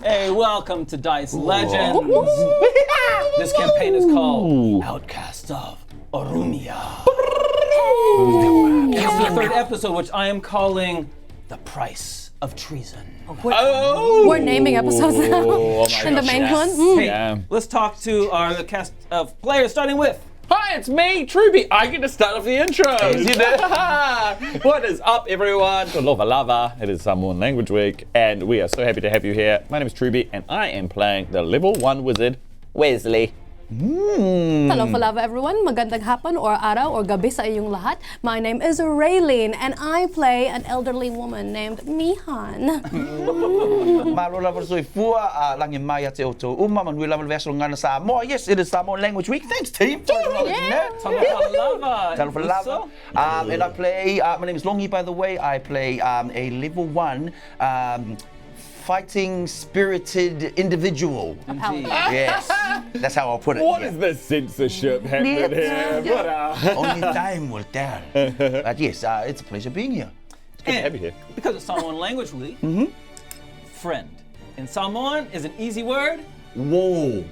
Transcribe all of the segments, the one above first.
Hey, welcome to Dice Legenz. This campaign is called Outcasts of Aurumia. This is the third episode, which I am calling The Price of Treason. We're naming episodes now. And the main one. Hey, let's talk to our cast of players, starting with... Hi, it's me, Truby. I get to start off the intro. What is up, everyone? Lova lava. It is Samoan Language Week, and we are so happy to have you here. My name is Truby, and I am playing the level 1 wizard, Wezley. Hello, Falava everyone. Magandang hapon or araw or gabi sa inyong lahat. My name is Raylene and I play an elderly woman named Mihan. Marola versoi fua lang yung maya te oto uma man wila verso ngana Samoa. Yes, it is Samoan Language Week. Thanks, team. Talafalava. And I play. My name is Longi, by the way. I play a level 1. Fighting spirited individual. Yes, that's how I'll put it. What is the censorship happening here? Only time will tell. But yes, it's a pleasure being here. It's good to have you here. Because of Samoan Language Week, friend in Samoan is an easy word. Whoa.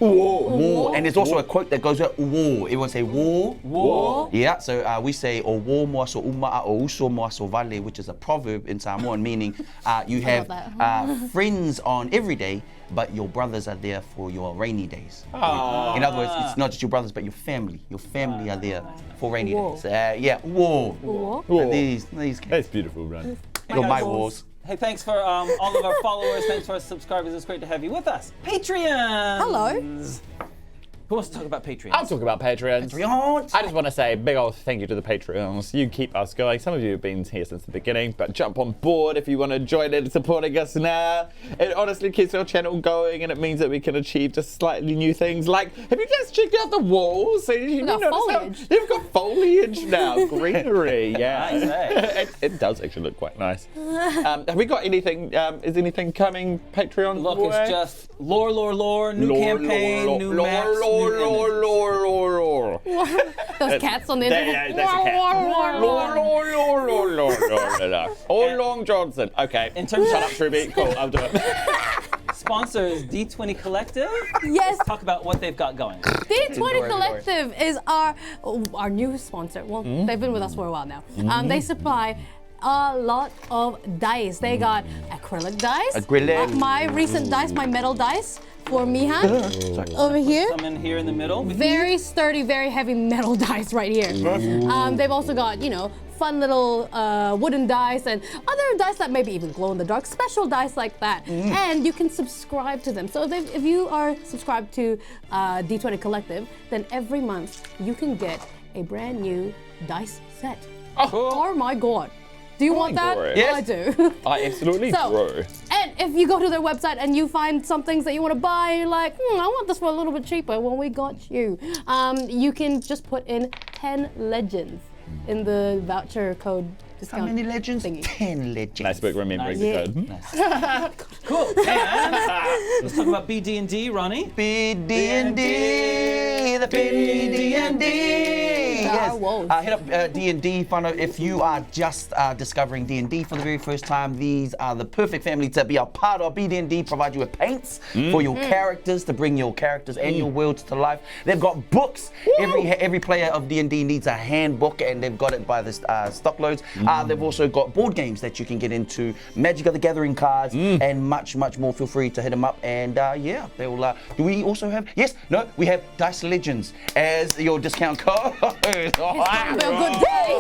War. And there's also a quote that goes with war. Everyone say war. War. Yeah, so we say o war mo so uma o uso mo so vale, which is a proverb in Samoan meaning you have friends on every day, but your brothers are there for your rainy days. In other words, it's not just your brothers, but your family. Your family are there for rainy days. War. These That's beautiful, Ron. my wars. Hey, thanks for all of our followers. Thanks for our subscribers. It's great to have you with us. Patreon. Hello. Who wants to talk about Patreon? I'll talk about Patreons. I just want to say a big old thank you to the Patreons. You keep us going. Some of you have been here since the beginning, but jump on board if you want to join in supporting us now. It honestly keeps our channel going, and it means that we can achieve just slightly new things. Like, have you guys checked out the walls? We've got foliage. You've got foliage now, greenery. Yeah, Nice, it does actually look quite nice. Have we got anything? Is anything coming Patreon? Look, it's just lore, new campaign, new maps. Lore. Those cats on the internet. Yeah, that's a cat. Lore. Long Johnson. Okay. In terms Shut of up, Truby. Cool, I'll do it. sponsors, D20 Collective. Yes. Let's talk about what they've got going. D20 Collective is our new sponsor. Well, they've been with us for a while now. They supply a lot of dice. They got acrylic dice. My recent dice, my metal dice for Mihan over here. Some in here in the middle. Very sturdy, very heavy metal dice right here. They've also got, fun little wooden dice and other dice that maybe even glow in the dark, special dice like that. And you can subscribe to them. So if you are subscribed to D20 Collective, then every month you can get a brand new dice set. Oh my God. Do you want that? Yes. I do. I absolutely do. And if you go to their website and you find some things that you want to buy, and you're like, I want this for a little bit cheaper. Well, we got you. You can just put in 10 legends in the voucher code discount. How many legends? Thingy. 10 legends. Nice work remembering the code. Nice. Cool. And let's talk about BD&D, Ronnie. BD&D, the BD&D. Yes. Hit up D&D. Find out if you are just discovering D&D for the very first time. These are the perfect family to be a part of. BD&D provide you with paints for your characters, to bring your characters and your worlds to life. They've got books. Every player of D&D needs a handbook, and they've got it by the stock loads. They've also got board games that you can get into, Magic of the Gathering cards, and much more. Feel free to hit them up. And they will. Do we also have? Yes. No. We have Dice Legenz as your discount code. It's gonna be a good day.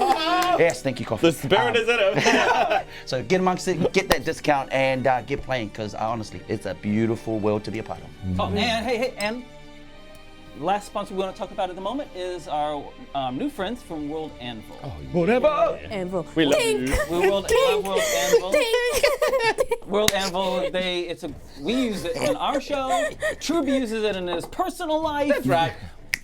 Yes, thank you, Coffee. The spirit is in it. So get amongst it, get that discount, and get playing, because honestly, it's a beautiful world to be a part of. Oh, and hey, and last sponsor we want to talk about at the moment is our new friends from World Anvil. Whatever. Anvil. We love you. Love World Anvil. World Anvil, we use it in our show. Truby uses it in his personal life. That's right.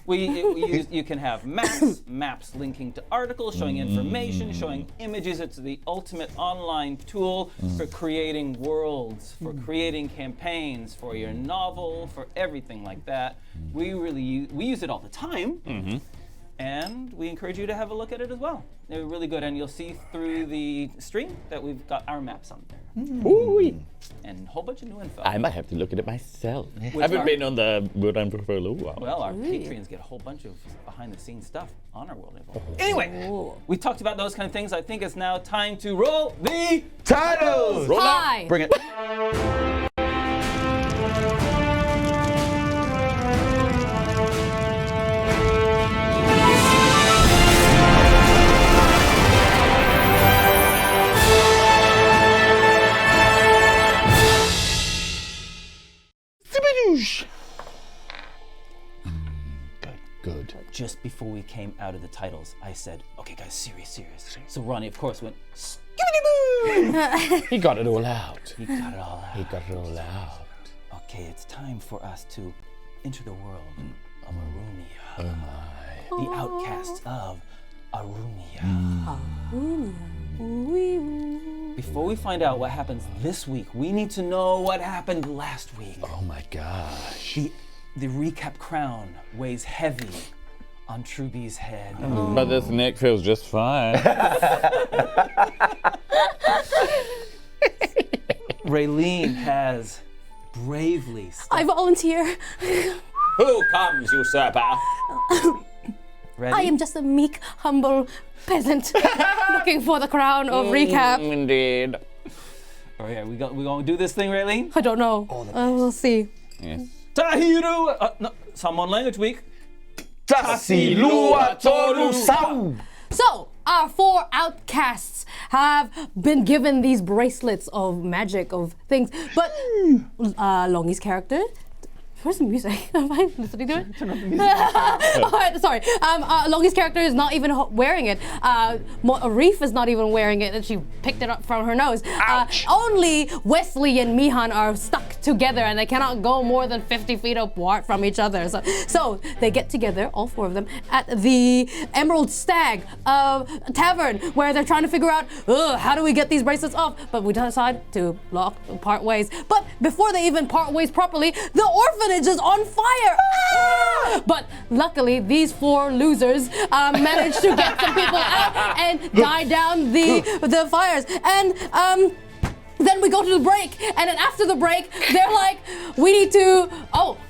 You can have maps linking to articles, showing information, showing images. It's the ultimate online tool for creating worlds, for creating campaigns, for your novel, for everything like that. We use it all the time. And we encourage you to have a look at it as well. They're really good, and you'll see through the stream that we've got our maps on there. Ooh. And a whole bunch of new info. I might have to look at it myself. I Which haven't are- been on the World Info for a little while. Well, our Patreons get a whole bunch of behind-the-scenes stuff on our World Info. Anyway, we talked about those kind of things. I think it's now time to roll the Titles! Roll out. Hi. Bring it. Good. Just before we came out of the titles, I said, okay guys, serious. So Ronnie, of course, went, He got it all out. he got it all out. He got it all out. Okay, it's time for us to enter the world of Aurumia. Oh my. The outcasts of Aurumia. Before we find out what happens this week, we need to know what happened last week. Oh my gosh. The recap crown weighs heavy on Truby's head. But this neck feels just fine. Raylene has bravely I volunteer. Who comes, usurper? ready. I am just a meek, humble peasant looking for the crown of recap. Indeed. Oh yeah, we gonna do this thing, Raylene? I don't know. We'll see. Yes. Tahiru! No, Samoan language week. Tasilua Toru Sau! So, our 4 outcasts have been given these bracelets of magic, of things, but Longy's character. Where's the music? Am I listening to it? Turn off the music. Alright, sorry. Longy's character is not even wearing it. Reaf is not even wearing it, and she picked it up from her nose. Only Wezley and Mihan are stuck together, and they cannot go more than 50 feet apart from each other. So they get together, all 4 of them, at the Emerald Stag Tavern, where they're trying to figure out, how do we get these bracelets off? But we decide to part ways. But before they even part ways properly, the orphanage is on fire! But luckily, these 4 losers managed to get some people out and die down the fires. And then we go to the break, and then after the break, they're like, we need to,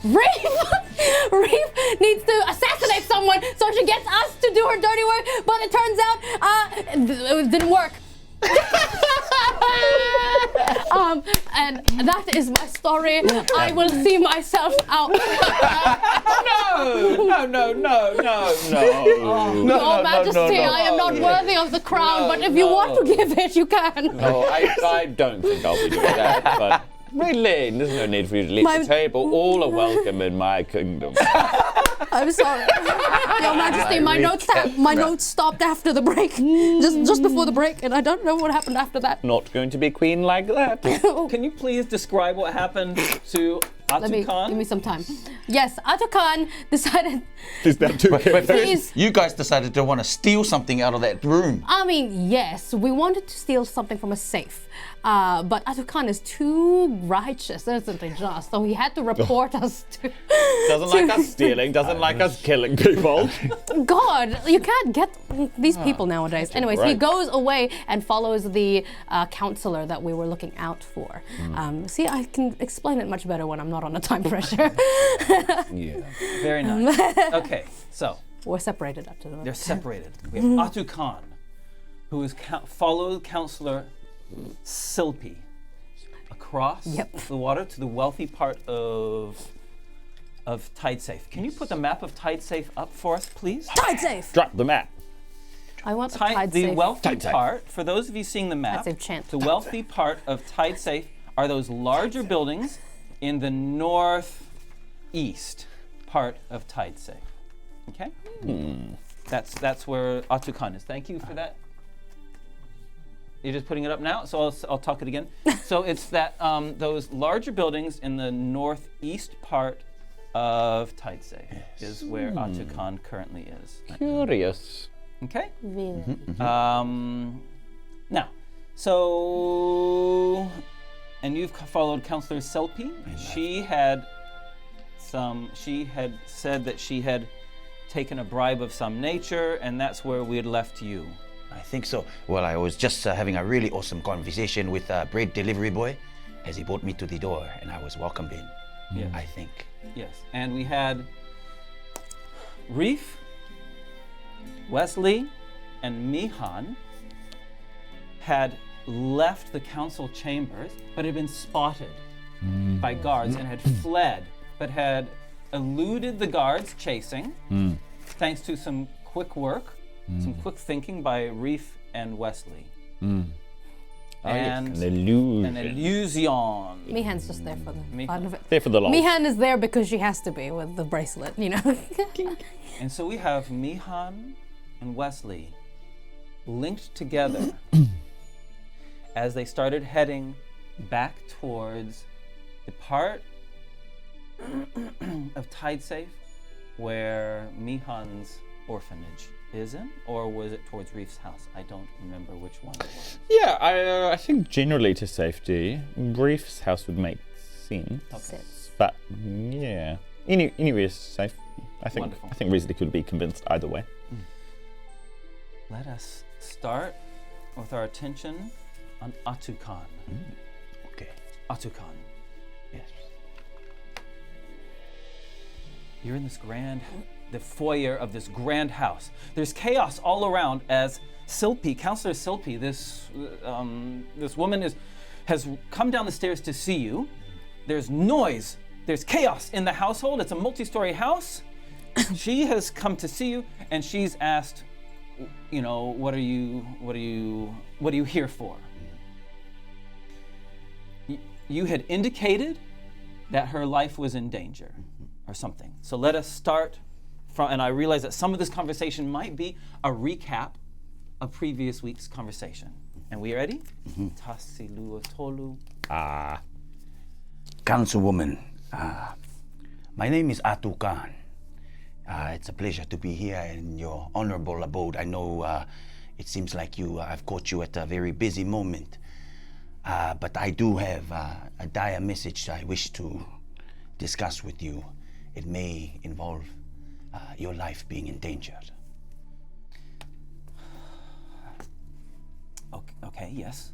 Reaf needs to assassinate someone, so she gets us to do her dirty work, but it turns out it didn't work. And that is my story. I will see myself out. Your Majesty, I am not worthy of the crown, but if you want to give it, you can. No, I don't think I'll be doing that, but Raylene, there's no need for you to leave the table. All are welcome in my kingdom. I'm sorry. Your Majesty, my notes stopped after the break. Just before the break, and I don't know what happened after that. Not going to be queen like that. Can you please describe what happened to Ātukaan? Give me some time. Yes, Ātukaan decided. Is that too He's- You guys decided to want to steal something out of that room. I mean, yes, we wanted to steal something from a safe. But Ātukaan is too righteous, isn't he, just? So he had to report us to. Doesn't like us stealing, doesn't like us killing people. God, you can't get these people nowadays. Anyways, he right. goes away and follows the counselor that we were looking out for. See, I can explain it much better when I'm not on a time pressure. Yeah. Very nice. Okay, so We're separated after the they're separated. We have Ātukaan, who is followed Counselor Silpi across the water to the wealthy part of Tide Safe. Can you put the map of Tide Safe up for us, please? Tide safe. Drop the map. I want the tide The safe. wealthy Tide Safe. part, for those of you seeing the map, Tide Safe chant. the wealthy part of Tide Safe are those larger buildings in the northeast part of Tide Safe. Okay? That's where Ātukaan is. Thank you for that. You're just putting it up now, so I'll talk it again. So it's that those larger buildings in the northeast part of Tide Safe is where Ātukaan currently is. Curious. Okay? Really? Now, so, and you've followed Counselor Selpi. She had said that she had taken a bribe of some nature, and that's where we had left you. I think so. Well, I was just having a really awesome conversation with a bread delivery boy as he brought me to the door, and I was welcomed in. Yes. I think. Yes, and we had Reaf, Wezley, and Mihan had left the council chambers, but had been spotted by guards and had fled, but had eluded the guards chasing, thanks to some quick work, some quick thinking by Reaf and Wezley. And An illusion. an illusion. Mihan's just there for the fun of it. There for the lol. Mihan is there because she has to be with the bracelet, you know. And so we have Mihan and Wezley linked together as they started heading back towards the part of Tidesafe where Mihan's orphanage is in, or was it towards Reef's house? I don't remember which one it was. Yeah, I think generally to safety, Reef's house would make sense. Okay. But yeah, anywhere is safe. I think Wonderful. I think Wezley could be convinced either way. Let us start with our attention on Ātukaan. Okay. Ātukaan. Yes. You're in the foyer of this grand house. There's chaos all around as Silpi, Counselor Silpi, this woman has come down the stairs to see you. There's noise. There's chaos in the household. It's a multi-story house. She has come to see you, and she's asked, you know, what are you here for? You had indicated that her life was in danger or something. So let us start from, and I realize that some of this conversation might be a recap of previous week's conversation. And we ready? Tasilua tolu. Councilwoman, my name is Ātukaan. It's a pleasure to be here in your honorable abode. I know it seems like I've caught you at a very busy moment, but I do have a dire message I wish to discuss with you. It may involve your life being endangered. Okay, yes.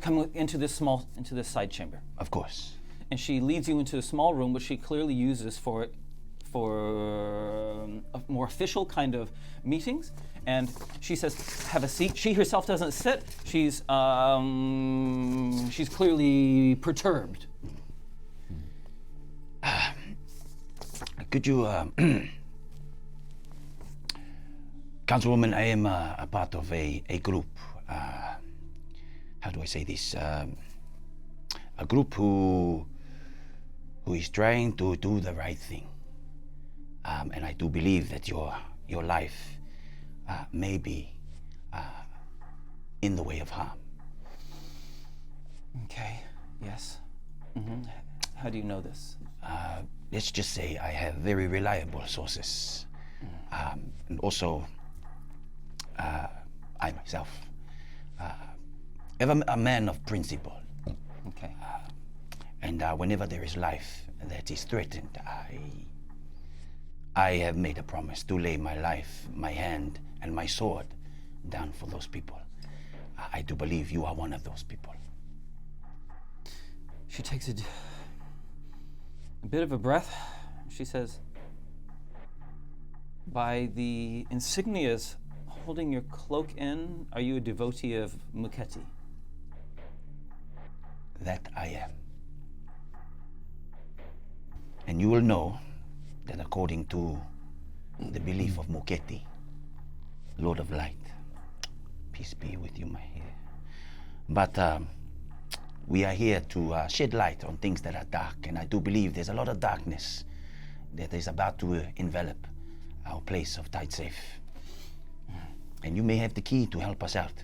Come into this side chamber. Of course. And she leads you into a small room, which she clearly uses for more official kind of meetings. And she says, "Have a seat." She herself doesn't sit. She's clearly perturbed. Could you, Councilwoman, I am a part of a group. How do I say this? A group who is trying to do the right thing. And I do believe that your life may be in the way of harm. Okay, yes. How do you know this? Let's just say I have very reliable sources. And also, I myself am a man of principle. Okay. And whenever there is life that is threatened, I have made a promise to lay my life, my hand, and my sword down for those people. I do believe you are one of those people. She takes a bit of a breath. She says, "By the insignias holding your cloak in, are you a devotee of Muketi?" That I am. And you will know that according to the belief of Muketi, Lord of Light, peace be with you, my dear. But we are here to shed light on things that are dark, and I do believe there's a lot of darkness that is about to envelop our place of Tidesafe. And you may have the key to help us out.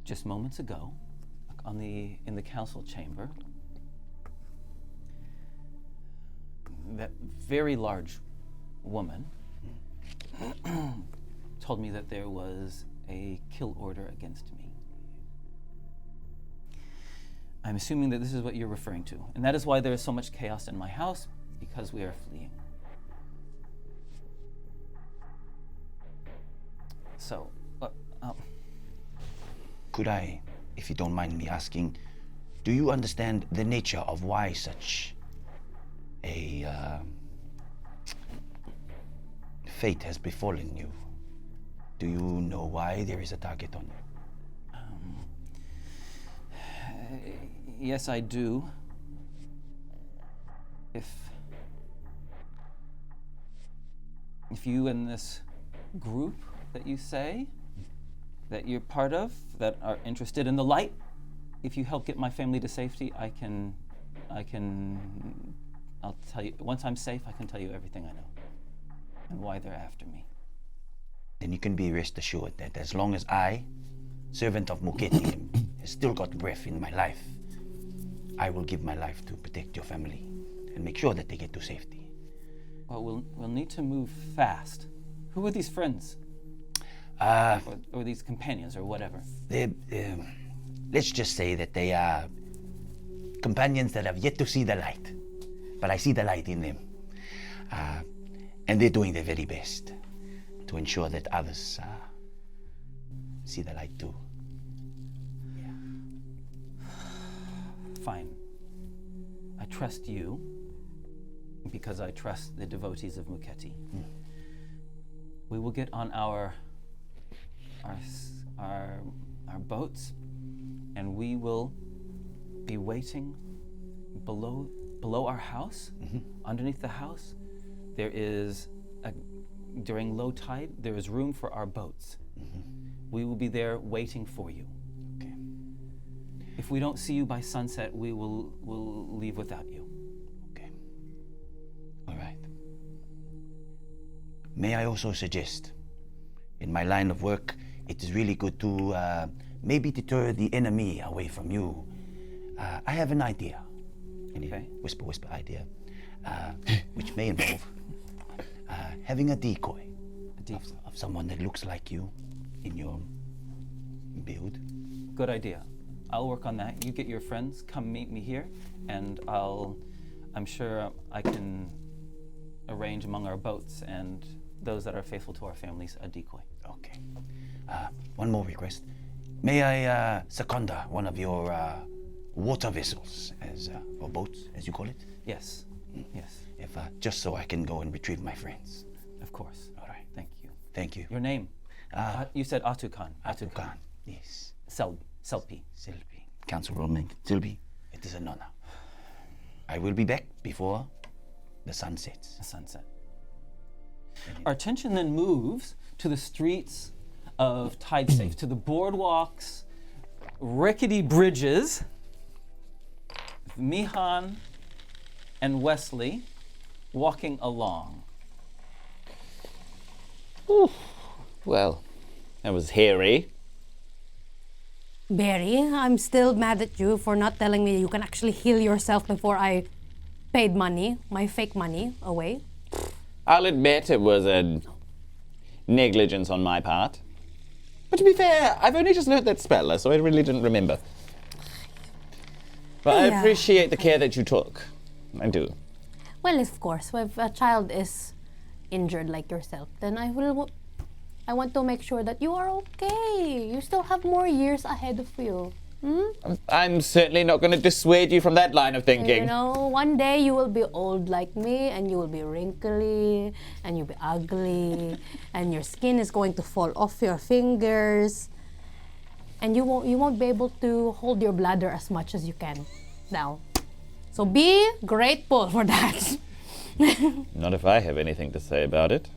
Just moments ago, in the council chamber, that very large woman told me that there was a kill order against me. I'm assuming that this is what you're referring to. And that is why there is so much chaos in my house, because we are fleeing. So, Could I, if you don't mind me asking, do you understand the nature of why such a fate has befallen you? Do you know why there is a target on you? Yes, I do. If you and this group that you say that you're part of, that are interested in the light, if you help get my family to safety, I'll tell you, once I'm safe, I can tell you everything I know and why they're after me. Then you can be rest assured that as long as I, servant of Muketi, has still got breath in my life, I will give my life to protect your family and make sure that they get to safety. Well, we'll need to move fast. Who are these friends? Or these companions, or whatever? Let's just say that they are companions that have yet to see the light. But I see the light in them. And they're doing their very best to ensure that others see the light too. Yeah. Fine. I trust you because I trust the devotees of Muketi. We will get on our boats, and we will be waiting below our house. Underneath the house, there is during low tide, there is room for our boats. We will be there waiting for you. Okay. If we don't see you by sunset, we'll leave without you. Okay. All right. May I also suggest, in my line of work, it is really good to maybe deter the enemy away from you. I have an idea. Okay. Whisper idea, which may involve having a decoy of someone that looks like you in your build. Good idea. I'll work on that. You get your friends, come meet me here, and I'm sure I can arrange among our boats and those that are faithful to our families a decoy. Okay. One more request. May I secunda one of your water vessels, or boats, as you call it? Yes. Yes. If just so I can go and retrieve my friends. Of course. All right. Thank you. Thank you. Your name? You said Ātukaan. Ātukaan. Yes. Selby. Councilwoman Selby. It is an honor. I will be back before the sun sets. The sunset. Our attention then moves to the streets of Tidesafe, to the boardwalks, rickety bridges, Mihan and Wezley walking along. Ooh, well, that was hairy. Barry, I'm still mad at you for not telling me you can actually heal yourself before I paid money, my fake money, away. I'll admit it was a negligence on my part. But to be fair, I've only just learnt that spell, so I really didn't remember. But I appreciate the care that you took. I do. Well, of course, if a child is injured like yourself, then I want to make sure that you are okay. You still have more years ahead of you. I'm certainly not going to dissuade you from that line of thinking. You know, one day you will be old like me, and you will be wrinkly, and you'll be ugly, and your skin is going to fall off your fingers, and you won't be able to hold your bladder as much as you can now. So be grateful for that. Not if I have anything to say about it.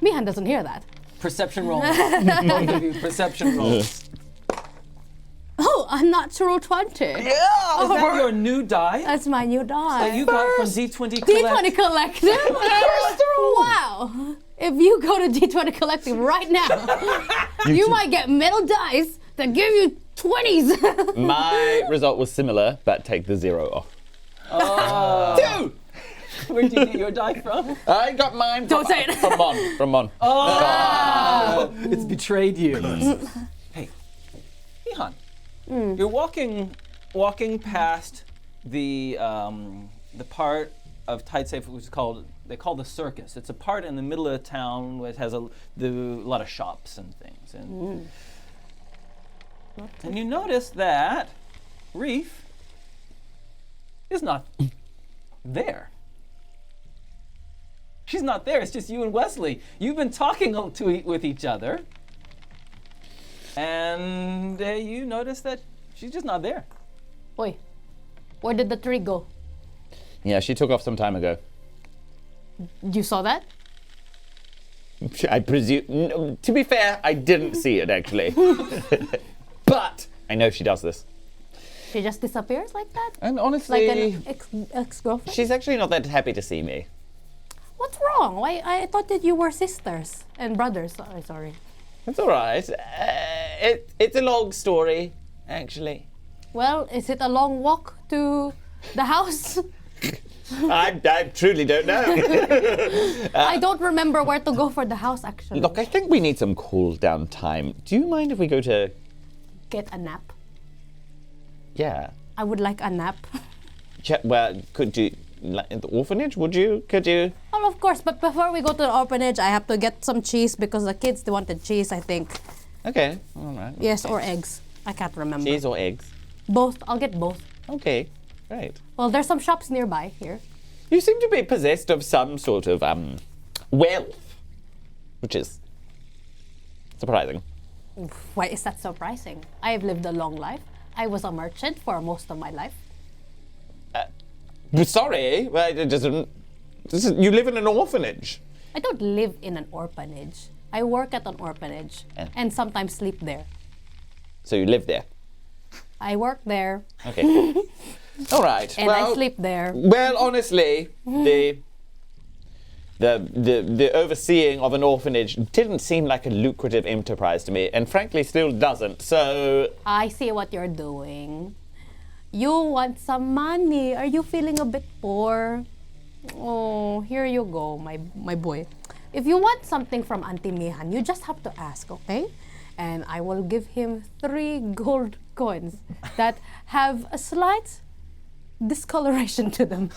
Mihan doesn't hear that. Perception rolls. Both of you, perception rolls. Oh, a natural 20. Yeah! Is that your new die? That's my new die. That you got from D20 Collect? D20 Collective? Wow. If you go to D20 Collective right now, you might get metal dice that give you 20s. My result was similar, but take the 0 off. Oh. Where did you get your die from? I got mine Don't say it. From Mon. Oh! It's betrayed you. Hey, Mihan, You're walking past the part of Tidesafe which is they call the circus. It's a part in the middle of town which has a lot of shops and things. And you notice that Reaf is not there. She's not there. It's just you and Wezley. You've been talking with each other, and you notice that she's just not there. Oi, where did the tree go? Yeah, she took off some time ago. You saw that? I presume. No, to be fair, I didn't see it actually. But I know she does this. She just disappears like that? And honestly, like an ex-girlfriend? she's actually not that happy to see me. What's wrong? I thought that you were sisters and brothers. Sorry. It's all right. It's a long story, actually. Well, is it a long walk to the house? I truly don't know. I don't remember where to go for the house, actually. Look, I think we need some cool down time. Do you mind if we go to... Get a nap. Yeah. I would like a nap. Well, could you... Like, in the orphanage, could you? Well, of course, but before we go to the orphanage, I have to get some cheese because the kids, they wanted cheese, I think. Okay, all right. Yes, or eggs. I can't remember. Cheese or eggs? Both. I'll get both. Okay, great. Well, there's some shops nearby here. You seem to be possessed of some sort of, wealth, which is surprising. Why is that surprising? I've lived a long life. I was a merchant for most of my life. Sorry, well, it doesn't... You live in an orphanage. I don't live in an orphanage. I work at an orphanage and sometimes sleep there. So you live there? I work there. Okay. All right. And I sleep there. Well, honestly, the overseeing of an orphanage didn't seem like a lucrative enterprise to me, and frankly still doesn't, so... I see what you're doing. You want some money. Are you feeling a bit poor? Oh, here you go, my boy. If you want something from Auntie Mihan, you just have to ask, okay? And I will give him 3 gold coins that have a slight discoloration to them.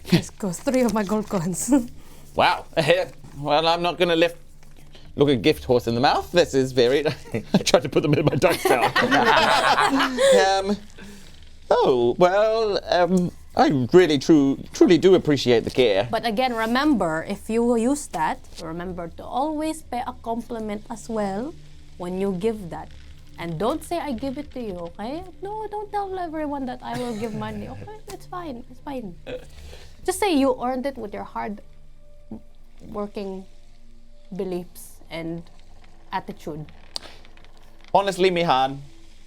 This goes 3 of my gold coins. Wow. Well, I'm not going to look a gift horse in the mouth. This is very... I tried to put them in my dice tower. I really, truly do appreciate the care. But again, remember, if you use that, remember to always pay a compliment as well when you give that. And don't say I give it to you, okay? No, don't tell everyone that I will give money, okay? It's fine, it's fine. Just say you earned it with your hard working beliefs and attitude. Honestly, Mihan,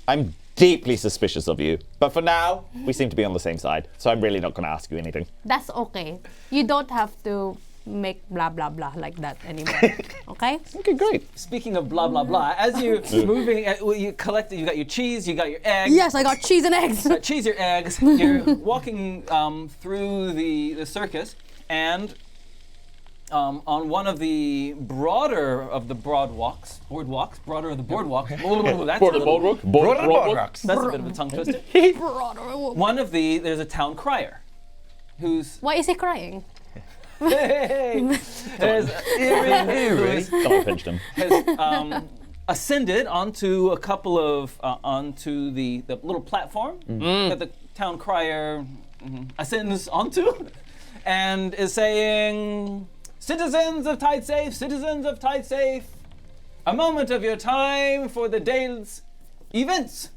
I'm deeply suspicious of you. But for now, we seem to be on the same side. So I'm really not going to ask you anything. That's okay. You don't have to make blah, blah, blah like that anymore. Okay? Okay, great. Speaking of blah, blah, blah, as you're moving, you collected, you got your cheese, you got your eggs. Yes, I got cheese and eggs. You got cheese, your eggs. You're walking through the circus, and on one of the broader of the boardwalks, that's a bit of a tongue twister. There's a town crier, who's... Why is he crying? Has ascended onto a couple of onto the little platform that the town crier ascends onto, and is saying, "Citizens of Tidesafe, a moment of your time for the day's events.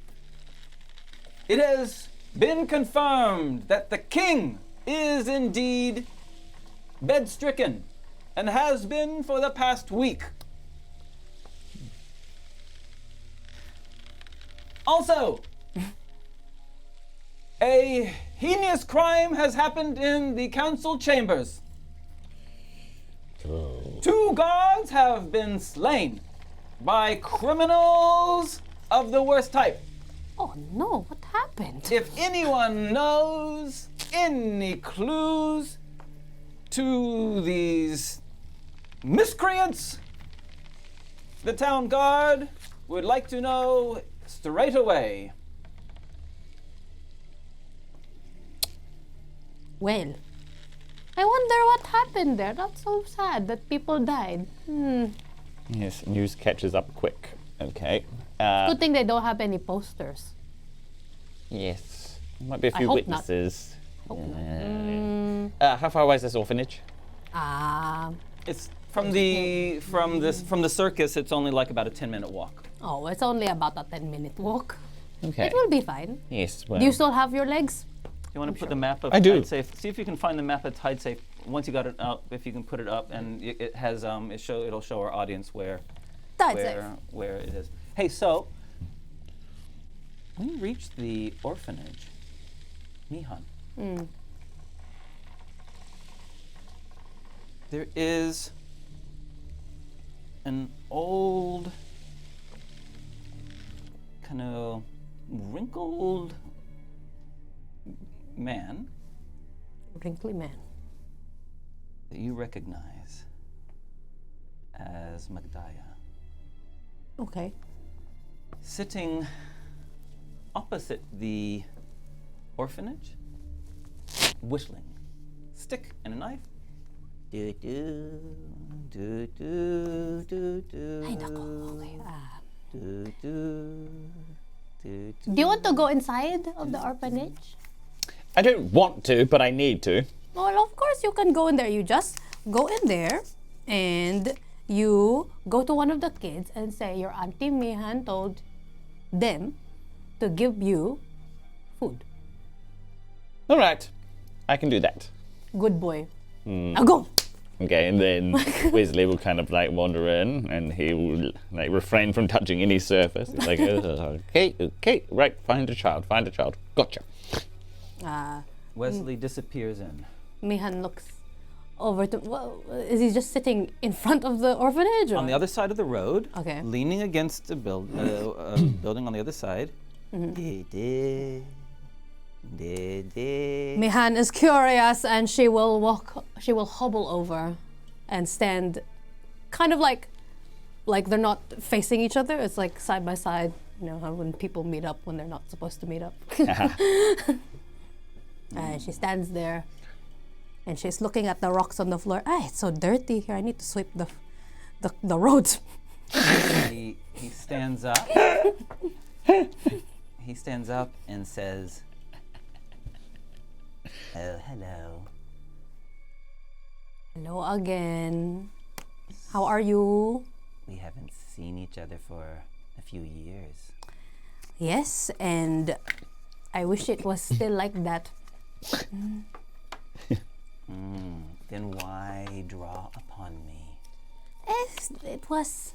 It has been confirmed that the king is indeed bed-stricken, and has been for the past week. Also, a heinous crime has happened in the council chambers. 2 guards have been slain by criminals of the worst type. Oh no, what happened? If anyone knows any clues to these miscreants, the town guard would like to know straight away. Well, I wonder what happened there. That's so sad that people died. Yes, news catches up quick. Okay. Good thing they don't have any posters. Yes. Might be a I few hope witnesses. Hope not. How far away is this orphanage? It's from the circus. It's only like about a 10-minute walk. Oh, it's only about a 10-minute walk. Okay. It will be fine. Yes. Well. Do you still have your legs? You want to put the map of I do. Tide Safe? See if you can find the map of Tide Safe. Once you got it out, if you can put it up, and it has it'll show our audience where it is. Hey, so when you reach the orphanage, Mihan, there is an old, kind of wrinkled man Wrinkly man. that you recognize as Magdaya, Okay. sitting opposite the orphanage, whistling, stick and a knife. Do do do do do do. Ay, nako. Okay. Do do do do. Do you want to go inside of the orphanage? I don't want to, but I need to. Well, of course you can go in there. You just go in there and you go to one of the kids and say your Auntie Mihan told them to give you food. All right. I can do that. Good boy. Now go. Okay, and then Wezley will kind of like wander in, and he will like refrain from touching any surface. He's like, okay, right, find a child, gotcha. Wezley disappears in. Mihan looks over to. Well, is he just sitting in front of the orphanage? Or? On the other side of the road, Okay. leaning against a building on the other side. Mihan is curious and she will hobble over and stand kind of like they're not facing each other. It's like side by side, you know, how when people meet up when they're not supposed to meet up. She stands there and she's looking at the rocks on the floor. Ah, it's so dirty here. I need to sweep the roads. He stands up. He stands up and says, "Oh, hello. Hello again. How are you? We haven't seen each other for a few years. Yes, and I wish it was still like that. Then why draw upon me?" It was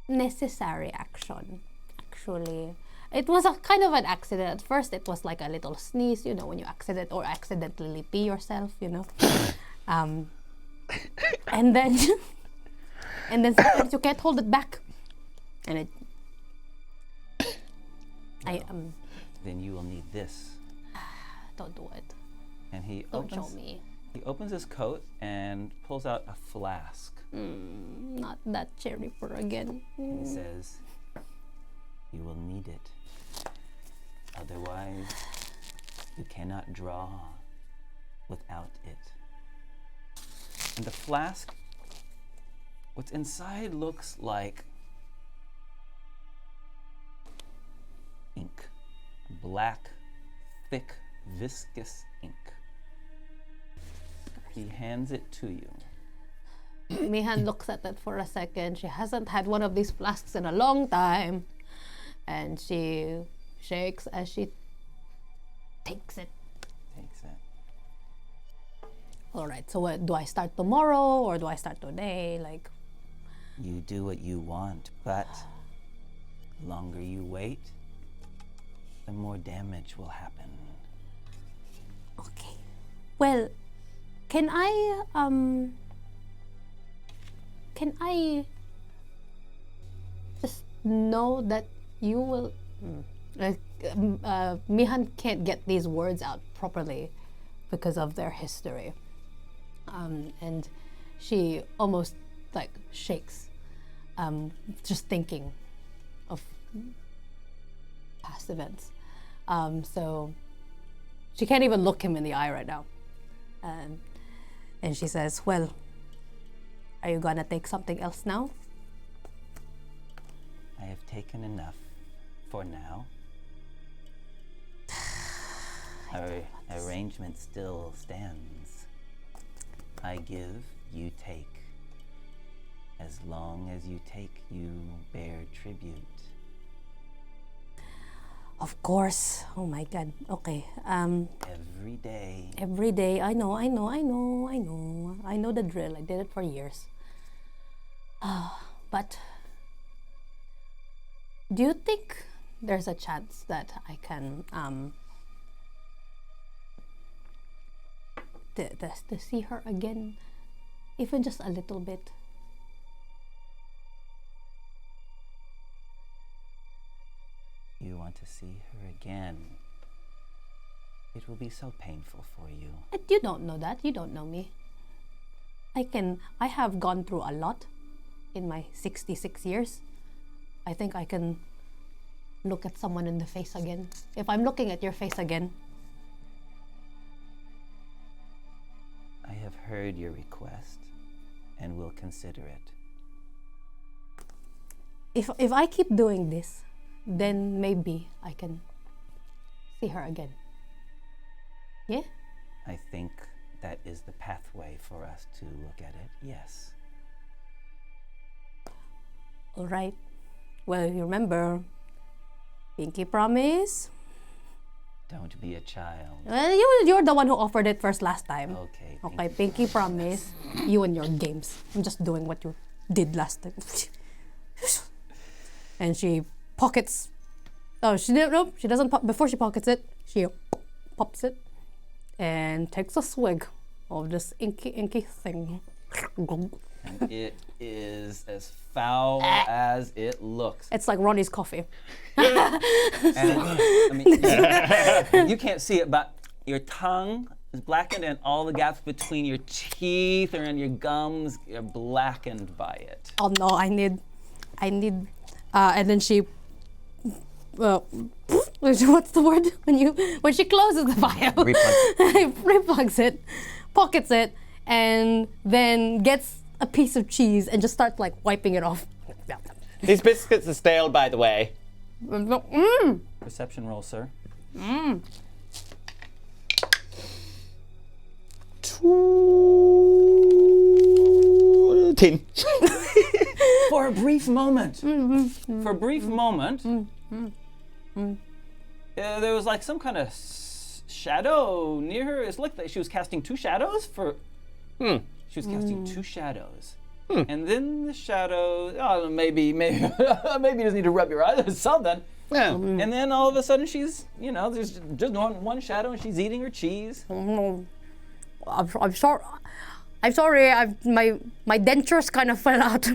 necessary action, actually. It was a kind of an accident. At first, it was like a little sneeze, you know, when you accidentally pee yourself, you know. And then sometimes you can't hold it back, and it. Then you will need this. Don't do it. And he Don't show me. He opens his coat and pulls out a flask. Not that cherry fur again. He says, "You will need it. Otherwise, you cannot draw without it." And the flask, what's inside looks like ink. Black, thick, viscous ink. He hands it to you. Mihan looks at it for a second. She hasn't had one of these flasks in a long time. And she shakes as she takes it. All right, so what, do I start tomorrow or do I start today? Like, You do what you want, but the longer you wait, the more damage will happen. okay. Well, can I just know that you will... Mihan can't get these words out properly because of their history. And she almost like shakes. just thinking of past events. So she can't even look him in the eye right now. And she says, well, are you gonna take something else now? I have taken enough for now. Our arrangement still stands. I give, you take. As long as you take, you bear tribute. Of course. Oh my God. Okay. Every day. Every day. I know the drill. I did it for years. But do you think there's a chance that I can to see her again, even just a little bit? You want to see her again. It will be so painful for you. And you don't know that. You don't know me. I have gone through a lot in my 66 years. I think I can look at someone in the face again. If I'm looking at your face again. I have heard your request and will consider it. If I keep doing this, then maybe I can see her again. Yeah? I think that is the pathway for us to look at it, yes. All right. Well, you remember, pinky promise? Don't be a child. Well, you're the one who offered it first last time. Okay. Okay, pinky promise. You and your games. I'm just doing what you did last time. And she pockets. Oh, she doesn't. Before she pockets it, she pops it and takes a swig of this inky thing. And it is as foul as it looks. It's like Ronnie's coffee. And, I mean, you can't see it, but your tongue is blackened, and all the gaps between your teeth or in your gums are blackened by it. Oh no! I need. And then she. What's the word when she closes the vial? Replugs it, pockets it, and then gets a piece of cheese and just starts like wiping it off. These biscuits are stale, by the way. Perception roll, sir. 10. For a brief moment. There was like some kind of shadow near her. It looked like she was casting two shadows She was casting two shadows. And then the shadow, maybe you just need to rub your eyes or something. Yeah. And then all of a sudden she's, there's just one shadow and she's eating her cheese. I'm sorry. My dentures kind of fell out.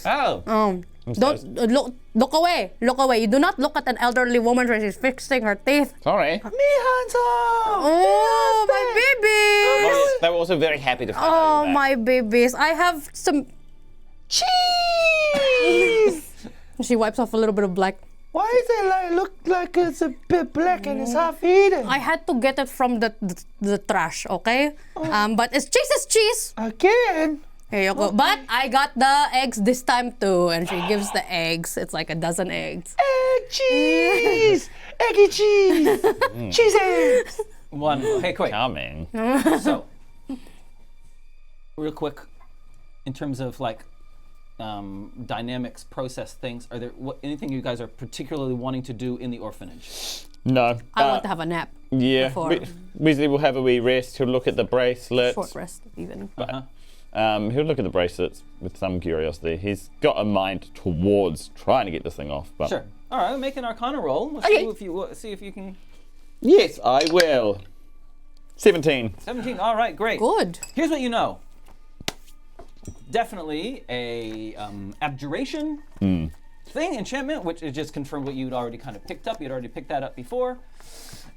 Oh. Don't look away. Look away. You do not look at an elderly woman when she's fixing her teeth. Sorry. Mihan's home! Oh, my babies! They were also very happy to find out. Oh, my babies. I have some Cheese! She wipes off a little bit of black. Why does it look like it's a bit black and it's half eaten? I had to get it from the trash, okay? But it's cheese is cheese. Again? Here you go. But I got the eggs this time too, and she gives the eggs. It's like a dozen eggs. Egg cheese! Eggy cheese! Cheese eggs! Hey, quick. Charming. So, real quick, in terms of like dynamics, process things, are there anything you guys are particularly wanting to do in the orphanage? No. I want to have a nap. Yeah. Before. Weasley will have a wee rest. He'll look at the bracelets. Short rest, even. He'll look at the bracelets with some curiosity. He's got a mind towards trying to get this thing off. But Sure. All right, make an Arcana roll. Let's see if you can. Yes, I will. 17. 17. All right, great. Good. Here's what you know. Definitely a abjuration thing, enchantment, which is just confirmed what you'd already kind of picked up. You'd already picked that up before.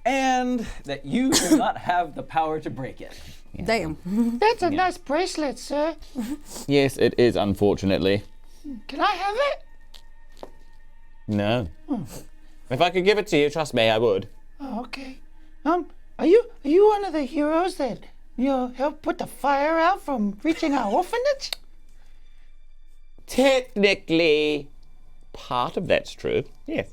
And that you do not have the power to break it. Damn. That's a nice bracelet, sir. Yes, it is, unfortunately. Can I have it? No. If I could give it to you, trust me, I would. Oh, okay. Are you one of the heroes that helped put the fire out from reaching our orphanage? Technically, part of that's true. Yes.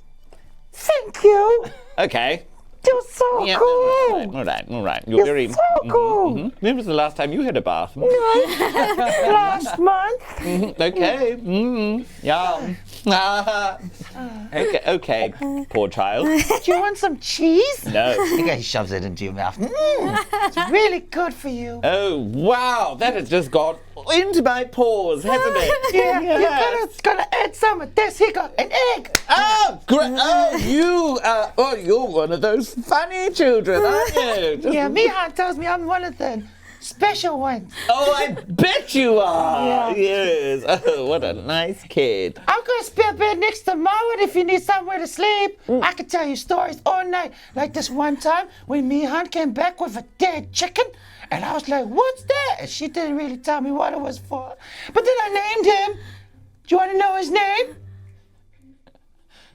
Thank you. Okay. You're so Yeah. cool. All right. You're so cool. When was the last time you had a bath? Last month. Okay. Yeah. Okay. Poor child. Do you want some cheese? No. He shoves it into your mouth. It's really good for you. Oh wow, that has just got into my pores, hasn't it? Yeah, Yes. you're gonna add some of this. Here, got an egg. Oh, great! Oh, you're one of those funny children, aren't you? Yeah, Mihan tells me I'm one of the special ones. Oh, I bet you are. Yeah. Yes. Oh, what a nice kid. I'm gonna spare bed next to Marwood if you need somewhere to sleep. I could tell you stories all night. Like this one time when Mihan came back with a dead chicken. And I was like, what's that? And she didn't really tell me what it was for. But then I named him. Do you want to know his name?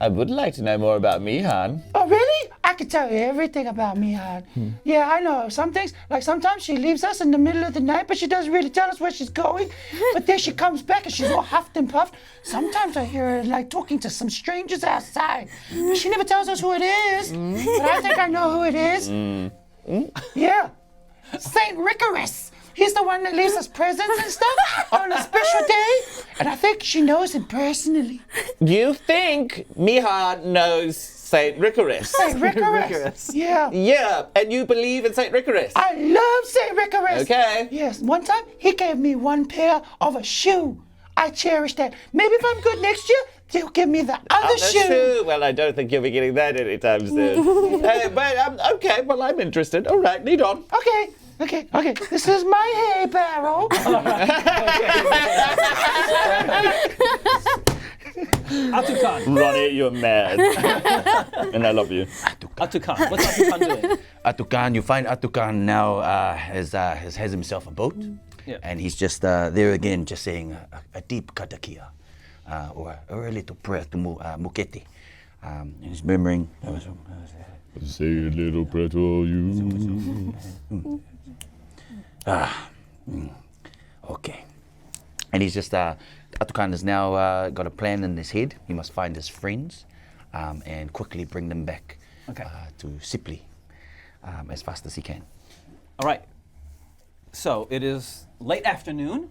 I would like to know more about Mihan. Oh, really? I could tell you everything about Mihan. Yeah, I know. Some things, like sometimes she leaves us in the middle of the night, but she doesn't really tell us where she's going. But then she comes back and she's all huffed and puffed. Sometimes I hear her like talking to some strangers outside. But she never tells us who it is. But I think I know who it is. Yeah. Saint Ricorous. He's the one that leaves us presents and stuff on a special day. And I think she knows him personally. You think Mihan knows Saint Ricorous? Saint Ricorous. Yeah. Yeah, and you believe in Saint Ricorous? I love Saint Ricorous. Okay. Yes. One time he gave me one pair of a shoe. I cherish that. Maybe if I'm good next year, they'll give me the other shoe. Well, I don't think you'll be getting that anytime soon. But okay, well, I'm interested. All right, lead on. Okay. This is my hay barrel. Ātukaan. Ronnie, you're mad. And I love you. Ātukaan. What's Ātukaan doing? Ātukaan, you find Ātukaan now has himself a boat. Yeah. And he's just there again, just saying a deep katakia, or a little prayer to Mukete. And he's murmuring. Say a little prayer to all you. Okay. And he's just, Ātukaan has now got a plan in his head. He must find his friends and quickly bring them back to Sipli as fast as he can. All right. So it is late afternoon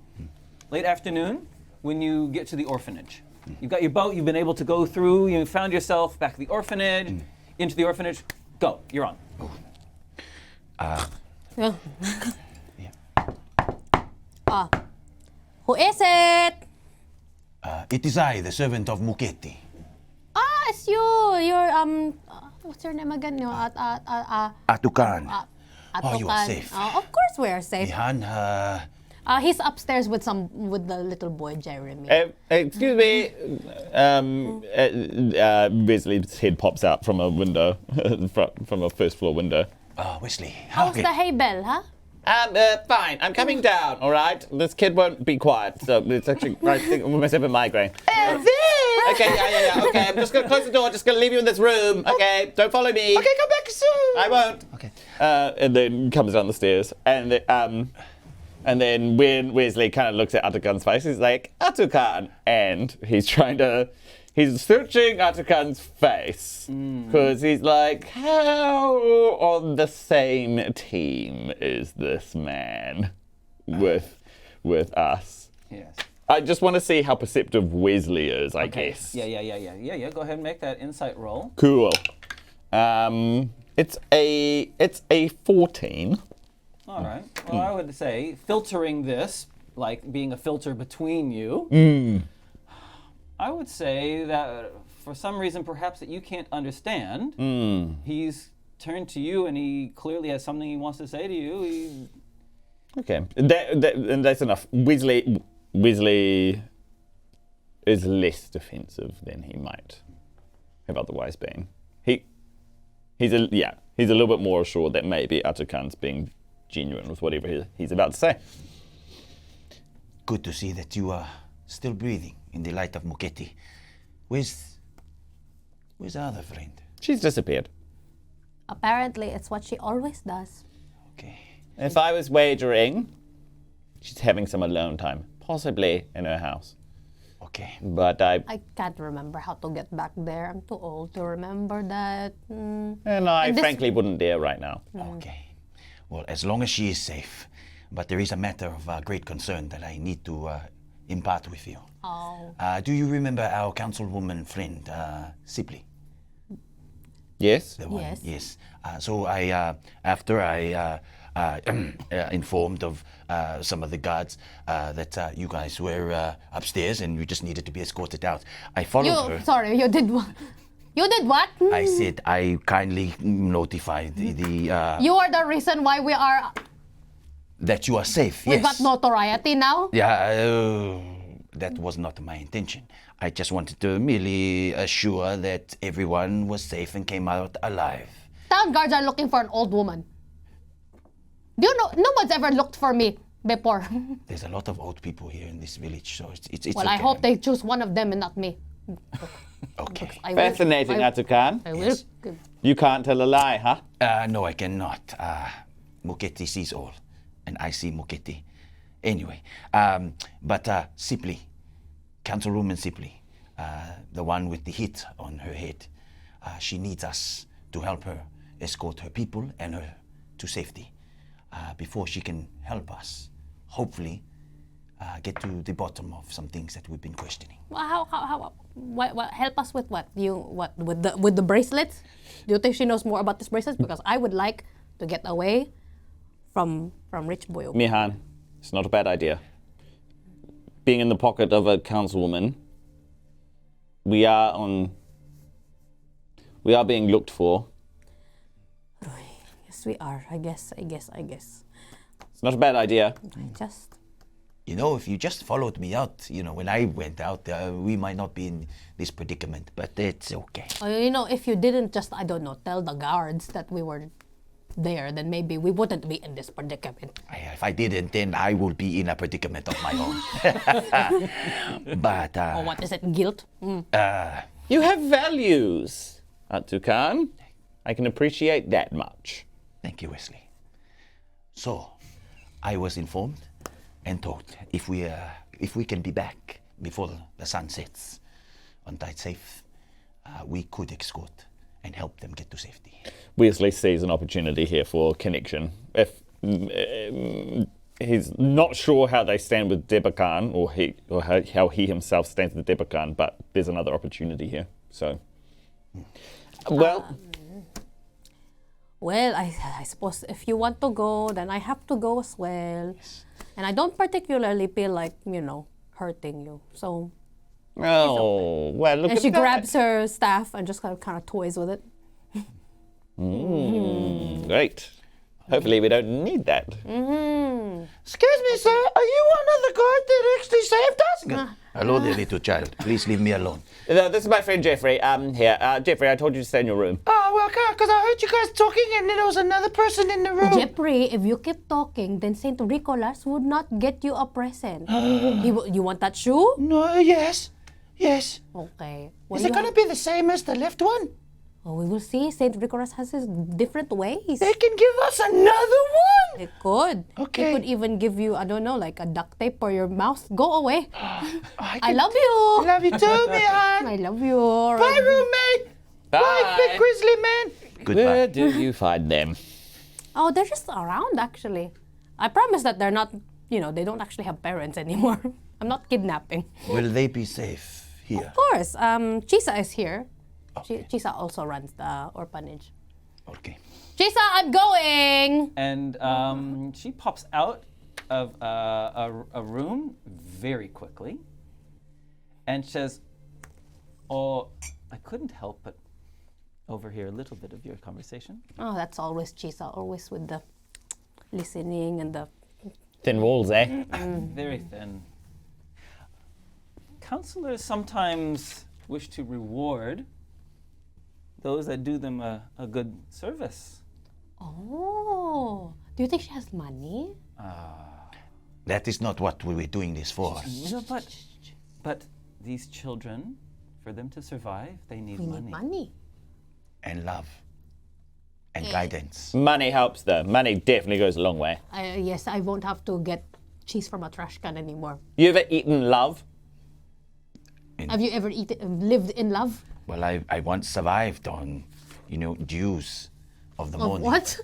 when you get to the orphanage. You've got your boat, you've been able to go through, you found yourself back at the orphanage, into the orphanage. Go, you're on. Who is it? It is I, the servant of Mukete. It's you. You're what's your name again? Ātukaan. Oh, you are safe. Of course we are safe. Mihan, He's upstairs with the little boy Jeremy. Excuse me. Wezley's head pops out from a window, from a first floor window. Wezley. How's the hay bell, huh? Fine. I'm coming down. All right. This kid won't be quiet, so it's actually I think we must have a migraine. Okay, yeah. Okay, I'm just gonna close the door. Just gonna leave you in this room. Okay, don't follow me. Okay, come back soon. I won't. Okay. And then comes down the stairs, and then when Wezley kind of looks at Ātukaan's face, he's like, Ātukaan, and he's searching Ātukaan's face because he's like, how on the same team is this man with us? Yes. I just want to see how perceptive Wezley is, I guess. Yeah. Go ahead and make that insight roll. Cool. It's a 14. All right. Well, I would say filtering this, like being a filter between you, I would say that for some reason perhaps that you can't understand, he's turned to you and he clearly has something he wants to say to you. Okay. And that's enough. Wezley is less defensive than he might have otherwise been. He's a little bit more assured that maybe Ātukaan's being genuine with whatever he's about to say. Good to see that you still breathing in the light of Muketi. Where's our other friend? She's disappeared. Apparently, it's what she always does. Okay. If I was wagering, she's having some alone time, possibly in her house. Okay. But I can't remember how to get back there. I'm too old to remember that. frankly wouldn't dare right now. Okay. Well, as long as she is safe. But there is a matter of great concern that I need to impart with you. Oh. Do you remember our councilwoman friend, Sipley? Yes? The one? Yes. Yes. So after I informed of some of the guards that you guys were upstairs and you just needed to be escorted out, I followed her. Sorry, you did what? You did what? I said I kindly notified the You are the reason why we are... that you are safe. We Yes. got notoriety now? Yeah, that was not my intention. I just wanted to merely assure that everyone was safe and came out alive. Town guards are looking for an old woman. Do you know, no one's ever looked for me before. There's a lot of old people here in this village, so it's Well, okay. I hope they choose one of them and not me. Okay. I will- Fascinating, Ātukaan. I will. You can't tell a lie, huh? No, I cannot. Muketi sees all, and I see Muketi. Anyway, but Sipley, Councilwoman Sipley, the one with the hit on her head, she needs us to help her escort her people and her to safety before she can help us, hopefully, get to the bottom of some things that we've been questioning. Well, what, help us with what? With the bracelets? Do you think she knows more about this bracelets? Because I would like to get away from Rich Boy. Mihan, it's not a bad idea. Being in the pocket of a councilwoman, we are being looked for. Yes, we are. I guess. It's not a bad idea. You know, if you just followed me out, when I went out, we might not be in this predicament, but it's okay. If you didn't just, I don't know, tell the guards that we were there, then maybe we wouldn't be in this predicament. If I didn't, then I will be in a predicament of my own. But, What is it, guilt? You have values, Ātukaan. I can appreciate that much. Thank you, Wezley. So, I was informed and told if we can be back before the sun sets on Tide Safe, we could escort and help them get to safety. Wezley sees an opportunity here for connection. If he's not sure how they stand with Ātukaan or how he himself stands with Ātukaan, but there's another opportunity here. So, Well, I suppose if you want to go, then I have to go as well. Yes. And I don't particularly feel like, hurting you. So. well, look And at she that. grabs her staff and just kind of toys with it. Great. Hopefully we don't need that. Excuse me, sir. Are you one of the guards that actually saved us? Hello there, little child. Please leave me alone. This is my friend Jeffrey. Here, Jeffrey, I told you to stay in your room. Oh, well, because I heard you guys talking and then there was another person in the room. Jeffrey, if you keep talking, then Saint Nicholas would not get you a present. You want that shoe? No, yes. Okay. Is it going to be the same as the left one? Oh, we will see. Saint Nicholas has his different ways. They can give us another one. It could. Okay. It could even give you, I don't know, like a duct tape for your mouth. Go away. I love I you. love you too, Mihan. I love you. Bye, roommate. Bye, big grizzly man. Where Goodbye. do you find them? Oh, they're just around, actually. I promise that they're not, they don't actually have parents anymore. I'm not kidnapping. Will they be safe here? Of course. Chisa is here. Okay. Chisa also runs the orphanage. Okay. Chisa, I'm going! And she pops out of a room very quickly and says, "Oh, I couldn't help but overhear a little bit of your conversation." Oh, that's always Chisa, always with the listening and the... Thin walls, eh? Very thin. Counselors sometimes wish to reward those that do them a good service. Oh, do you think she has money? That is not what we were doing this for. But But these children, for them to survive, they need We money. need money. And love. And guidance. Money helps though. Money definitely goes a long way. Yes, I won't have to get cheese from a trash can anymore. You ever eaten love? Have you ever lived in love? Well, I once survived on, dews of the morning. What?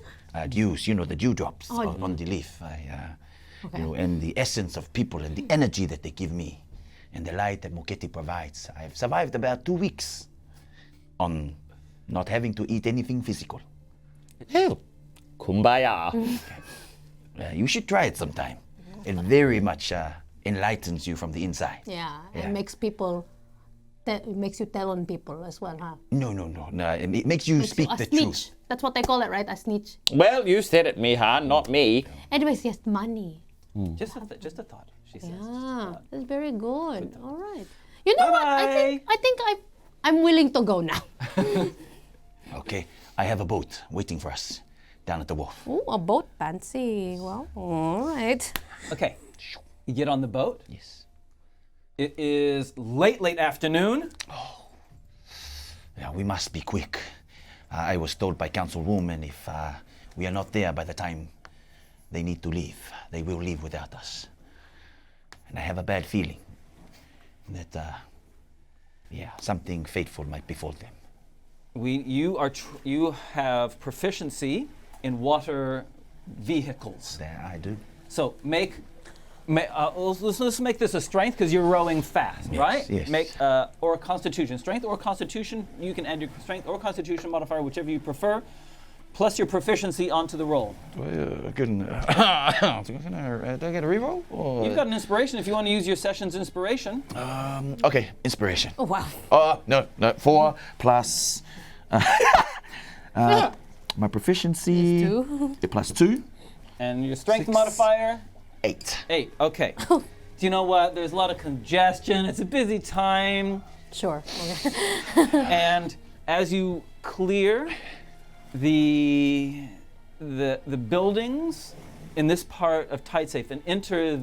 Dews, the dewdrops on the leaf. And the essence of people and the energy that they give me and the light that Moketi provides. I've survived about 2 weeks on not having to eat anything physical. Hell, kumbaya. You should try it sometime. It very much enlightens you from the inside. Yeah, it makes people. It makes you tell on people as well, huh? No. It makes you speak a the snitch. truth. That's what they call it, right? A snitch. Well, you said it, Mihan, not me. Anyways, yes, money. Just a thought, she says. Ah, that's very good. All right. You know what? Bye-bye. I think I'm willing to go now. Okay, I have a boat waiting for us down at the wharf. Oh, a boat, fancy. Well, all right. Okay, you get on the boat. Yes. It is late afternoon. Yeah, we must be quick. I was told by councilwoman if we are not there by the time they need to leave, they will leave without us. And I have a bad feeling that, something fateful might befall them. You have proficiency in water vehicles. There I do. So let's make this a strength because you're rowing fast, right? Yes. Or a constitution. Strength or constitution, you can add your strength or constitution modifier, whichever you prefer, plus your proficiency onto the roll. Good. Do I get a reroll? You've got an inspiration if you want to use your session's inspiration. Okay, inspiration. Oh, wow. No. 4 plus my proficiency. Plus 2. +2. And your strength 6. modifier? 8. 8, okay. Do you know what? There's a lot of congestion. It's a busy time. Sure. Okay. And as you clear the buildings in this part of Tidesafe and enter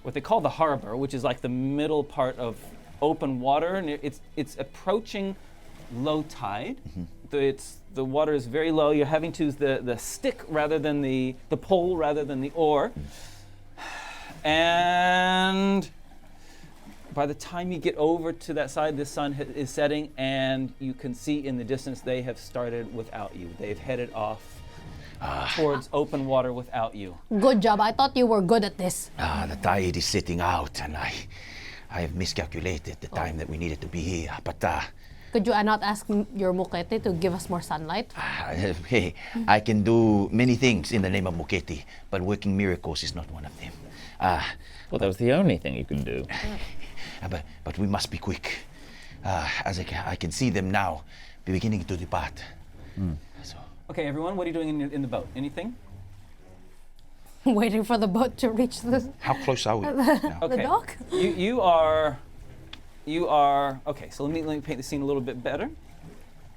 what they call the harbor, which is like the middle part of open water, and it's approaching low tide. The water is very low. You're having to use the stick rather than the pole rather than the oar. And by the time you get over to that side, the sun is setting, and you can see in the distance they have started without you. They've headed off towards open water without you. Good job. I thought you were good at this. The tide is setting out, and I have miscalculated the time that we needed to be here. But Could you not ask your Mukete to give us more sunlight? hey, I can do many things in the name of Muketi, but working miracles is not one of them. Well, that was the only thing you can do. But we must be quick. As I can see them now, beginning to depart. So. Okay, everyone, what are you doing in the boat? Anything? Waiting for the boat to reach the How close are we? now? Okay. dock? You are okay. So let me paint the scene a little bit better.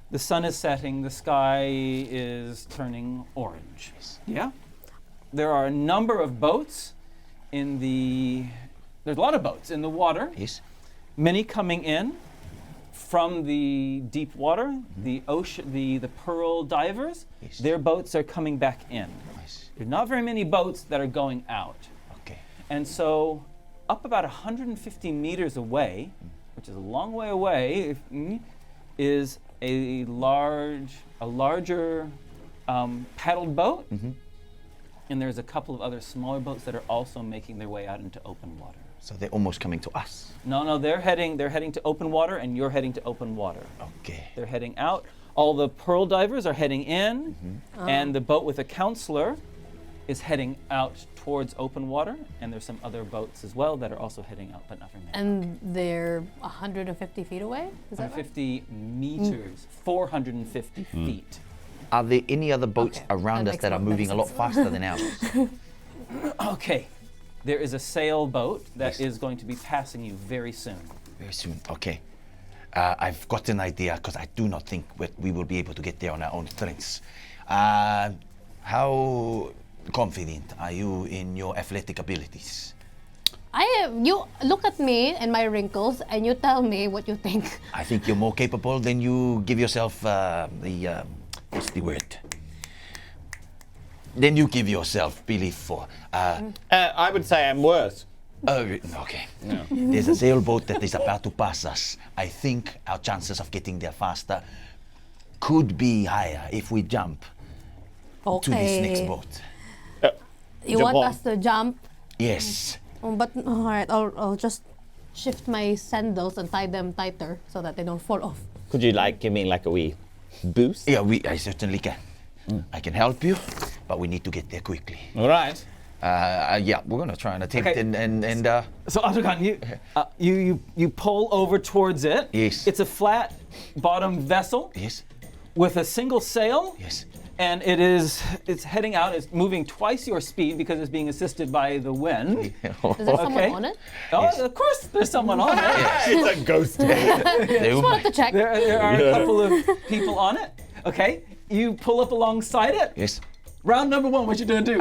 The sun is setting. The sky is turning orange. Yeah. There are a number of boats There's a lot of boats in the water. Yes. Many coming in from the deep water. The ocean, the pearl divers. Yes. Their boats are coming back in. Yes. There's not very many boats that are going out. Okay. And so, up about 150 meters away, which is a long way away, is a larger paddled boat. And there's a couple of other smaller boats that are also making their way out into open water. So they're almost coming to us. No, they're heading to open water, and you're heading to open water. Okay. They're heading out. All the pearl divers are heading in, and the boat with the counselor is heading out towards open water, and there's some other boats as well that are also heading out, but not very many. And they're 150 feet away? Is that right? 150 meters, 450 feet. Are there any other boats around that us that are makes more moving a lot sense. faster than ours? Okay, there is a sailboat that is going to be passing you very soon. Very soon. Okay. I've got an idea because I do not think we will be able to get there on our own strengths. How confident are you in your athletic abilities? You look at me and my wrinkles, and you tell me what you think. I think you're more capable than you give yourself what's the word? Then you give yourself belief for. I would say I'm worse. Okay. No. There's a sailboat that is about to pass us. I think our chances of getting there faster could be higher if we jump to this next boat. You Jump want on. us to jump? Yes. But all right, I'll just shift my sandals and tie them tighter so that they don't fall off. Could you give me a wee boost? Yeah, I certainly can. I can help you, but we need to get there quickly. All right. Yeah, we're gonna try and attempt Okay. and So Ātukaan, you pull over towards it. Yes. It's a flat bottom vessel yes, with a single sail. yes. And it's heading out. It's moving twice your speed because it's being assisted by the wind. Is there someone Okay. on it? Oh, Yes. of course, there's someone on it. It's a ghost. Just wanted to check. There are a couple of people on it. Okay, you pull up alongside it. Yes. Round number one, what you gonna do? Is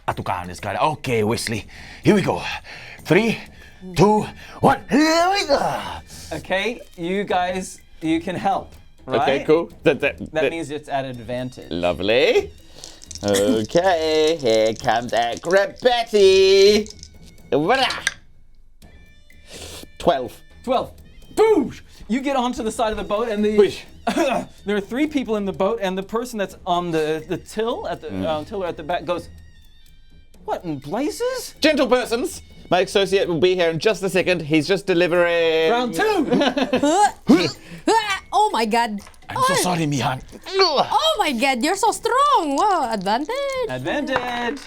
Ātukaan is kind of okay, Wezley. Here we go. 3, 2, 1. Here we go. Okay, you guys, you can help, right? Okay, cool. That means it's at advantage. Lovely. Okay, here comes acrobatic. Voila. 12. 12. Boosh! You get onto the side of the boat, and Whoosh. there are 3 people in the boat, and the person that's on the till at the tiller at the back goes, "What in blazes?" Gentle persons, my associate will be here in just a second. He's just delivering. Round 2. Oh my god. I'm so sorry, Mihan. Oh my god, you're so strong. Wow, advantage. Advantage.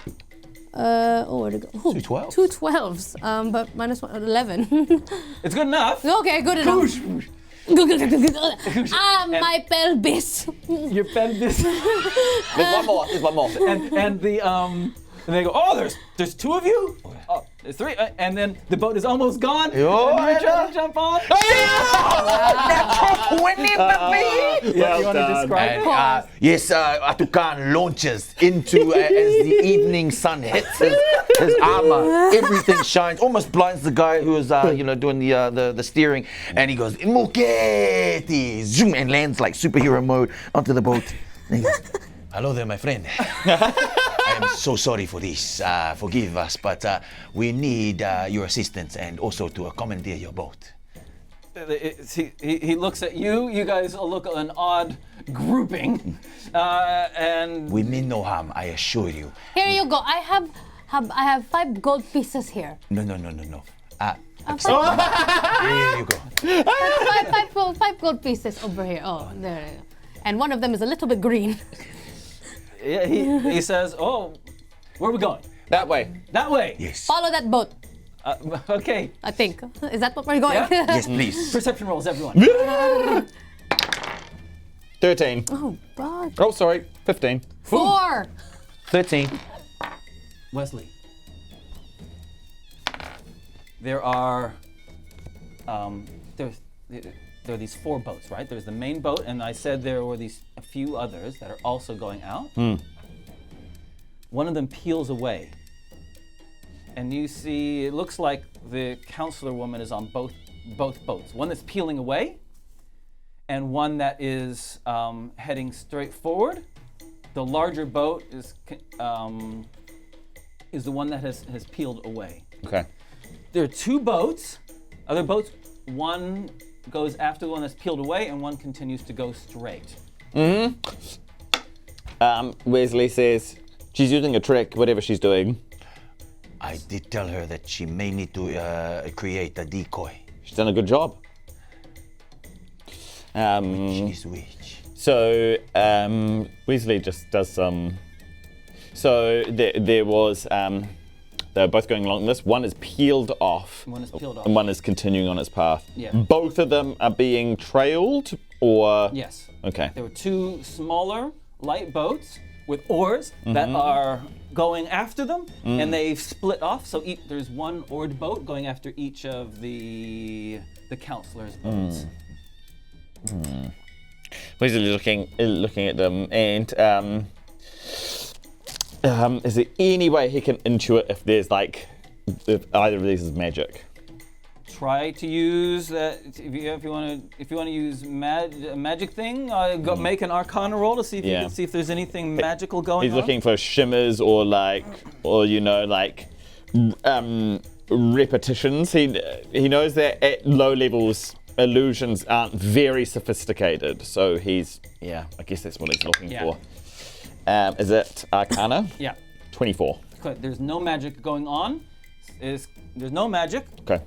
Where'd it go? Ooh, 2 12s? 2 12s. But minus 1, 11. It's good enough. Okay, good enough. Boosh! My pelvis. Your pelvis. There's one more. and they go, "Oh, there's 2 of you? Oh, there's 3." And then the boat is almost gone. Oh, and you're trying to jump on. Winning, baby! You want to describe it? Yes, Ātukaan launches into as the evening sun hits his armor. Everything shines, almost blinds the guy who is doing the steering, and he goes Muketi, zoom, and lands like superhero mode onto the boat. And he goes, "Hello there, my friend. I am so sorry for this. Forgive us, but we need your assistance and also to commandeer your boat." He looks at you. You guys look an odd grouping, and We mean no harm, I assure you. Here you go. I have 5 gold pieces here. No. Here you go. 5 gold pieces over here. Oh, there. And one of them is a little bit green. yeah, he says, "Oh, where are we going?" That way. That way. Yes. Follow that boat. Okay. I think. Is that what we're going? Yeah? Yes, please. Perception rolls, everyone. 13. Oh, God. Oh, sorry. 15. 4. 13. Wezley. There are there are these 4 boats, right? There's the main boat, and I said there were a few others that are also going out. One of them peels away, and you see it looks like the counselor woman is on both boats. One that's peeling away, and one that is heading straight forward. The larger boat is the one that has peeled away. Okay. There are 2 boats, other boats. One goes after the one that's peeled away, and one continues to go straight. Wezley says she's using a trick, whatever she's doing. I did tell her that she may need to create a decoy. She's done a good job. She's witch. So Wezley just does some. So there was. They're both going along this. One is peeled off. One is peeled off. And one is continuing on its path. Yeah. Both of them are being trailed, or. Yes. Okay. There were 2 smaller light boats with oars that are going after them, and they've split off. So there's one oared boat going after each of the counselors' boats. Wezley looking at them, and Is there any way he can intuit if there's like, if either of these is magic? Try to use that if you want to use a magic thing. Go make an Arcana roll to see if you can see if there's anything magical going on. He's looking for shimmers or repetitions. He knows that at low levels illusions aren't very sophisticated, so he's I guess that's what he's looking for. Is it Arcana? Yeah. 24. Okay, there's no magic going on. There's no magic. Okay.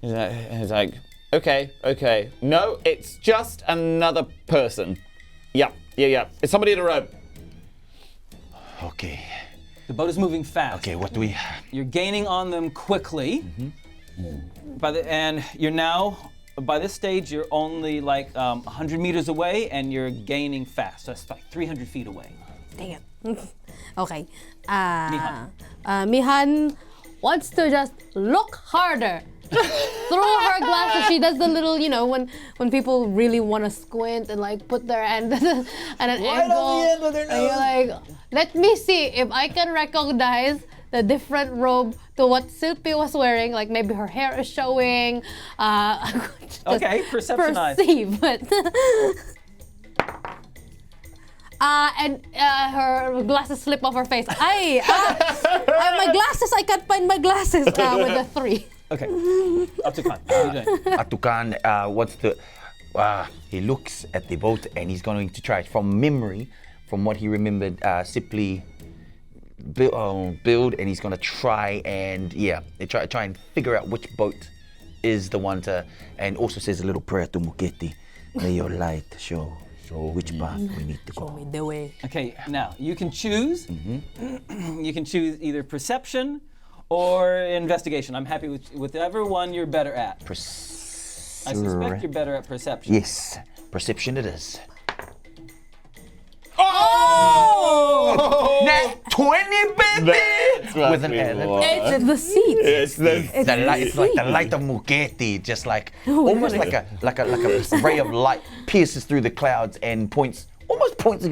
He's like, okay. No, it's just another person. Yeah. It's somebody in a robe. Okay. The boat is moving fast. Okay, what do we... You're gaining on them quickly. And you're now, by this stage, you're only like 100 meters away and you're gaining fast. That's like 300 feet away. Dang it. Okay. Mihan wants to just look harder. Through her glasses, she does the little, when people really want to squint and like put their hand at an angle. On the end of their nose. And you're like, let me see if I can recognize the different robe to what Silpi was wearing. Like maybe her hair is showing. Okay, perceptionize. Perceive, but. And her glasses slip off her face. My glasses! I can't find my glasses with a 3. Okay. Ātukaan, what are you doing? Ātukaan wants to... he looks at the boat and he's going to try, from memory, from what he remembered, simply build, and he's going to try and, try and figure out which boat is the one to... And also says a little prayer to Muketi. May your light show which path we need to go. Show me the way. Okay, now you can choose. You can choose either perception or investigation. I'm happy with whichever one you're better at. I suspect you're better at perception. Yes, perception it is. Oh! Nat 20, baby! With an It's the seat. It's like the light of Muketi, just like almost like a ray of light pierces through the clouds and almost points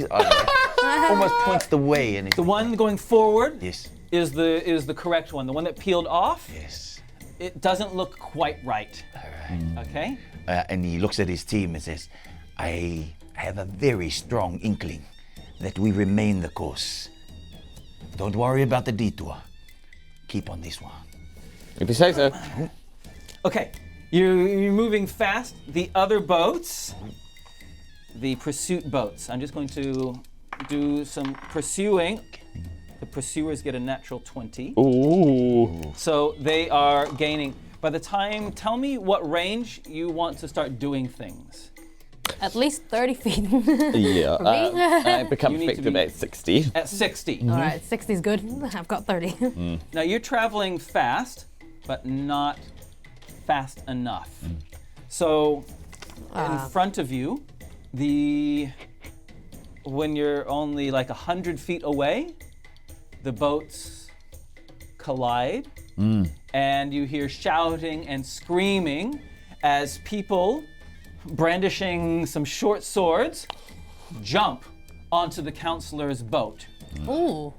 the way. And The one going forward yes. is the correct one. The one that peeled off, Yes. it doesn't look quite right. Okay? And he looks at his team and says, I have a very strong inkling that we remain the course. Don't worry about the detour. Keep on this one. If you say so. Okay, you're moving fast. The other boats, the pursuit boats. I'm just going to do some pursuing. The pursuers get a natural 20. Ooh. So they are gaining. By the time, tell me what range you want to start doing things. At least 30 feet. Yeah. For me? I become You need to effective be- at 60. At 60. All right, 60 is good. I've got 30. Now you're traveling fast, but not fast enough. So in front of you, when you're only like 100 feet away, the boats collide, and you hear shouting and screaming as people brandishing some short swords jump onto the counselor's boat. Ooh.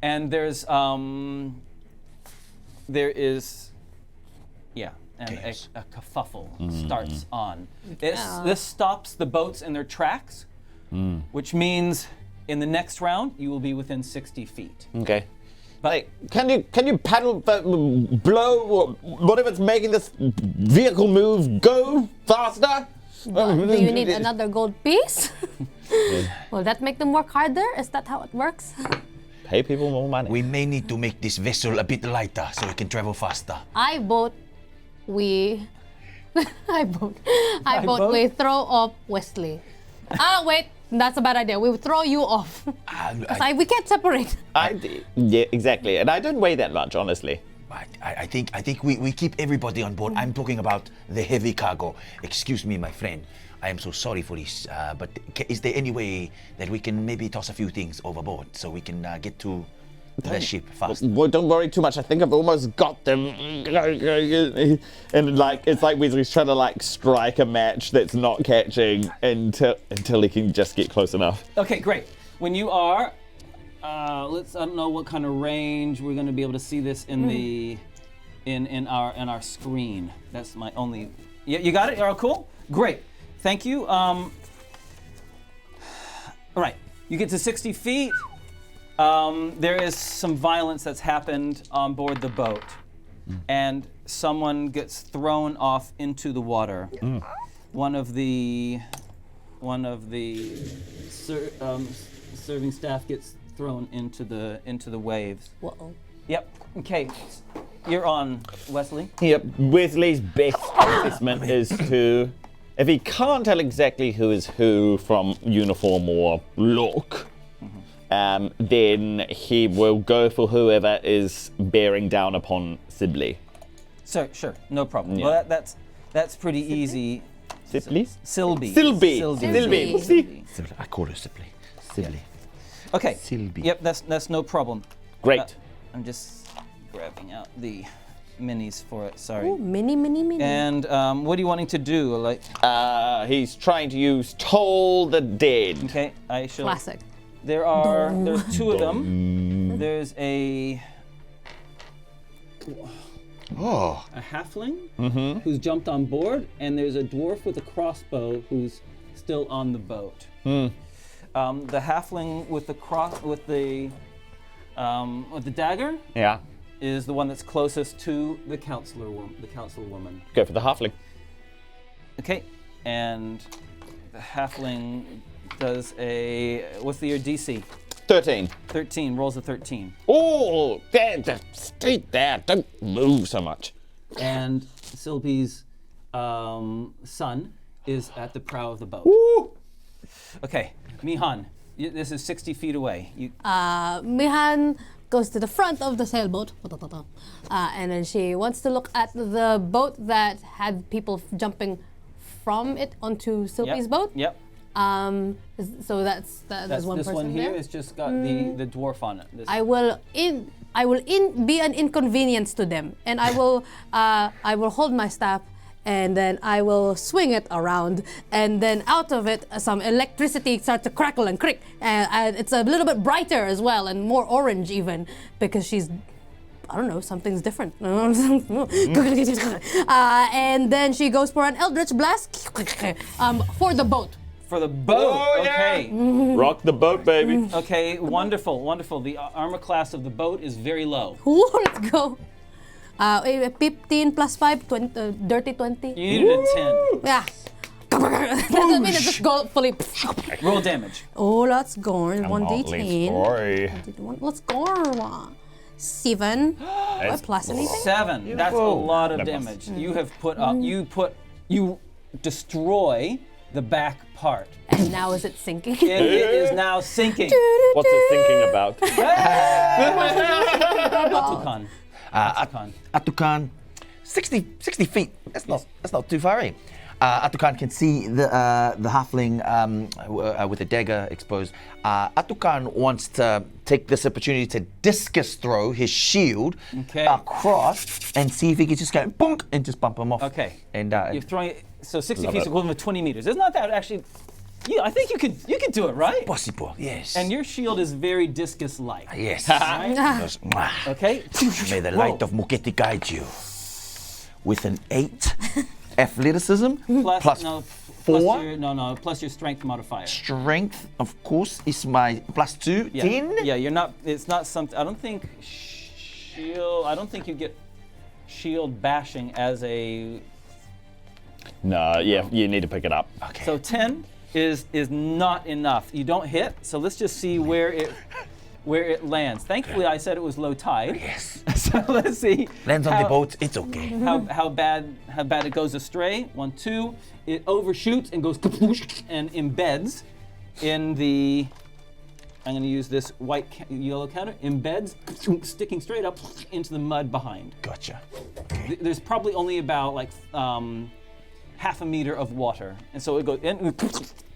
And there is a kerfuffle starts on. This stops the boats in their tracks, which means in the next round you will be within 60 feet. Okay. Like, can you paddle, blow, or whatever's making this vehicle move go faster? Do you need another gold piece? Will that make them work harder? Is that how it works? Pay people more money. We may need to make this vessel a bit lighter so it can travel faster. I vote we throw off Wezley. Wait, that's a bad idea. We throw you off. We can't separate. Yeah, exactly. And I don't weigh that much, honestly. I think we keep everybody on board. I'm talking about the heavy cargo. Excuse me, my friend. I am so sorry for this. But is there any way that we can maybe toss a few things overboard so we can get to the ship fast? Well, don't worry too much. I think I've almost got them. And like it's like Wezley's trying to like strike a match that's not catching until he can just get close enough. Okay, great. When you are I don't know what kind of range we're going to be able to see this in the in our screen. That's my only. Yeah, you got it. All right, cool. Great. Thank you. All right. You get to 60 feet. There is some violence that's happened on board the boat, and someone gets thrown off into the water. One of the serving staff gets thrown into the waves. Whoa. Yep. Okay. You're on, Wezley. Yep. Wezley's best assessment is to, if he can't tell exactly who is who from uniform or look, then he will go for whoever is bearing down upon Sibley. Sure, no problem. Yeah. Well, that's pretty easy. Sibley? Silby. Silby. Silby. Whoopsie. I call her Sibley. Sibley. Okay. Silby. Yep, that's no problem. Great. I'm just grabbing out the minis for it. Sorry. Ooh, mini. And what are you wanting to do? Like, He's trying to use Toll the Dead. okay, I shall. Classic. There's two of them. There's a halfling who's jumped on board, and there's a dwarf with a crossbow who's still on the boat. The halfling with the dagger Yeah. is the one that's closest to the councilwoman. Go for the halfling. Okay, and the halfling does what's your DC? 13. 13, rolls a 13. Oh, stay there. Don't move so much. And Silby's son is at the prow of the boat. Woo! Okay, Mihan, this is 60 feet away. Mihan goes to the front of the sailboat, and then she wants to look at the boat that had people jumping from it onto Silby's boat. Yep. So that's one this person one here. there. It's just got the dwarf on it. I will be an inconvenience to them, and I will hold my staff, and then I will swing it around, and then out of it some electricity starts to crackle and crick, and it's a little bit brighter as well, and more orange even, because she's, I don't know, something's different. And then she goes for an eldritch blast for the boat. For the boat. Oh, yeah. Okay. Rock the boat, baby. Okay. Wonderful. The armor class of the boat is very low. Ooh, let's go. 15 plus 5, 20, dirty 20. You needed a 10. Yeah. Doesn't mean it's just go fully. Roll damage. Oh, let's go. 1d10. Let's go. 7. Plus anything? 7. That's a lot of damage. You have put up. You destroy the back part. And now is it sinking? It is now sinking. What's it thinking about? Ātukaan. Ātukaan, 60 feet. That's not too far, eh? Ātukaan can see the halfling with a dagger exposed. Ātukaan wants to take this opportunity to discus throw his shield across and see if he can just go bonk and just bump him off. Okay. And you're throwing it. So 60 feet is equivalent to 20 meters. It's not that actually. Yeah, I think you could do it, right? Possible, yes. And your shield is very discus-like. Yes. Okay. May the light of Muketi guide you. With an 8 athleticism plus 4. Plus your strength modifier. Strength, of course, is my plus 2. Yeah. 10. Yeah, you're not. It's not something. I don't think shield. I don't think you get shield bashing as a. No, yeah, you need to pick it up. Okay. So 10 is not enough. You don't hit. So let's just see where it lands. Thankfully, I said it was low tide. Yes. So let's see. Lands on the boat. It's okay. How bad it goes astray. 1, 2. It overshoots and goes kapoosh and embeds in the. I'm going to use this yellow counter. Embeds, sticking straight up into the mud behind. Gotcha. There's probably only about like half a meter of water, and so it goes in,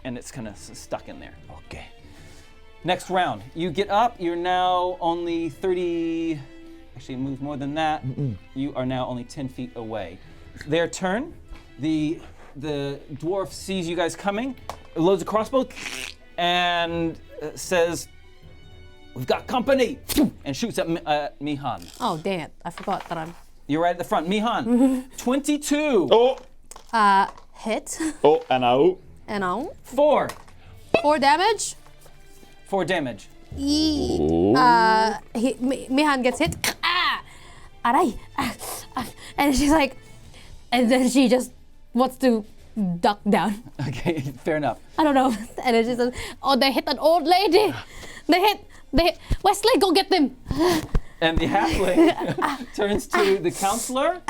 and it's kind of stuck in there. Okay. Next round, you get up. You're now only 30. Actually, move more than that. You are now only 10 feet away. Their turn. The dwarf sees you guys coming, loads a crossbow, and says, we've got company, and shoots at Mihan. Oh, dang it. I forgot that I'm... You're right at the front. Mihan, 22. Oh, Hit. oh, and out. And out. 4. 4 damage. 4 damage. Mihan gets hit. Aray. And she's like, and then she just wants to duck down. Okay, fair enough. I don't know. And then she says, oh, they hit an old lady. They hit. Wezley, go get them. And the halfling turns to the counselor,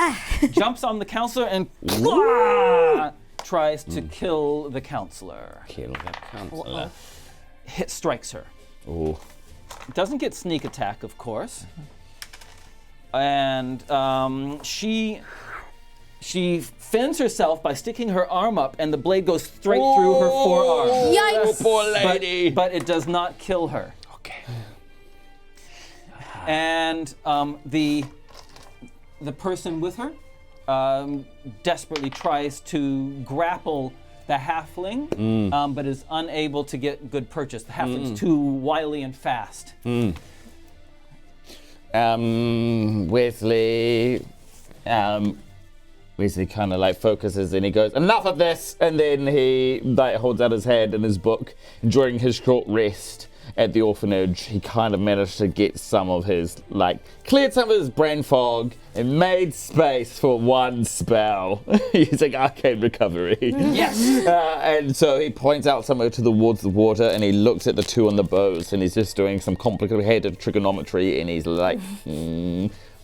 jumps on the counselor, and tries to kill the counselor. Kill the counselor. Strikes her. Oh. Doesn't get sneak attack, of course. And she fends herself by sticking her arm up, and the blade goes straight through her forearm. Yikes! Poor lady. But it does not kill her. Okay. And the person with her desperately tries to grapple the halfling, but is unable to get good purchase. The halfling's too wily and fast. Wezley kind of like focuses and he goes, enough of this! And then he like holds out his hand in his book. During his short rest at the orphanage, he kind of managed to get some of his, cleared some of his brain fog and made space for one spell using arcane recovery. Yes! And so he points out somewhere towards the water and he looks at the two on the bows and he's just doing some complicated trigonometry and he's like,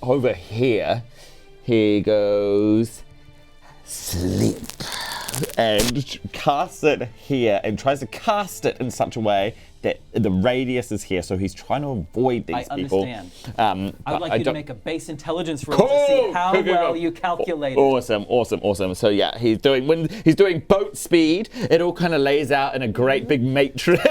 over here, he goes, sleep. And casts it here and tries to cast it in such a way that the radius is here, so he's trying to avoid these people. I understand. I would like you to make a base intelligence roll to see how well you calculate it. Awesome. So yeah, when he's doing boat speed, it all kind of lays out in a great big matrix.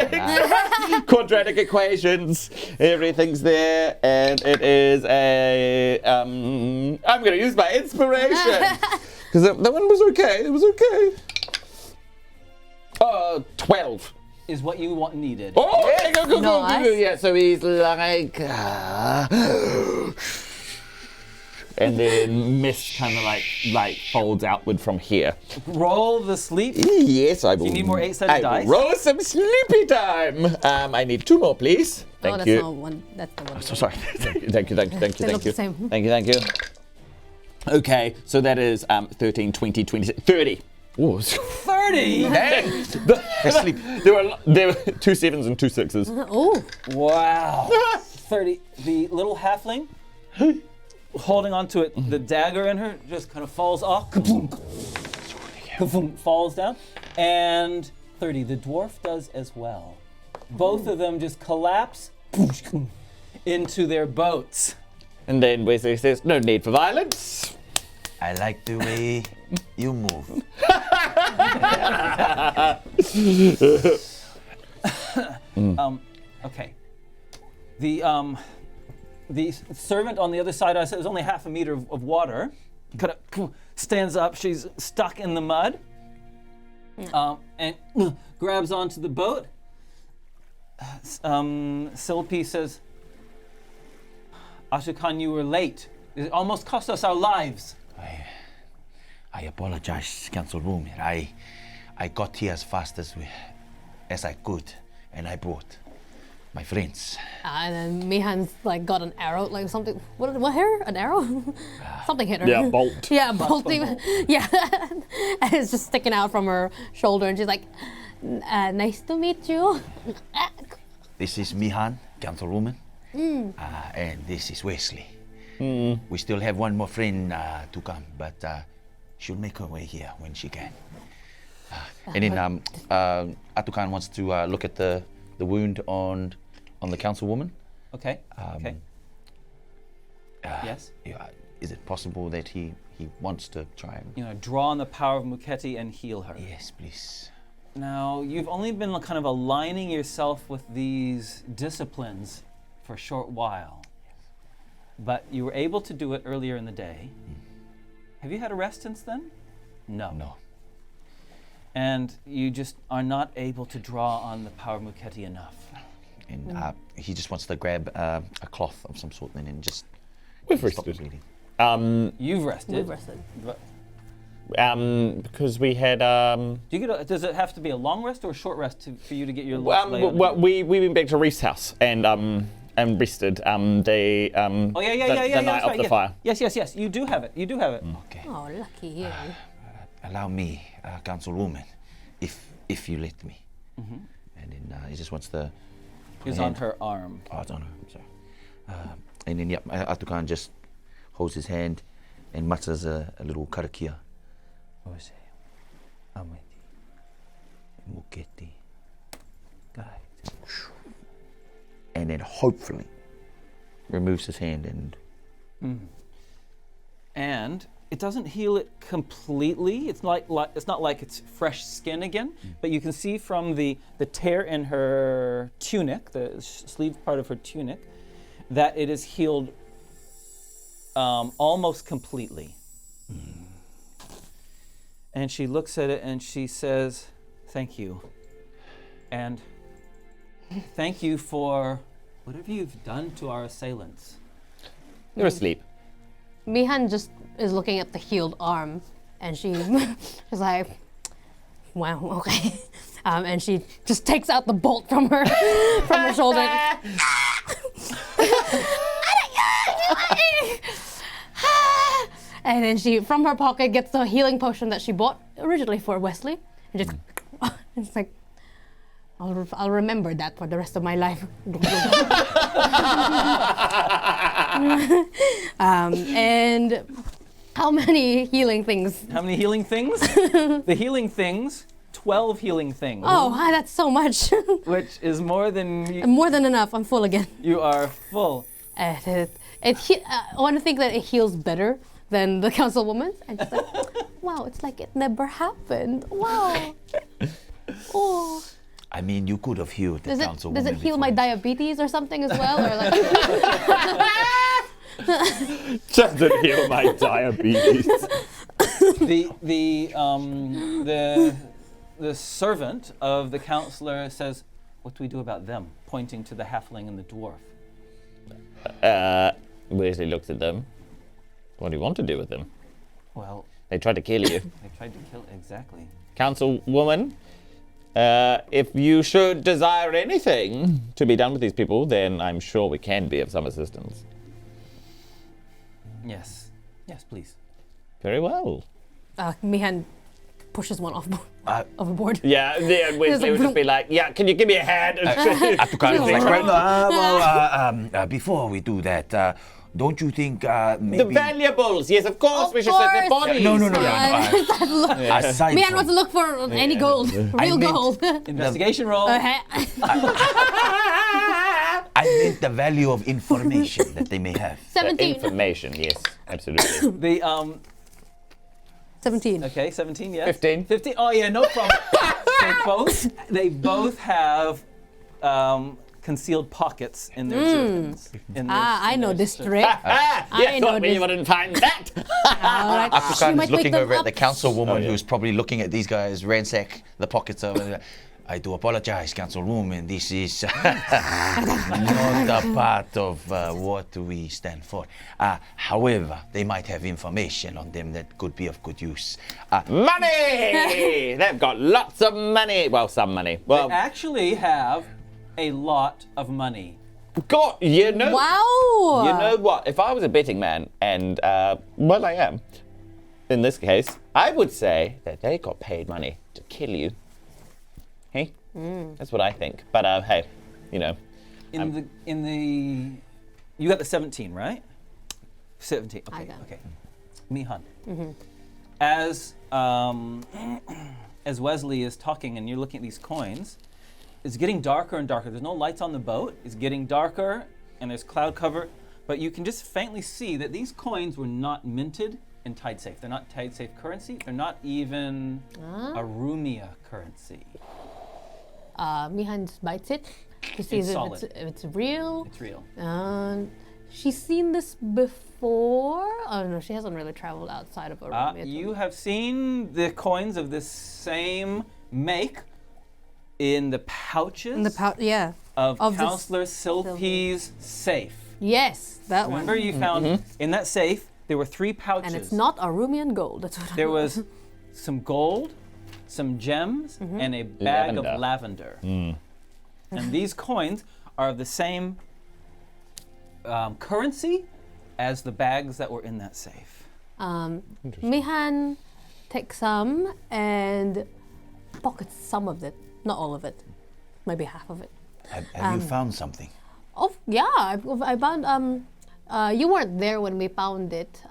Quadratic equations, everything's there, and it is I'm gonna use my inspiration. Because that one was okay. It was okay. 12 is what you needed. Oh, yeah, go. Nice. Yeah, so he's like, and then mist kind of like folds outward from here. Roll the sleep. Yes, I will. You need more 8-sided dice. Roll some sleepy time. I need 2 more, please. Thank that's you. not one. That's the one. So sorry. Thank you. They look the same. Thank you. Okay, so that is 13, 20, 26, 30. Ooh. 30? Hey! There were 2 7s and 2 6s. Oh. Wow. 30. The little halfling, holding onto it, the dagger in her just kind of falls off. Falls down. And 30. The dwarf does as well. Both of them just collapse into their boats. And then Wezley says, no need for violence. I like the way you move. Okay. The servant on the other side, I said, it was only half a meter of water. Kind of stands up. She's stuck in the mud, and grabs onto the boat. Silpi says, "Ātukaan, you were late. It almost cost us our lives." I apologize, Council Room. I got here as fast as I could, and I brought my friends. And then Mihan's got an arrow, something. What hit her? An arrow? Something hit her. Yeah, bolt. Yeah, bolt. Yeah, and it's just sticking out from her shoulder, and she's like, "Nice to meet you." This is Mihan, Councilwoman, and this is Wezley. We still have one more friend to come, but she'll make her way here when she can. And then Ātukaan wants to look at the wound on the councilwoman. Okay. Yes. Is it possible that he wants to try and draw on the power of Muketi and heal her? Yes, please. Now, you've only been kind of aligning yourself with these disciplines for a short while, but you were able to do it earlier in the day. Have you had a rest since then? No. And you just are not able to draw on the power of Muketi enough. And he just wants to grab a cloth of some sort and then just We've stop the rested. bleeding. You've rested. We've rested. But Because we had. do you get does it have to be a long rest or a short rest for you to get your lay on? Well, we went back to Reef's house and rested. Oh yeah, the night of the fire. Yes. You do have it. Okay. Oh, lucky you. Allow me, councilwoman, if you let me. And then he just wants to. It's on her arm. Oh, it's on her. I'm sorry. And then Ātukaan just holds his hand and mutters a little karakia. Ose, ameti, muketi, guide. And then hopefully removes his hand and. And it doesn't heal it completely. It's it's not like it's fresh skin again, but you can see from the tear in her tunic, the sleeve part of her tunic, that it is healed almost completely. And she looks at it and she says, "Thank you. And thank you for whatever you've done to our assailants." They're asleep. Mihan just is looking at the healed arm, and she is like, "Wow, okay." And she just takes out the bolt from her shoulder. And then she, from her pocket, gets the healing potion that she bought originally for Wezley, and just it's like, I'll remember that for the rest of my life. And how many healing things? How many healing things? The healing things, 12 healing things. Oh, that's so much. Which is more than More than enough. I'm full again. you are full. I want to think that it heals better than the councilwoman's. And just like, wow, it's like it never happened. Wow. Oh. I mean, you could have healed the councilwoman. Does it heal my diabetes or something as well? Or like Doesn't heal my diabetes. The servant of the counselor says, "What do we do about them?" Pointing to the halfling and the dwarf. Wezley looks at them. What do you want to do with them? Well, They tried to kill you. they tried to kill exactly. Councilwoman, if you should desire anything to be done with these people, then I'm sure we can be of some assistance. Yes, please. Very well. Mihan pushes one overboard. Yeah, Wezley would just be like, yeah, can you give me a hand? Ātukaan is like, well, before we do that, don't you think maybe... The valuables, yes, of course, we should set their bodies. No. Aside Mihan from- wants to look for any gold, real meant- gold. Investigation roll. I meant the value of information that they may have. 17. Information, yes, absolutely. The 17. Okay, 17. Yes. 15. 15. Oh yeah, no problem. They both have concealed pockets in their jerkins. I know this trick. Yes, know what, me, this. you didn't find that. Alright. She Ātukaan might is wake looking them over at up. the councilwoman Oh, yeah. who's probably looking at these guys ransack the pockets of I do apologize, councilwoman. This is not a part of what we stand for. However, they might have information on them that could be of good use. Money! They've got lots of money. Well, some money. Well, They actually have a lot of money. God, you know. Wow. You know what? If I was a betting man, and well, I am, in this case, I would say that they got paid money to kill you. Hey, that's what I think. But hey, you know, You got the 17, right? 17. Okay. I got it. Okay. Mihan. As Wezley is talking and you're looking at these coins, it's getting darker and darker. There's no lights on the boat. It's getting darker and there's cloud cover, but you can just faintly see that these coins were not minted in Tide Safe. They're not Tide Safe currency. They're not even Aurumia currency. Mihan just bites it to see It's if solid. it's real. It's real. She's seen this before. Oh no, she hasn't really traveled outside of Aurumia. You have seen the coins of this same make in the pouches Yeah. of Of this- Counselor Silpy's safe. Yes, that Remember, one. you found in that safe there were 3 pouches. And it's not Arumian gold. That's what There was some gold, some gems, and a bag of lavender. And these coins are of the same currency as the bags that were in that safe. Mihan takes some and pockets some of it. Not all of it. Maybe half of it. Have you found something? Oh, yeah. I found... you weren't there when we found it.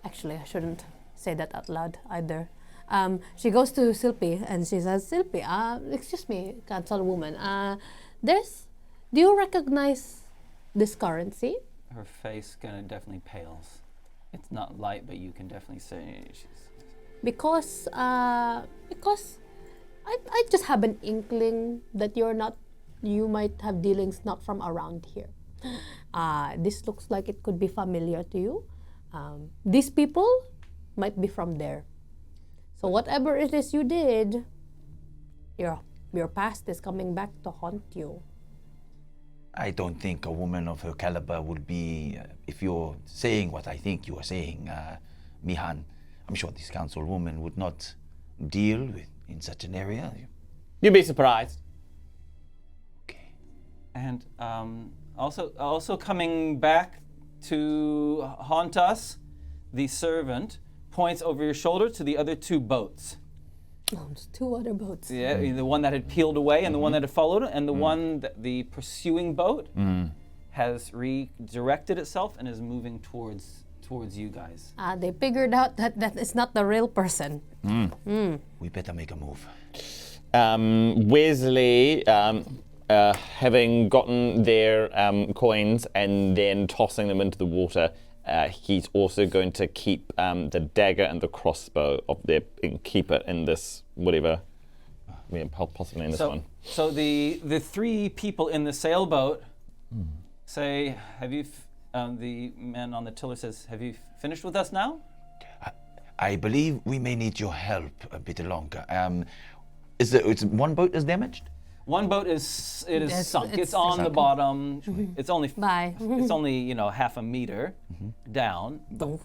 Actually, I shouldn't say that out loud either. She goes to Silpy and she says, Silpy, excuse me, councilwoman, do you recognize this currency? Her face kind of definitely pales. It's not light, but you can definitely say she's... Because I just have an inkling that you might have dealings not from around here. This looks like it could be familiar to you. These people might be from there. So whatever it is you did, your past is coming back to haunt you. I don't think a woman of her caliber would be, if you're saying what I think you are saying, Mihan, I'm sure this councilwoman would not deal with in such an area. You'd be surprised. Okay. And also coming back to haunt us, the servant points over your shoulder to the other 2 boats. Oh, there's 2 other boats. Yeah, the one that had peeled away and the one that had followed it, and the one that the pursuing boat has redirected itself and is moving towards you guys. They figured out that it's not the real person. We better make a move. Wezley, having gotten their coins and then tossing them into the water, he's also going to keep the dagger and the crossbow up there and keep it in this whatever, possibly in this one. So the 3 people in the sailboat say, "Have you?" The man on the tiller says, "Have you finished with us now?" I believe we may need your help a bit longer. Is one boat is damaged? One boat is sunk. It's on the bottom. It's only Bye. it's only half a meter down.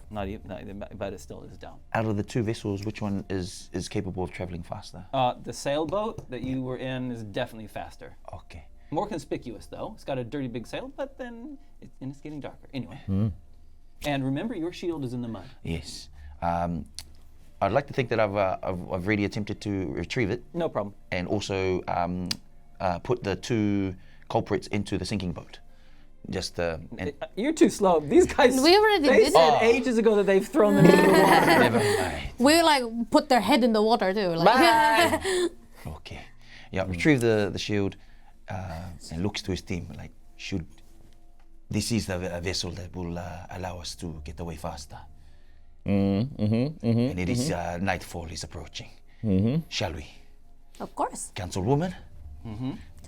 Not even, but it still is down. Out of the 2 vessels, which one is capable of traveling faster? The sailboat that you were in is definitely faster. Okay. More conspicuous though. It's got a dirty big sail, but then it's getting darker. Anyway. And remember, your shield is in the mud. Yes. I'd like to think that I've really attempted to retrieve it. No problem. And also put the 2 culprits into the sinking boat. You're too slow. These guys. We already they did said it. ages ago that they've thrown them into the water. Never mind. We put their head in the water too. Okay. Yeah, retrieve the shield and looks to his team like, this is the vessel that will allow us to get away faster. And it is nightfall is approaching. Shall we? Of course. Councilwoman,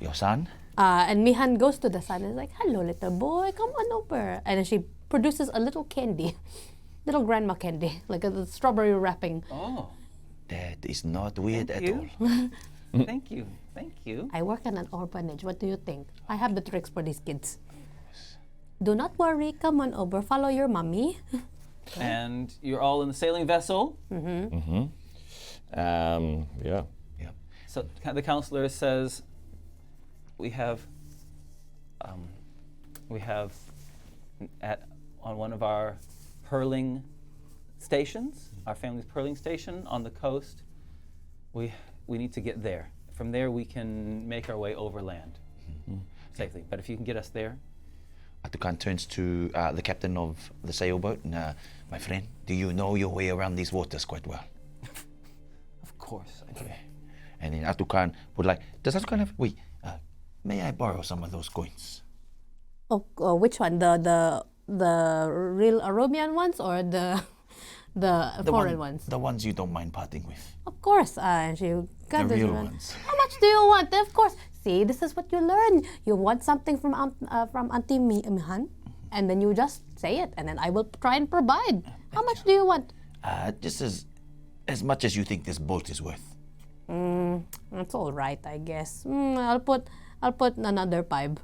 your son. And Mihan goes to the son and is like, "Hello, little boy, come on over." And then she produces a little candy, little grandma candy, like a strawberry wrapping. Oh. That is not weird at all. Thank you. I work in an orphanage. What do you think? I have the tricks for these kids. Do not worry. Come on over. Follow your mommy. And you're all in the sailing vessel. Yeah. So the counselor says, we have on one of our pearling stations, our family's pearling station on the coast. We need to get there. From there, we can make our way overland safely. But if you can get us there. Ātukaan turns to the captain of the sailboat and, my friend, do you know your way around these waters quite well? Of course I do. Okay. And then Ātukaan would does Ātukaan have, may I borrow some of those coins? Oh, which one? The real Arumian ones or the foreign ones? The ones you don't mind parting with. Of course. And she gathers The real them. ones. How much do you want? Of course. See, this is what you learn. You want something from Auntie Mihan, and then you just say it, and then I will try and provide. How much do you want? Just as much as you think this boat is worth. That's all right, I guess. I'll put another pipe,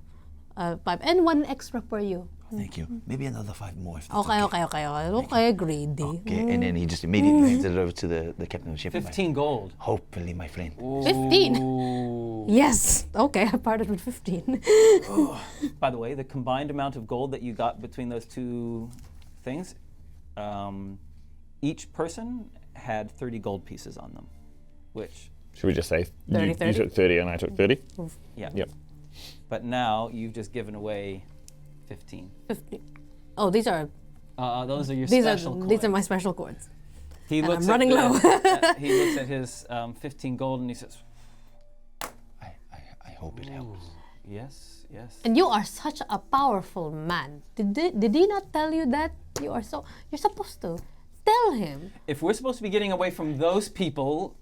and one extra for you. Thank you. Maybe another 5 more if that's Okay, greedy. Okay, and then he just immediately hands it over to the captain of the ship. 15 gold. Hopefully, my friend. 15. Yes. Okay, I parted with 15. By the way, the combined amount of gold that you got between those two things, each person had 30 gold pieces on them, which... Should we just say 30, you 30? took 30 and I took 30? Yeah. Yep. But now you've just given away 15. 15. Oh, these are Those are your these special are coins. these are my special coins. He and looks I'm running low. He looks at his 15 gold and he says, I hope it helps. yes, yes. And you are such a powerful man. Did he not tell you that? You're supposed to tell him. If we're supposed to be getting away from those people,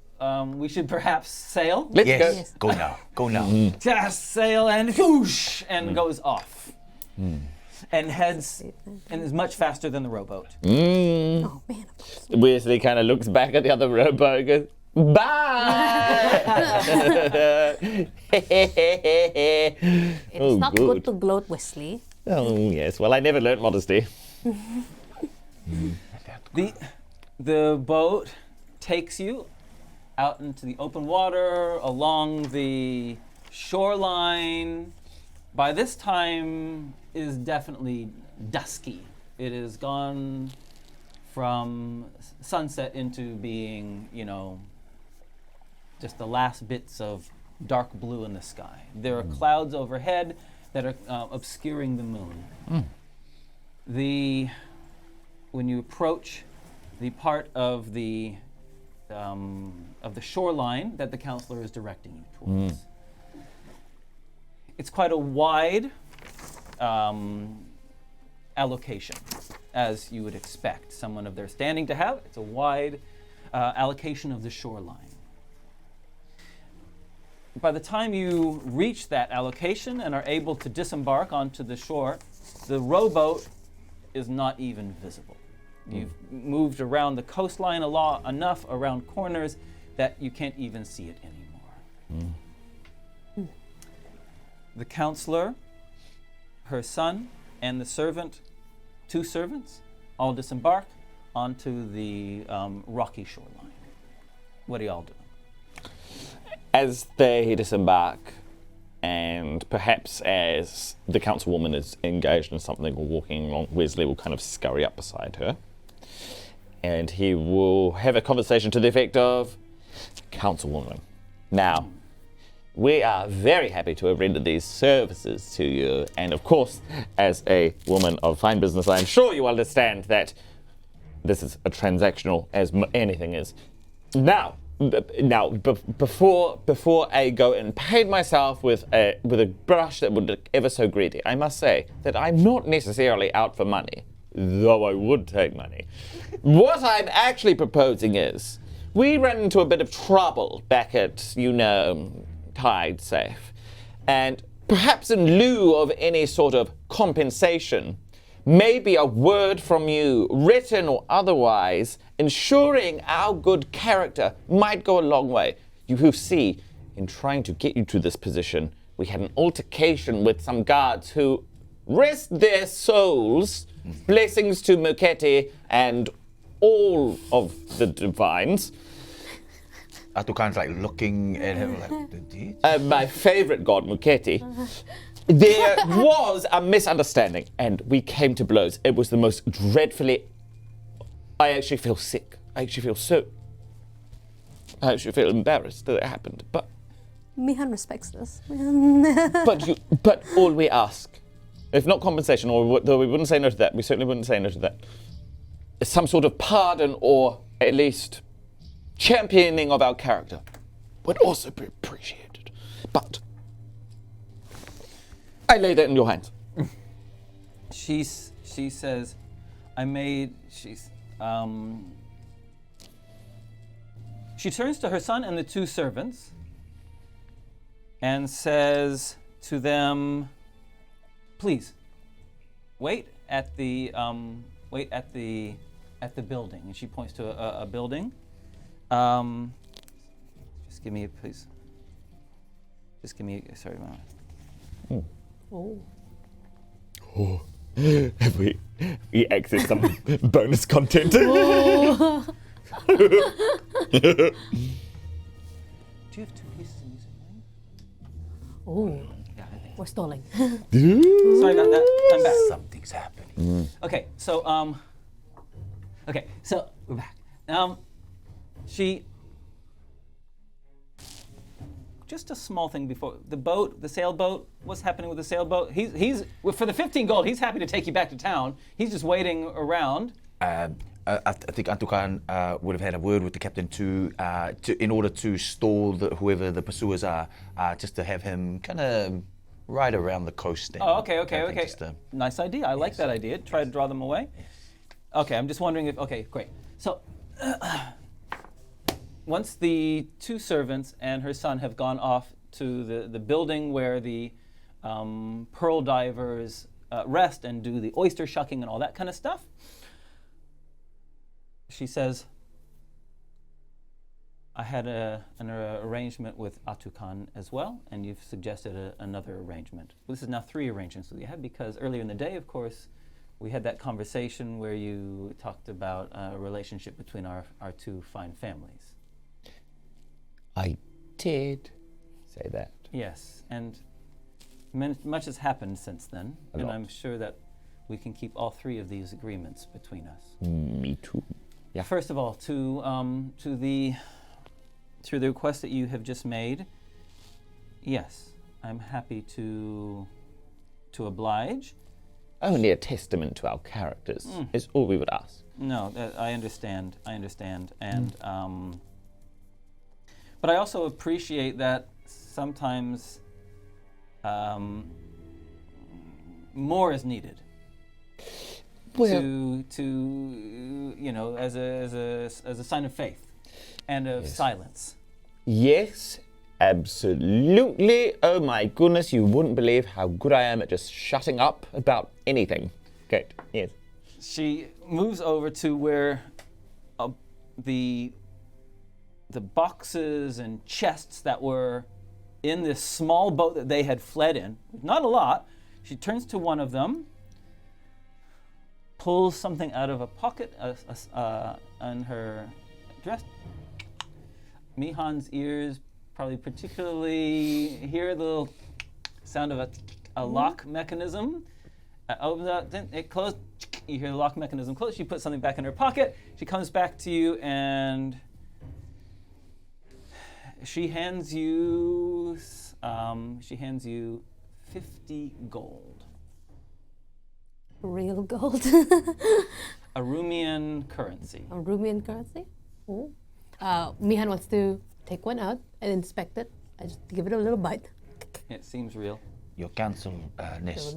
we should perhaps sail. Let's go. Yes. Go now. Go now. Just sail and whoosh and goes off. And heads and is much faster than the rowboat. Oh man. Wezley kind of looks back at the other rowboat and goes, bye! It's not good to gloat, Wezley. Oh, yes. Well, I never learnt modesty. The boat takes you out into the open water, along the shoreline. By this time is definitely dusky. It has gone from sunset into being, just the last bits of dark blue in the sky. There are clouds overhead that are obscuring the moon. When you approach the part of the shoreline that the counselor is directing you towards, it's quite a wide allocation, as you would expect someone of their standing to have. It's a wide allocation of the shoreline. By the time you reach that allocation and are able to disembark onto the shore, the rowboat is not even visible. You've moved around the coastline enough around corners that you can't even see it anymore. The counselor, her son, and the servant, 2 servants, all disembark onto the rocky shoreline. What do y'all do? As they disembark, and perhaps as the councilwoman is engaged in something or walking along, Wezley will kind of scurry up beside her. And he will have a conversation to the effect of, Councilwoman, now, we are very happy to have rendered these services to you. And of course, as a woman of fine business, I am sure you understand that this is a transactional as anything is. Now, before I go and paint myself with a brush that would look ever so greedy, I must say that I'm not necessarily out for money, though I would take money. What I'm actually proposing is, we ran into a bit of trouble back at, Tide Safe, and perhaps in lieu of any sort of compensation, maybe a word from you, written or otherwise, ensuring our good character might go a long way. You who see, in trying to get you to this position, we had an altercation with some guards who, rest their souls, blessings to Muketi and all of the divines. Ātukaan's like looking at him like, my favorite god, Muketi. There was a misunderstanding, and we came to blows. It was the most dreadfully... I actually feel sick. I actually feel embarrassed that it happened. But Mihan respects this. but all we ask, if not compensation, or though we wouldn't say no to that, we certainly wouldn't say no to that, is some sort of pardon or at least championing of our character would also be appreciated. But I lay that in your hands. She says, she turns to her son and the 2 servants and says to them, please, wait at the building. And she points to a building. Just Just give me, please. Just give me. Sorry, Mama. Oh. Oh, have we exit some bonus content? Do you have 2 pieces of music playing? Oh. Yeah, I think. We're stalling. Sorry about that. I'm back. Something's happening. Okay, so we're back. She. Just a small thing before the sailboat. What's happening with the sailboat? He's for the 15 gold. He's happy to take you back to town. He's just waiting around. I think Ātukaan would have had a word with the captain to in order to stall whoever the pursuers are, just to have him kind of ride around the coast. Oh, okay. Nice idea. I like that idea. Try to draw them away. Okay, I'm just wondering if. Okay, great. So. Once the 2 servants and her son have gone off to the building where the pearl divers rest and do the oyster shucking and all that kind of stuff, she says, I had an arrangement with Ātukaan as well, and you've suggested another arrangement. This is now 3 arrangements that we have, because earlier in the day, of course, we had that conversation where you talked about a relationship between our 2 fine families. I did say that. Yes, and much has happened since then, and I'm sure that we can keep all 3 of these agreements between us. Me too. Yeah. First of all, to the request that you have just made, yes, I'm happy to oblige. Only a testament to our characters is all we would ask. No, I understand, and but I also appreciate that sometimes more is needed. Well, to as a sign of faith and of silence. Yes, absolutely. Oh my goodness, you wouldn't believe how good I am at just shutting up about anything. Good. Yes. She moves over to where the boxes and chests that were in this small boat that they had fled in, not a lot. She turns to one of them, pulls something out of a pocket on her dress. Mihan's ears probably particularly hear the little sound of a lock mechanism. Opens up, then it closed. You hear the lock mechanism close. She puts something back in her pocket. She comes back to you and she hands you 50 gold. Real gold. Aurumian currency. Aurumian currency? Oh. Mihan wants to take one out and inspect it. I just give it a little bite. It seems real. Your counsel, Ness,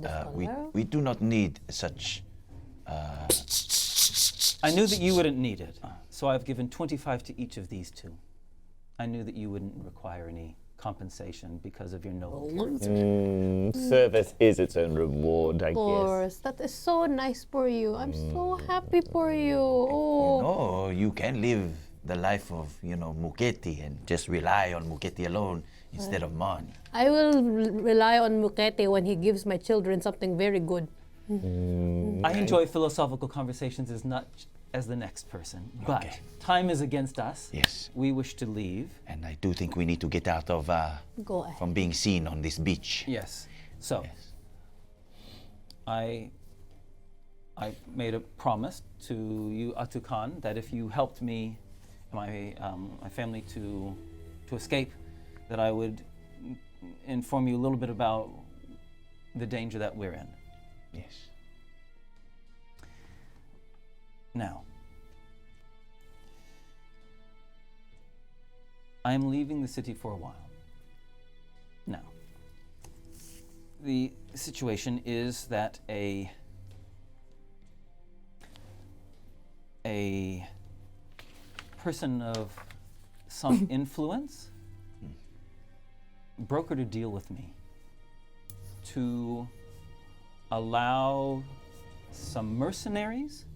we do not need such. I knew that you wouldn't need it, so I've given 25 to each of these 2. I knew that you wouldn't require any compensation because of your noble character. Service is its own reward, I Of course, that is so nice for you. I'm so happy for you. Oh. You can live the life of, Muketi and just rely on Muketi alone instead of money. I will rely on Mukete when he gives my children something very good. I enjoy philosophical conversations as much as the next person, but time is against us. Yes. We wish to leave. And I do think we need to get out of Go ahead. from being seen on this beach. Yes. So, Yes. I made a promise to you, Ātukaan, that if you helped me and my family to escape, that I would inform you a little bit about the danger that we're in. Yes. Now, I'm leaving the city for a while. Now, the situation is that a person of some influence brokered a deal with me to allow some mercenaries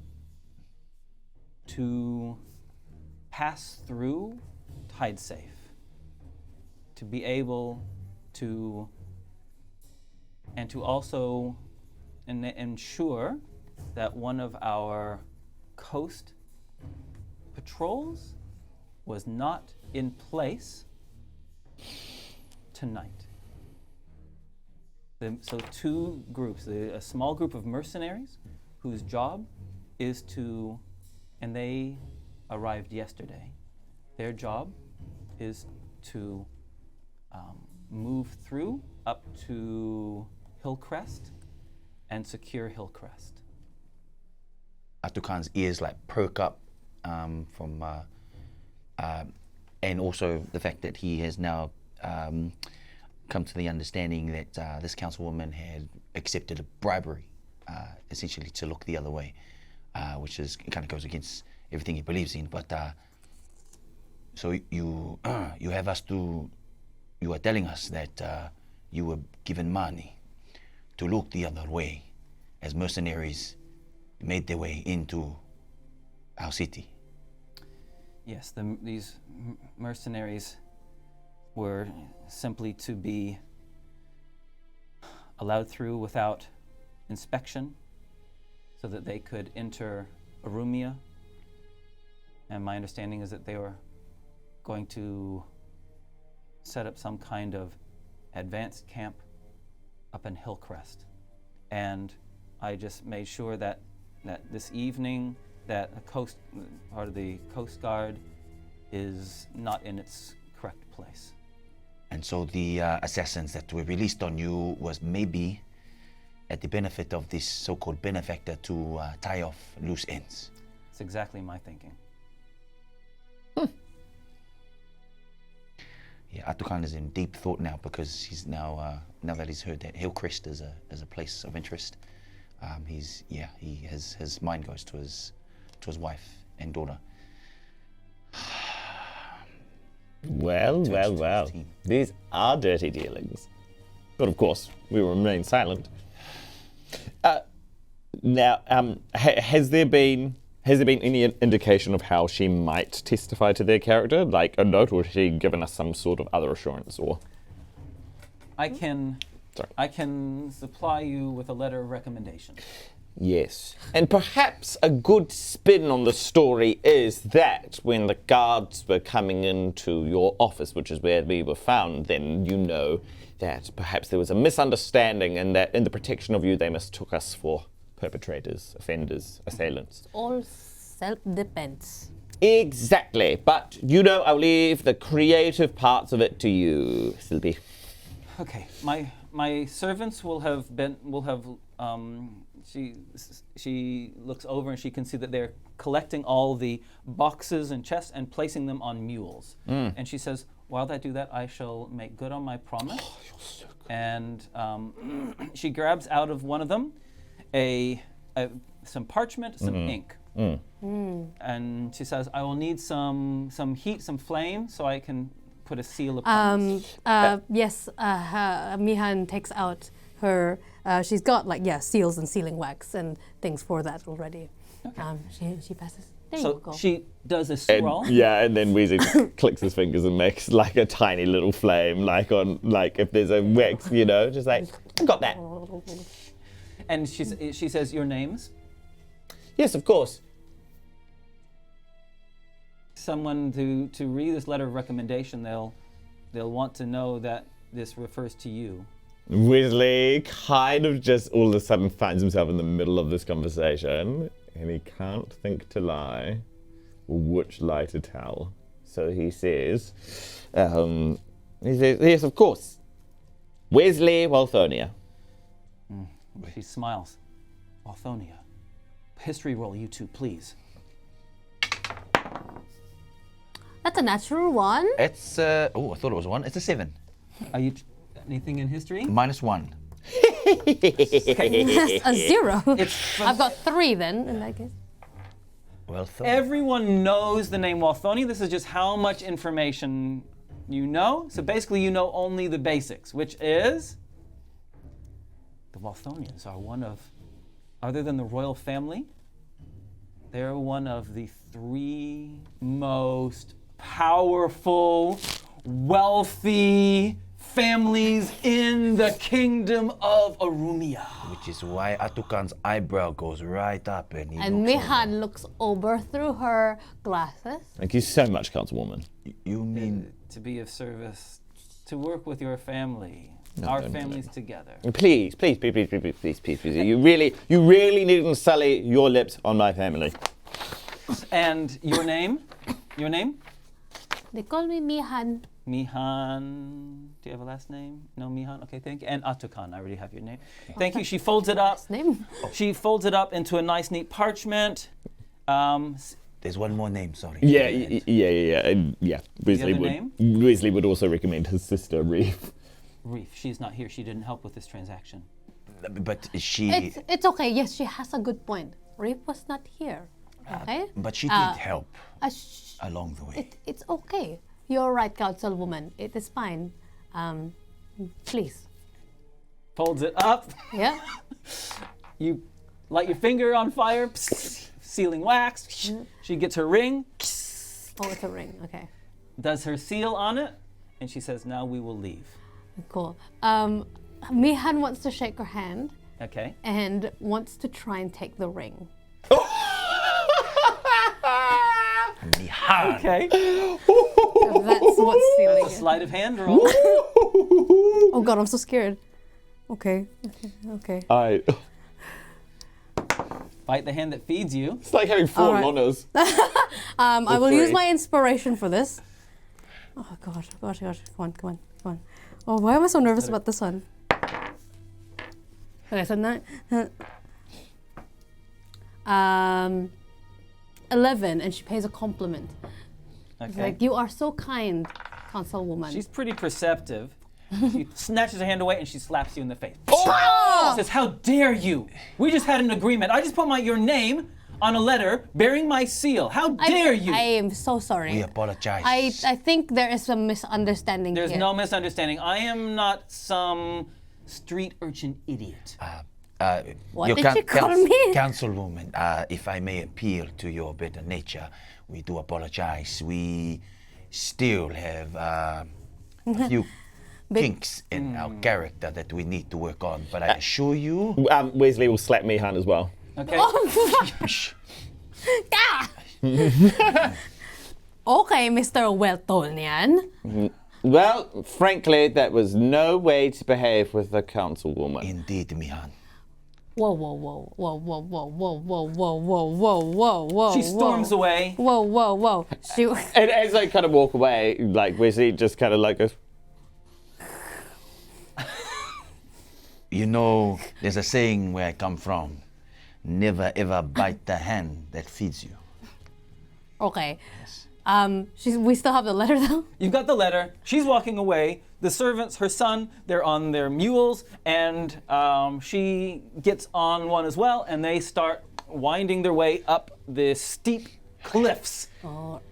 to pass through Tide Safe to be able to also ensure that one of our coast patrols was not in place tonight. So two groups, a small group of mercenaries whose job is to, and they arrived yesterday, their job is to move through up to Hillcrest and secure Hillcrest. Ātukaan's ears like perk up from, and also the fact that he has now come to the understanding that this councilwoman had accepted a bribery, essentially to look the other way, which is kind of goes against everything he believes in. But so you have us to, you are telling us that you were given money to look the other way as mercenaries made their way into our city. Yes, these mercenaries were simply to be allowed through without inspection so that they could enter Aurumia. And my understanding is that they were going to set up some kind of advanced camp up in Hillcrest. And I just made sure that this evening that part of the Coast Guard is not in its correct place. And so the assassins that were released on you was maybe at the benefit of this so-called benefactor to tie off loose ends. It's exactly my thinking. Yeah, Ātukaan is in deep thought now because he's now that he's heard that Hillcrest is a place of interest. His mind goes to his wife and daughter. Well. These are dirty dealings. But of course, we will remain silent. Now, has there been any indication of how she might testify to their character, like a note, or has she given us some sort of other assurance? Or I can supply you with a letter of recommendation. yes, and perhaps a good spin on the story is that when the guards were coming into your office, which is where we were found, then you know that perhaps there was a misunderstanding, and that in the protection of you, they mistook us for perpetrators, offenders, assailants. All self-defense. Exactly, but I'll leave the creative parts of it to you, Sylvie. Okay, my servants will have. She looks over and she can see that they're collecting all the boxes and chests and placing them on mules. And she says, while they do that, I shall make good on my promise. Oh, you're so good. And she grabs out of one of them some parchment, some ink. And she says, I will need some heat, some flame, so I can put a seal upon this. Yes, Mihan takes out her, she's got seals and sealing wax and things for that already. Okay. She passes. There you go. She does a swirl. And then Wezley clicks his fingers and makes like a tiny little flame, like if there's a wax, just like, I got that. And she says, your names? Yes, of course. Someone to read this letter of recommendation, they'll want to know that this refers to you. Wezley kind of just all of a sudden finds himself in the middle of this conversation, and he can't think to lie or which lie to tell. So he says, yes, of course. Wezley Walthonia. She smiles. Walthonia. History roll, you two, please. That's a natural one. It's I thought it was 1. It's a 7. Are you anything in history? -1. That's a 0. I've got 3 then, in that case. Well thought. Everyone knows the name Walthonia. This is just how much information you know. So basically you know only the basics, which is the Walthonians are one of, other than the royal family, they're one of the 3 most powerful wealthy families in the kingdom of Aurumia. Which is why Ātukaan's eyebrow goes right up and he And looks Mihan looks over through her glasses. Thank you so much, Councilwoman. You mean To be of service, to work with your family, our families together. Please. You really needn't sully your lips on my family. And your name? Your name? They call me Mihan. Mihan. Do you have a last name? No, Mihan. Okay, thank you. And Ātukaan. I already have your name. Thank you. She folds it up. Name? She folds it up into a nice, neat parchment. there's one more name, sorry. Yeah. Wezley would also recommend his sister, Reaf. Reaf. She's not here. She didn't help with this transaction. But she It's okay. Yes, she has a good point. Reef was not here. Okay? but she did help sh- along the way. it's okay. You're right, Councilwoman. It is fine. Please. Folds it up. Yeah? You light your finger on fire. Psst, sealing wax. She gets her ring. Oh, it's a ring. Okay. Does her seal on it. And she says, now we will leave. Cool. Mihan wants to shake her hand Okay. and wants to try and take the ring. Mihan. Okay. That's what's sealing it. Sleight of hand roll. Oh God, I'm so scared. Okay. Okay. Fight the hand that feeds you. It's like having four Alright. honors. I will use three. my inspiration for this. Oh gosh. Come on. Oh, why am I so nervous about this one? Okay, so 11, and she pays a compliment. It's Okay. like, you are so kind, Councilwoman. She's pretty perceptive. She snatches her hand away and she slaps you in the face. She says, how dare you? We just had an agreement. I just put your name on a letter bearing my seal. How dare you? I am so sorry. We apologize. I think there is some misunderstanding There's here. no misunderstanding. I am not some street urchin idiot. What Your did you call me? Councilwoman, if I may appeal to your better nature, we do apologize. We still have a few kinks in our character that we need to work on, but I assure you... Wezley will slap Mihan as well. Okay. Okay, Mr. Weltonian. Well, frankly, that was no way to behave with the councilwoman. Indeed, Mihan. Whoa. She storms away. Whoa. She. And as I kind of walk away, like Wezley just kind of like goes, You know, there's a saying where I come from. Never ever bite the hand that feeds you. Okay. We still have the letter though. You've got the letter. She's walking away. The servants, her son, they're on their mules, and she gets on one as well, and they start winding their way up the steep cliffs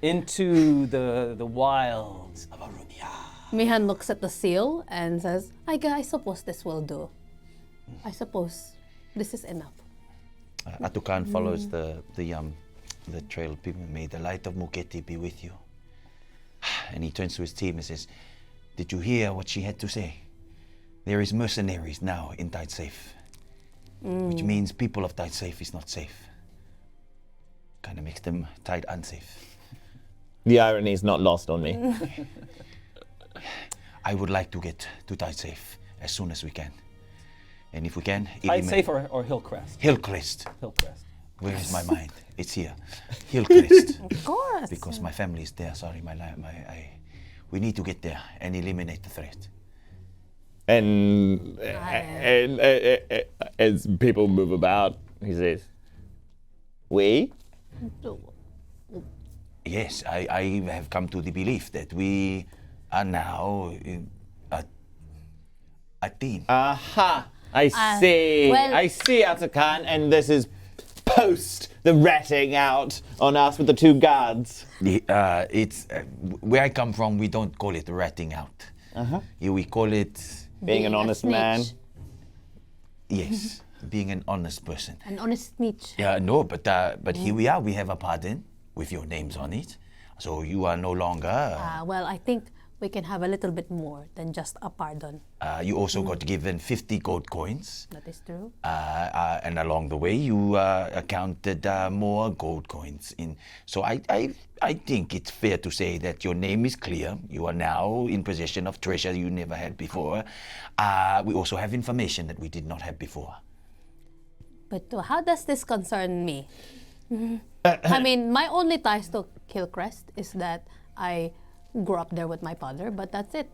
into the wilds of Aurumia. Mihan looks at the seal and says, I suppose this will do. I suppose this is enough. Ātukaan follows the trail of people. May the light of Muketi be with you. And he turns to his team and says, did you hear what she had to say? There is mercenaries now in Tide Safe. Which means people of Tide Safe is not safe. Kind of makes them Tide unsafe. the irony is not lost on me. I would like to get to Tide Safe as soon as we can. And if we can... Tide Safe or Hillcrest? Hillcrest. Hillcrest. Where is my mind? It's here. Hillcrest. Of course. Because my family is there. Sorry, we need to get there and eliminate the threat. And as people move about, he says, "We." Yes, I have come to the belief that we are now a team. Aha! I see. well- I see, Ātukaan, and this is post the ratting out on us with the two guards. It's where I come from. We don't call it ratting out. Here we call it Being an a honest snitch. man. yes, being an honest person. An honest snitch. Yeah, no, but here we are. We have a paladin with your names on it. So you are no longer. Well, I think we can have a little bit more than just a pardon. You also got given 50 gold coins. That is true. And along the way, you counted more gold coins in. So I think it's fair to say that your name is clear. You are now in possession of treasure you never had before. We also have information that we did not have before. But how does this concern me? I mean, my only ties to Hillcrest is that I grew up there with my father, but that's it.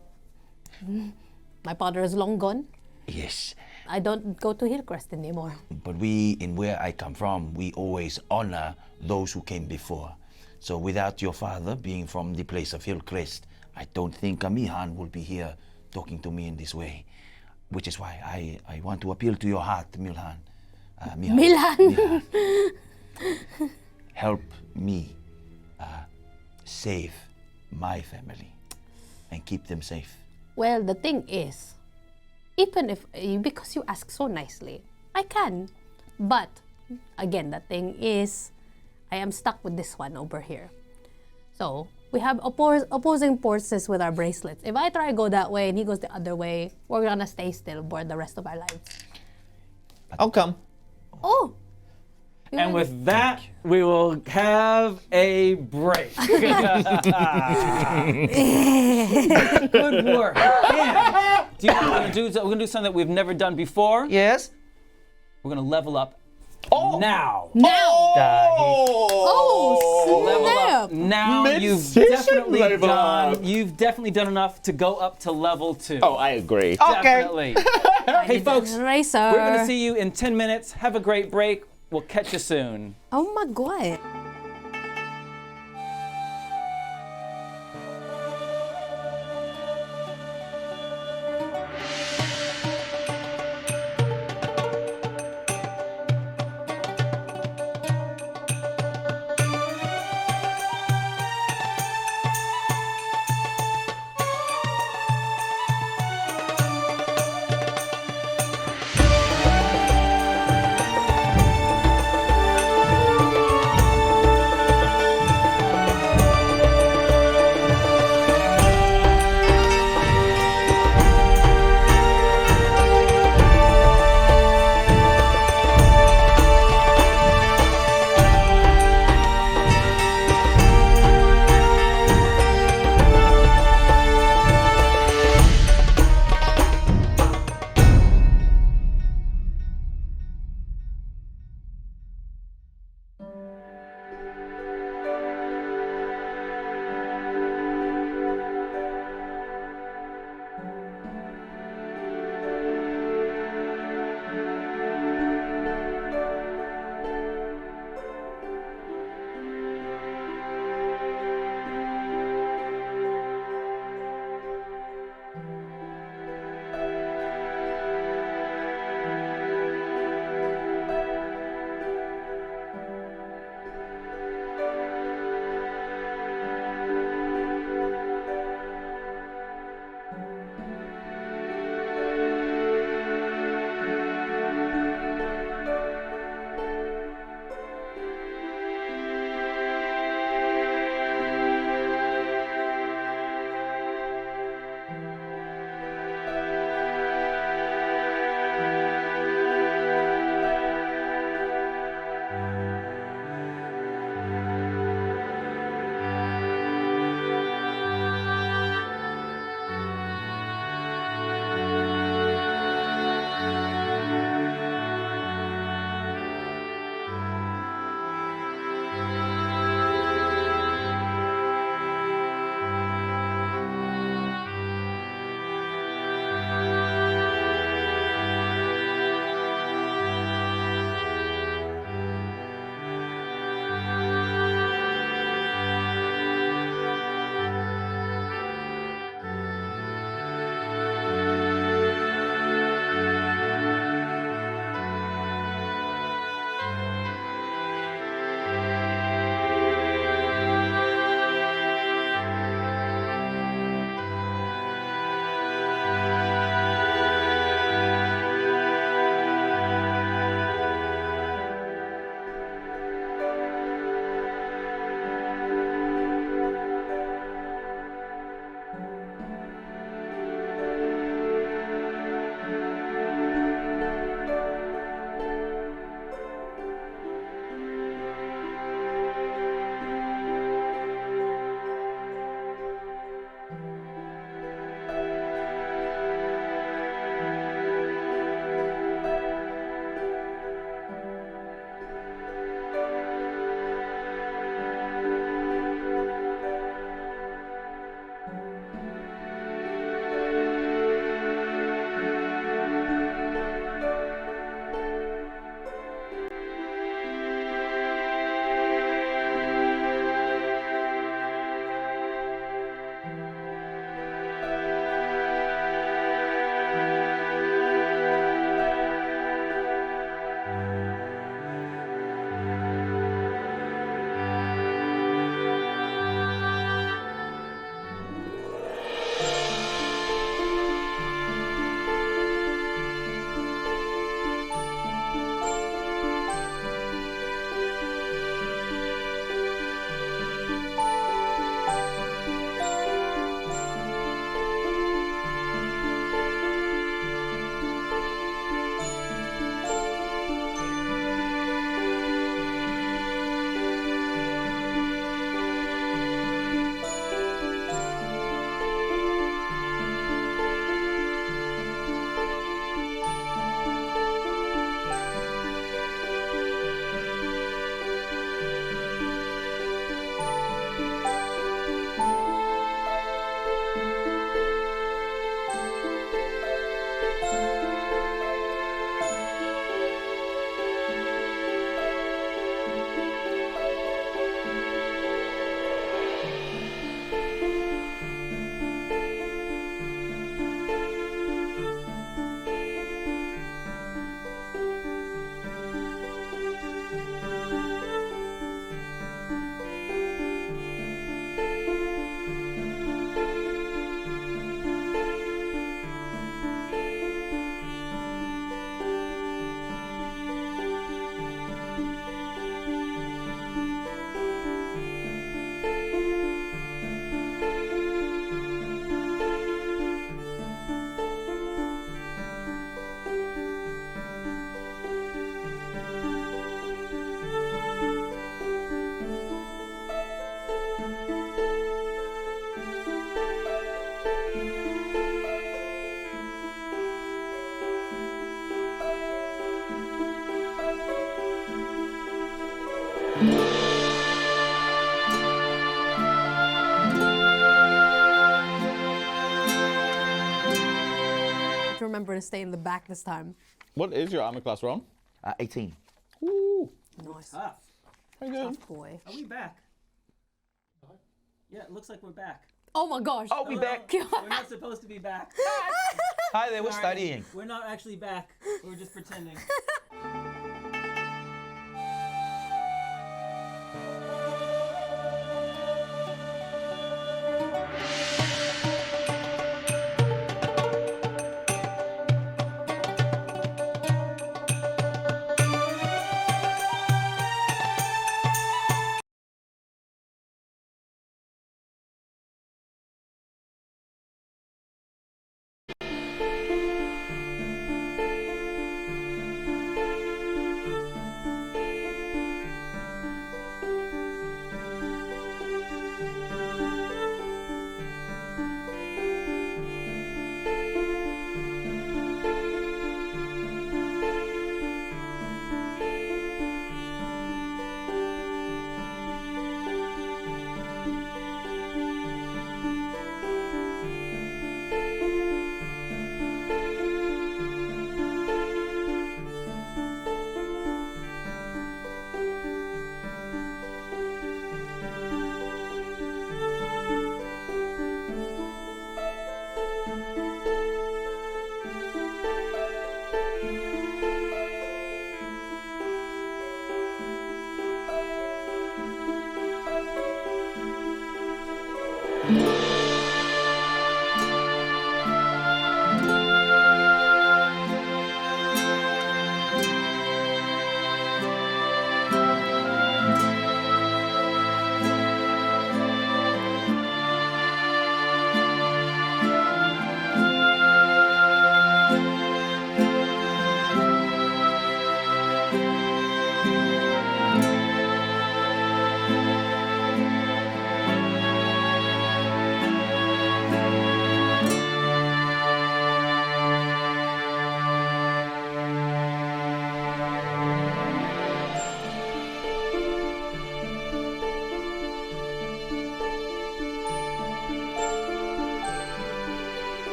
My father is long gone. Yes. I don't go to Hillcrest anymore. But where I come from, we always honor those who came before. So without your father being from the place of Hillcrest, I don't think Mihan will be here talking to me in this way. Which is why I want to appeal to your heart, Mihan. Mihan. Help me save my family and keep them safe. Well, the thing is, even if, because you ask so nicely, I can. But, again, the thing is, I am stuck with this one over here. So, we have opposing forces with our bracelets. If I try to go that way and he goes the other way, we're gonna stay still for the rest of our lives. I'll come. Oh! And with that, we will have a break. Good work. And do you know what we're gonna do? We're gonna do something that we've never done before. Yes. We're gonna level up now. Oh, Level snap! up now. You've definitely done enough to go up to level 2. Oh, I agree. Definitely. Hey, folks, Racer. we're gonna see you in 10 minutes. Have a great break. We'll catch you soon. Oh my god. remember to stay in the back this time. What is your armor class, Ron? 18. Ooh. Nice. Tough. Very good. Tough boy. Are we back? Yeah, it looks like we're back. Oh my gosh. Oh, we back. We're not supposed to be back. Hi there, we're Sorry. studying. We're not actually back. We're just pretending.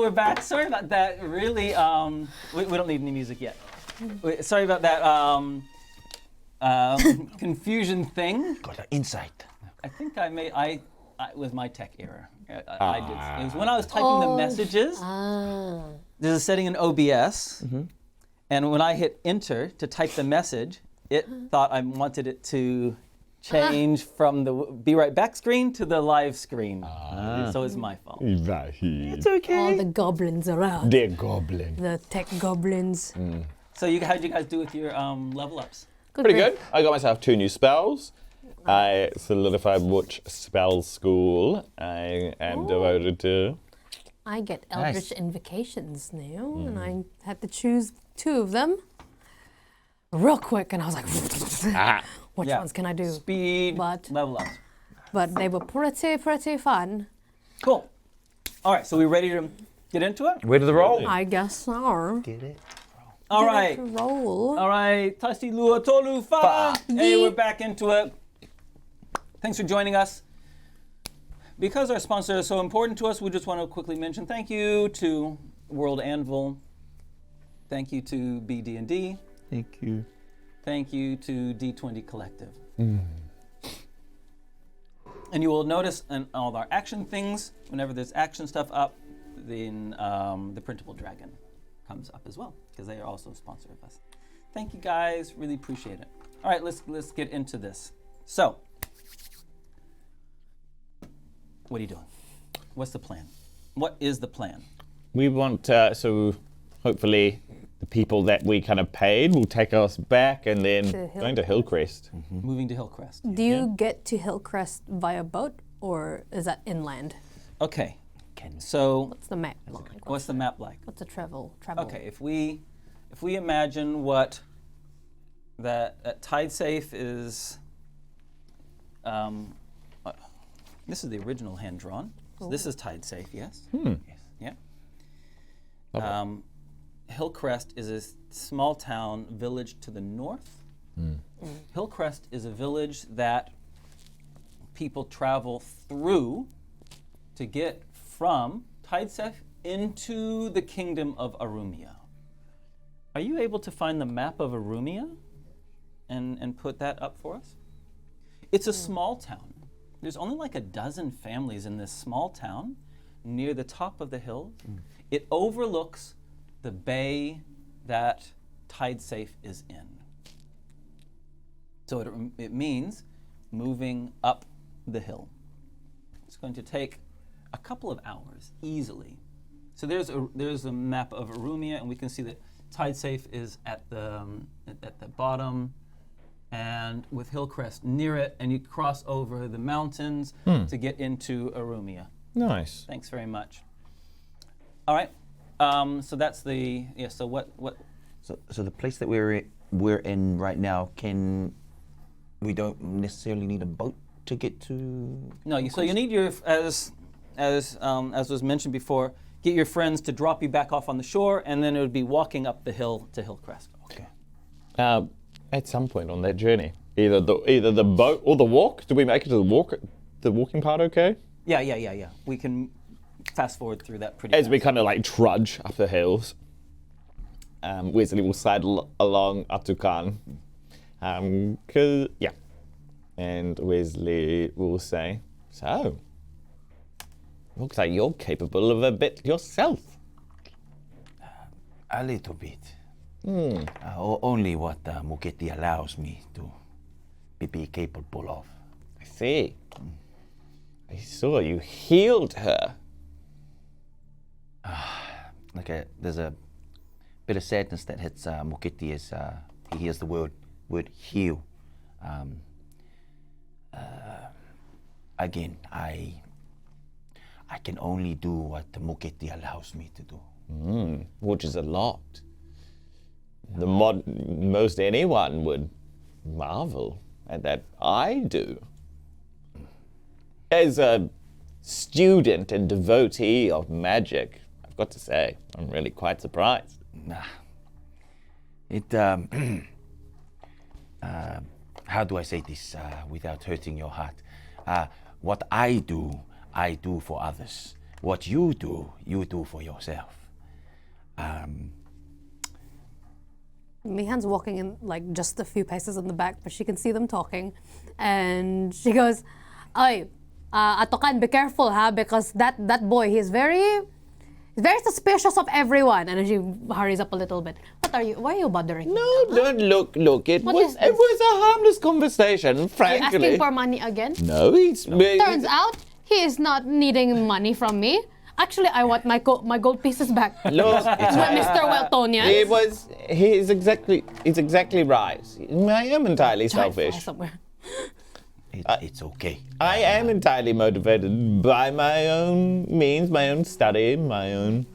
we're back. Sorry about that. Really, we don't need any music yet. Sorry about that confusion thing. Got an insight. I think I was my tech error. I did. It was when I was typing the messages. There's a setting in OBS, and when I hit enter to type the message, it thought I wanted it to change from the be right back screen to the live screen. So it's my fault. It's okay. All the goblins around. The goblin. The tech goblins. So how'd you guys do with your level ups? Pretty good. I got myself 2 new spells. I solidified which spell school I am devoted to. I get Eldritch Invocations now, and I had to choose 2 of them real quick, and I was like, which ones can I do? Speed, level ups. But they were pretty fun. Cool. All right, so we ready to get into it? Ready to roll? I guess so. Get it. All right. Roll. All right. Tasti Lua Tolu Fa. Hey, we're back into it. Thanks for joining us. Because our sponsor is so important to us, we just want to quickly mention thank you to World Anvil. Thank you to BD&D. Thank you. Thank you to D20 Collective. And you will notice in all of our action things, whenever there's action stuff up, then the printable dragon comes up as well, because they are also a sponsor of us. Thank you guys, really appreciate it. All right, let's get into this. So, what are you doing? What's the plan? What is the plan? We want so hopefully the people that we kind of paid will take us back and then going to Hillcrest. Moving to Hillcrest. Do you get to Hillcrest via boat, or is that inland? Okay. So What's the map like? what's the map like? What's the travel? Okay, if we imagine what that tide safe is, this is the original hand drawn. So this is tide safe, yes. Yes. Yeah. Hillcrest is a small town village to the north. Hillcrest is a village that people travel through to get from Tidesafe into the kingdom of Aurumia. Are you able to find the map of Aurumia and put that up for us? It's a small town. There's only like a dozen families in this small town near the top of the hill. It overlooks the bay that Tidesafe is in. So it means moving up the hill. It's going to take a couple of hours easily. So there's a map of Aurumia, and we can see that Tidesafe is at the bottom, and with Hillcrest near it, and you cross over the mountains to get into Aurumia. Nice. Thanks very much. All right. So that's the So what? So the place that we're in right now, we don't necessarily need a boat to get to. No. So you need your as was mentioned before. Get your friends to drop you back off on the shore, and then it would be walking up the hill to Hillcrest. Okay. At some point on that journey, either the boat or the walk. Did we make it to the walking part? Okay. Yeah. We can fast forward through that pretty. As fast. we kind of like trudge up the hills, Wezley will sidle along Ātukaan, and Wezley will say, "So, looks like you're capable of a bit yourself." A little bit. Only what Muketi allows me to be capable of. I see. I saw you healed her. There's a bit of sadness that hits Muketi as he hears the word heal. Again, I can only do what Muketi allows me to do. Which is a lot. Most anyone would marvel at that. I do. As a student and devotee of magic, I've got to say, I'm really quite surprised. How do I say this without hurting your heart? What I do for others. what you do for yourself. Mihan's walking in like just a few paces in the back, but she can see them talking. And she goes, "Ay, Ātukaan, be careful, ha, because that boy, he's very suspicious of everyone." And then she hurries up a little bit. Why are you bothering? No, don't look. It was a harmless conversation, frankly. You're asking for money again? No, Turns out he is not needing money from me. Actually, I want my gold pieces back. Look, Mr. Weltonian. He's exactly right. I am entirely selfish. It's okay. I am entirely motivated by my own means, my own study, my own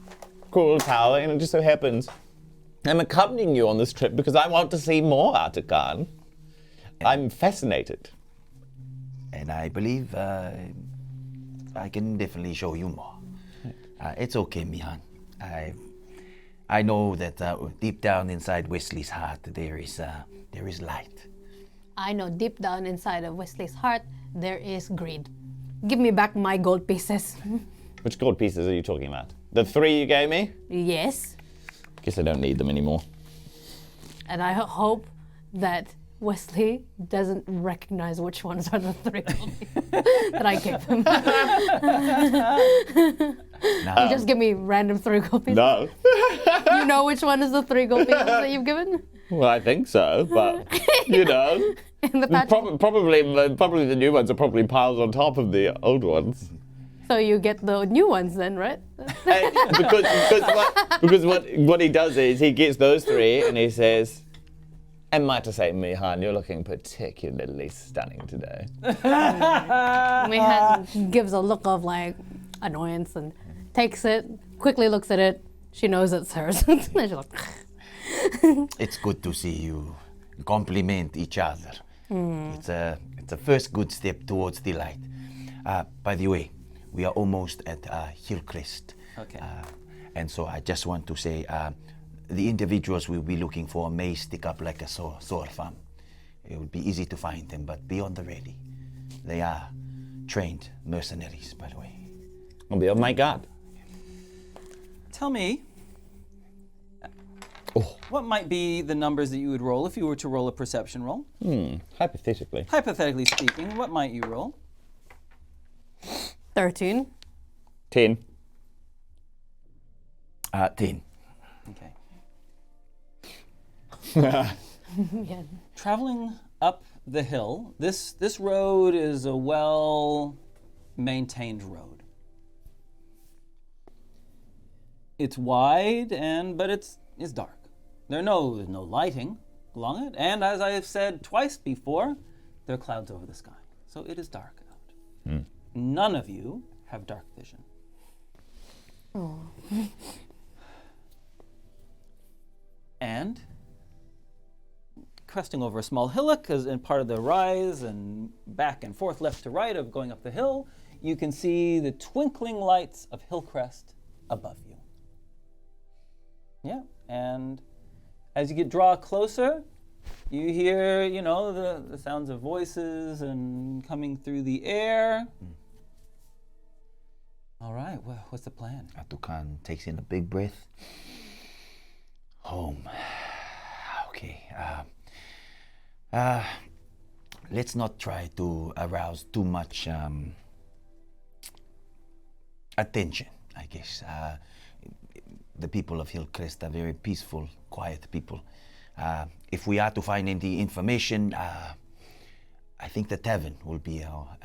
cruel power, and it just so happens I'm accompanying you on this trip because I want to see more Ātukaan. I'm fascinated. And I believe I can definitely show you more. It's okay, Mihan. I know that deep down inside Wezley's heart there is light. I know deep down inside of Wezley's heart there is greed. Give me back my gold pieces. Which gold pieces are you talking about? The 3 you gave me? Yes. Guess I don't need them anymore. And I hope that Wezley doesn't recognize which ones are the 3 gold pieces that I gave him. You just give me random 3 gold pieces? No. You know which one is the 3 gold pieces that you've given? Well, I think so, but you know. In the patch. Probably the new ones are probably piles on top of the old ones. So you get the new ones then, right? Because what he does is he gets those 3 and he says, "And might I say, Mihan, you're looking particularly stunning today." Mihan gives a look of like annoyance and takes it, quickly looks at it. She knows it's hers. She's like, It's good to see you compliment each other. It's a first good step towards the light. By the way, we are almost at Hillcrest. Okay. And so I just want to say the individuals we'll be looking for may stick up like a sore thumb. It would be easy to find them, but be on the ready. They are trained mercenaries, by the way. Oh my God. Tell me, what might be the numbers that you would roll if you were to roll a perception roll? Hypothetically. Hypothetically speaking, what might you roll? 13. 10. 10. Okay. Yeah. Traveling up the hill, this road is a well-maintained road. It's wide, but it's dark. There's no lighting along it, and as I have said twice before, there are clouds over the sky, so it is dark out. None of you have dark vision. Oh. And cresting over a small hillock as in part of the rise and back and forth, left to right of going up the hill, you can see the twinkling lights of Hillcrest above you. Yeah, and as you draw closer, you hear, the sounds of voices and coming through the air. All right, well, what's the plan? Ātukaan takes in a big breath. Home. Okay. Let's not try to arouse too much attention, I guess. The people of Hillcrest are very peaceful, quiet people. If we are to find any information, I think the tavern will be our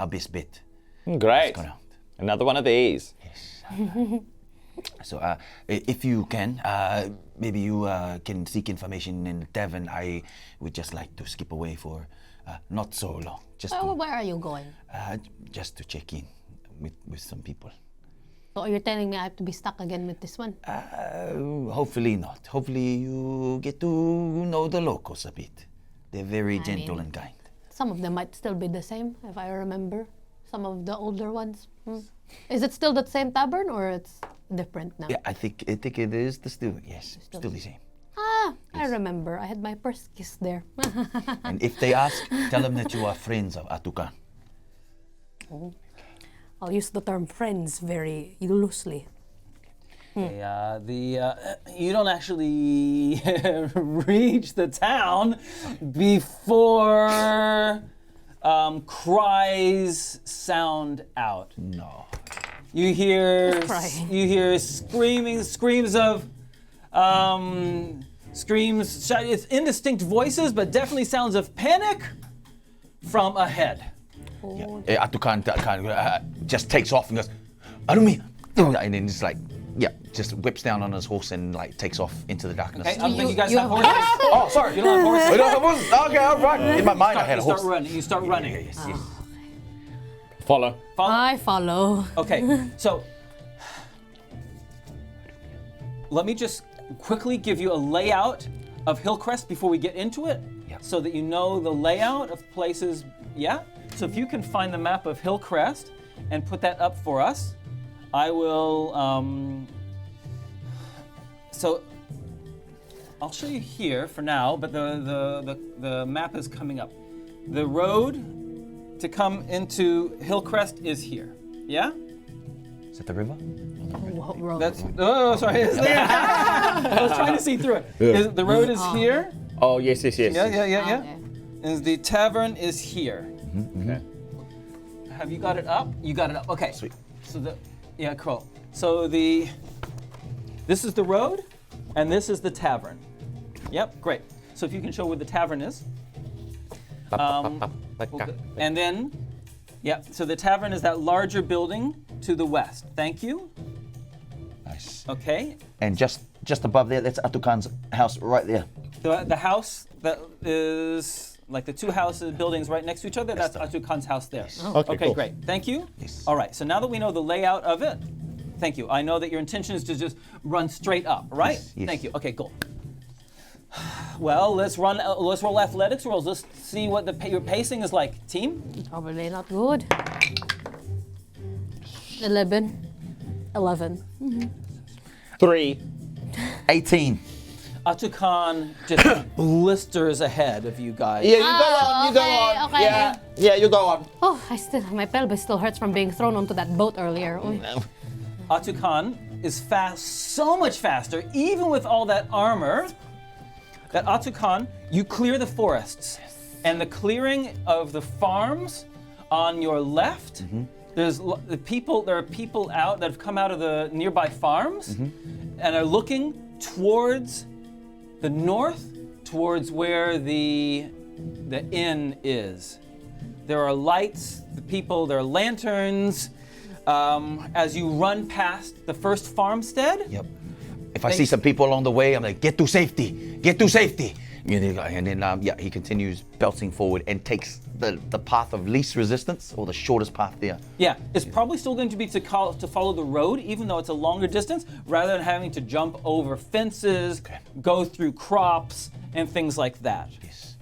best bet. Great. Another one of these. Yes. So if you can, maybe you can seek information in the tavern. I would just like to skip away for not so long. Where are you going? Just to check in with some people. So you're telling me I have to be stuck again with this one? Hopefully not. Hopefully you get to know the locals a bit. They're very gentle and kind. Some of them might still be the same, if I remember. Some of the older ones. Is it still the same tavern or it's different now? Yeah, I think it is still the same. Yes. I remember. I had my first kiss there. And if they ask, tell them that you are friends of Ātukaan. I'll use the term friends very loosely. You don't actually reach the town before cries sound out. No. You hear crying. screams of it's indistinct voices, but definitely sounds of panic from ahead. Ātukaan just takes off and goes, Ārumiya! And then just just whips down on his horse and takes off into the darkness. Okay, I don't think you guys you have have horses. Oh, sorry. You don't have horses. We don't have horses. Okay, all right. In my mind, I had a horse. You start running. Yes. Follow. I follow. Okay, so let me just quickly give you a layout of Hillcrest before we get into it, so that you know the layout of places. Yeah. So if you can find the map of Hillcrest and put that up for us, I will. So I'll show you here for now, but the map is coming up. The road to come into Hillcrest is here. Yeah? Is that the river? What road? That's sorry. I was trying to see through it. The road is here. Oh, yes. Yeah. Okay. And the tavern is here. Okay. Have you got it up? You got it up. Okay. Sweet. So cool. So this is the road, and this is the tavern. Yep, great. So if you can show where the tavern is. And then, so the tavern is that larger building to the west. Thank you. Nice. Okay. And just above there, that's Ātukaan's house right there. The house that is like the two houses, buildings right next to each other, that's Ātukaan's house there. Okay, cool. Great. Thank you. Yes. All right, so now that we know the layout of it, thank you. I know that your intention is to just run straight up, right? Yes. Thank you. Okay, cool. Well, let's roll athletics rolls. Let's see what your pacing is like, team. Probably not good. 11. 3. 18. Ātukaan just blisters ahead of you guys. Yeah, you go on. You go on. Okay. Yeah, you go on. Oh, my pelvis still hurts from being thrown onto that boat earlier. Oy. Ātukaan is fast, so much faster, even with all that armor, that Ātukaan, you clear the forests. And the clearing of the farms on your left, there are people out that have come out of the nearby farms and are looking towards the north, towards where the inn is. There are lights, there are lanterns. As you run past the first farmstead. Yep. If I see some people along the way, I'm like, get to safety. Get to safety. And then, he continues belting forward and takes the path of least resistance, or the shortest path there. Yeah, it's probably still going to be to follow the road, even though it's a longer distance, rather than having to jump over fences, go through crops, and things like that. Yes.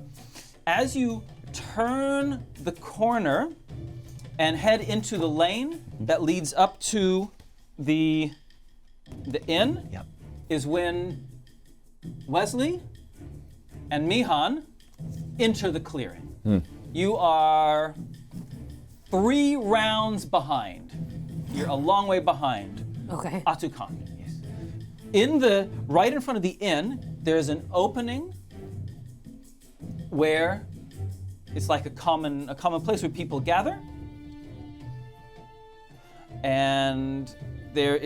As you turn the corner and head into the lane that leads up to the inn, is when Wezley and Mihan enter the clearing. You are 3 rounds behind. You're a long way behind. Okay. Ātukaan. Right in front of the inn, there's an opening where it's like a common place where people gather. And there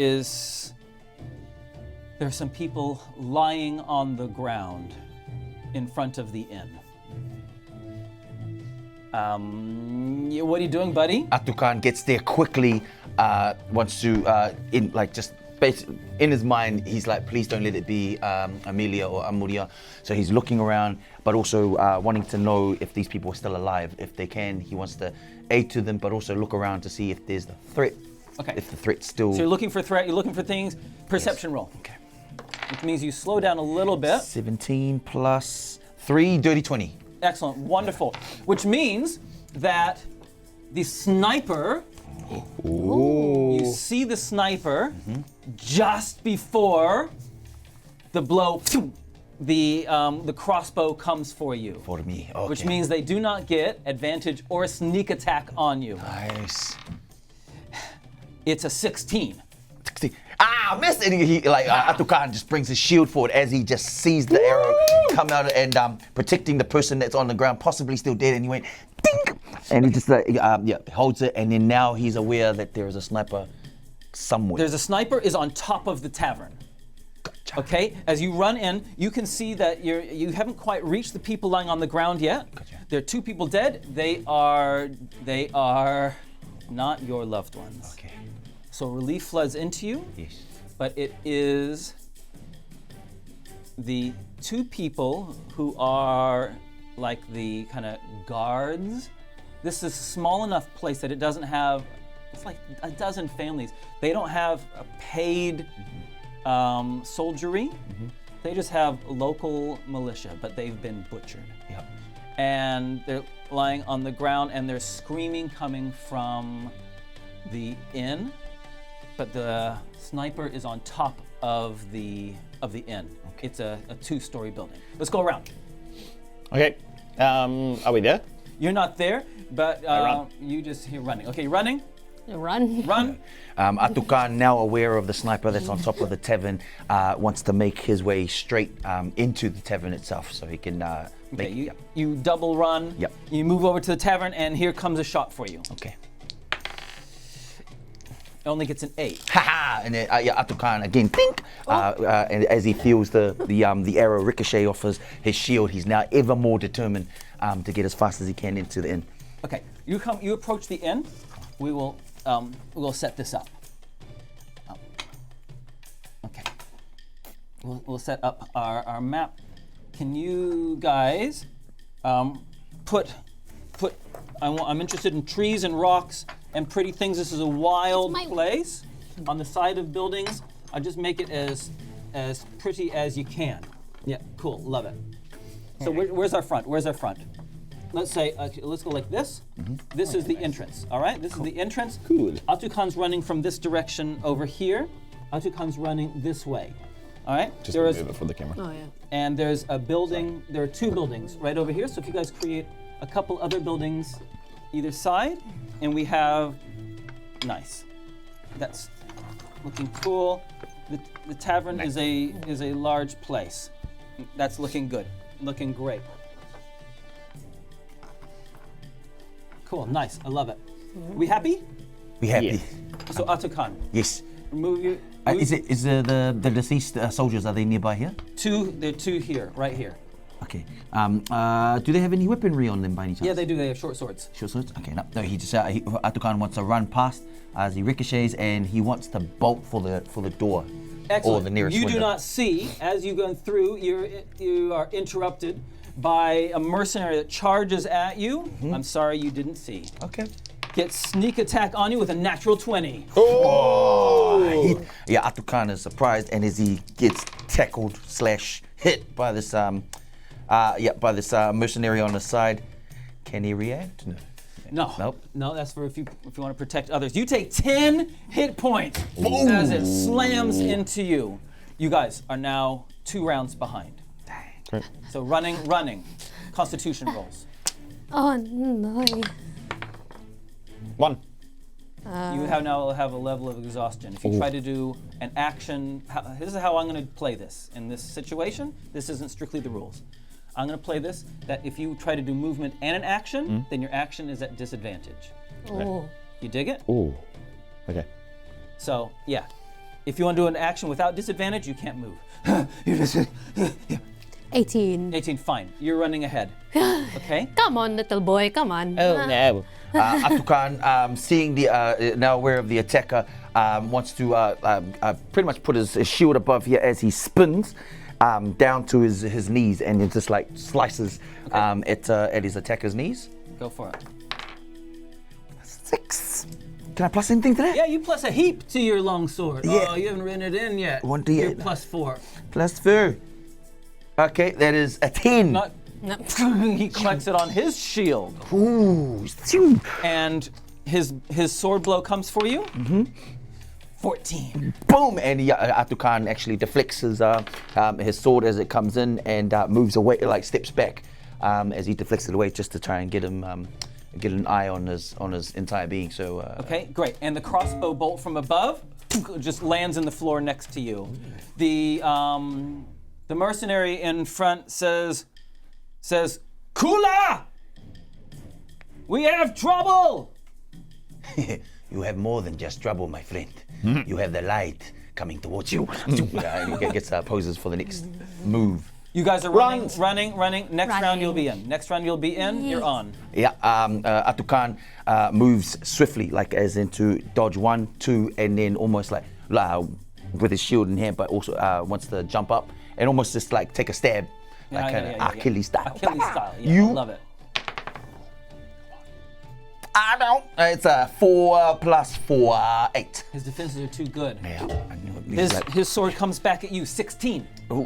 are some people lying on the ground in front of the inn. What are you doing, buddy? Ātukaan gets there quickly, wants to, in his mind, he's like, please don't let it be Amelia or Amuria. So he's looking around, but also wanting to know if these people are still alive. If they can, he wants to aid to them, but also look around to see if there's the threat. Okay. If the threat's still... So you're looking for threat, you're looking for things. Perception roll. Okay. Which means you slow down a little bit. 17 plus 3, dirty 20. Excellent, wonderful. Which means that the sniper, you see the sniper just before the blow, the crossbow comes for you. For me, okay. Which means they do not get advantage or sneak attack on you. Nice. It's a 16. Missed! And Ātukaan just brings his shield forward as he just sees the arrow come out and protecting the person that's on the ground, possibly still dead. And he went, ding! And he just holds it. And then now he's aware that there is a sniper somewhere. There's a sniper is on top of the tavern. Gotcha. Okay, as you run in, you can see that you haven't quite reached the people lying on the ground yet. Gotcha. There are 2 people dead. They are not your loved ones. Okay. So relief floods into you. Yes. But it is the 2 people who are like the kind of guards. This is a small enough place that it doesn't have, it's like a dozen families. They don't have a paid soldiery. They just have local militia, but they've been butchered. Yep. And they're lying on the ground and there's screaming coming from the inn. But the sniper is on top of the inn. Okay. It's a 2-story building. Let's go around. Okay. Are we there? You're not there, but you just hear running. Okay, running. Run. Run. Ātukaan, now aware of the sniper that's on top of the tavern, wants to make his way straight into the tavern itself, so he can Okay, you double run. Yep. You move over to the tavern, and here comes a shot for you. Okay. It only gets an 8. Ha! And then Ātukaan again, think. And as he feels the arrow ricochet off his shield, he's now ever more determined to get as fast as he can into the inn. Okay, you approach the inn. We'll set this up. Okay. We'll set up our map. Can you guys I'm interested in trees and rocks and pretty things. This is a wild place on the side of buildings. I'll just make it as pretty as you can. Yeah, cool, love it. So where's our front? Where's our front? Let's say, let's go like this. This is the entrance, all right? This is the entrance. Cool. Ātukaan's running from this direction over here. Ātukaan's running this way, all right? Just move it for the camera. Oh, yeah. And there's a building, there are 2 buildings right over here. So if you guys create a couple other buildings either side, and we have, nice. That's looking cool. The tavern is a large place. That's looking good, looking great. Cool, nice, I love it. We happy? We happy. Yes. So Ātukaan, Yes. remove you. Is the deceased soldiers, are they nearby here? There are 2 here, right here. Okay. Do they have any weaponry on them by any chance? Yeah, they do. They have short swords. Short swords? Okay, no, he just Ātukaan wants to run past as he ricochets, and he wants to bolt for the door. Excellent. Or the nearest you window. do not see, as you go through, you are interrupted by a mercenary that charges at you. I'm sorry you didn't see. Okay. Gets sneak attack on you with a natural 20. Ātukaan is surprised, and as he gets tackled / hit by this mercenary on the side, can he react? No. No. Nope. No, that's for if you want to protect others. You take 10 hit points as it slams into you. You guys are now 2 rounds behind. Great. So running. Constitution rolls. Oh, no. 1. You now have a level of exhaustion. If you try to do an action, this is how I'm going to play this. In this situation, this isn't strictly the rules. I'm going to play this, that if you try to do movement and an action, then your action is at disadvantage. Oh. You dig it? Ooh. Okay. So, yeah. If you want to do an action without disadvantage, you can't move. You just 18. 18, fine. You're running ahead. Okay? Come on, little boy, come on. Oh no. Ātukaan, seeing now aware of the attacker, wants to pretty much put his shield above here as he spins down to his knees, and it just like slices at his attacker's knees. Go for it. 6. Can I plus anything to that? Yeah, you plus a heap to your longsword. Yeah. Oh, you haven't written it in yet. 1d8. You're plus 4. Plus 4. Okay, that is a 10. Not. No. He collects it on his shield. Ooh. And his sword blow comes for you. 14. Boom! And Ātukaan actually deflects his sword as it comes in and moves away, like steps back as he deflects it away just to try and get him get an eye on his entire being. So Okay, great. And the crossbow bolt from above just lands in the floor next to you. The mercenary in front says, Kula! We have trouble! You have more than just trouble, my friend. You have the light coming towards you. And he gets poses for the next move. You guys are running. Next round you'll be in. You're on. Yeah, Ātukaan moves swiftly, like as into dodge 1, 2, and then almost like with his shield in hand, but also wants to jump up and almost just like take a stab, like Achilles style. Achilles style. Yeah, You I love it. I don't. It's a 4 + 4, 8. His defenses are too good. Yeah, I knew it. His sword comes back at you, 16. No,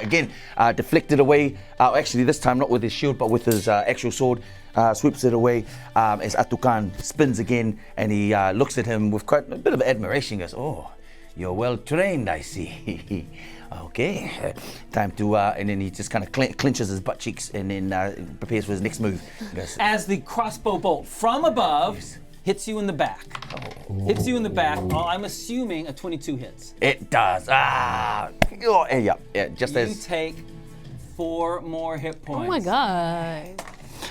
again, deflected away. Actually, this time not with his shield, but with his actual sword. Sweeps it away as Ātukaan spins again, and he looks at him with quite a bit of admiration. Goes, "Oh, you're well trained, I see." Okay, time to, and then he just kind of clenches his butt cheeks and then prepares for his next move. Goes, As the crossbow bolt from above hits you in the back. Hits you in the back. I'm assuming a 22 hits. it does. Yeah, just You as. take 4 more hit points. Oh my god.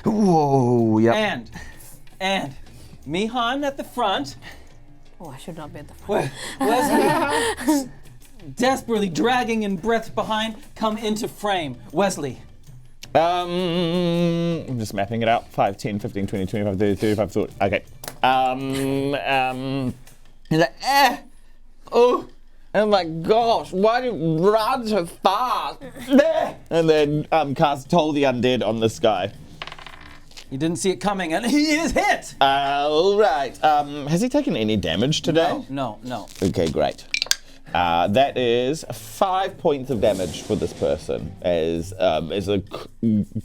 Whoa, yeah. And Mihan at the front. Oh, I should not be at the front. Wezley, desperately dragging in breath behind, come into frame. Wezley. I'm just mapping it out. 5, 10, 15, 20, 25, 30, 35, 40. Okay. He's like, oh my gosh, why do you run so fast? And then cast Toll the Undead on this guy. You didn't see it coming, and he is hit. All right. Has he taken any damage today? No. Okay, great. That is 5 points of damage for this person as a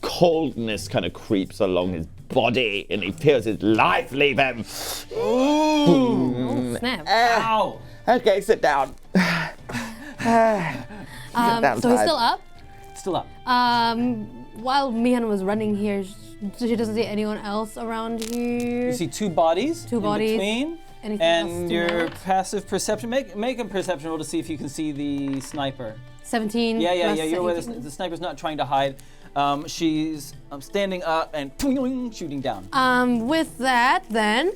coldness kind of creeps along his body and he feels his life leave him. Oh, snap. Ow. Okay, sit down. So he's still up? Still up. While Mihan was running here, she doesn't see anyone else around here. You see 2 bodies. Two bodies. In between. Anything else And to your note? passive perception. Make a perception roll to see if you can see the sniper. 17. Yeah. plus You're where 18. the sniper's not trying to hide. She's standing up and shooting down. With that, then,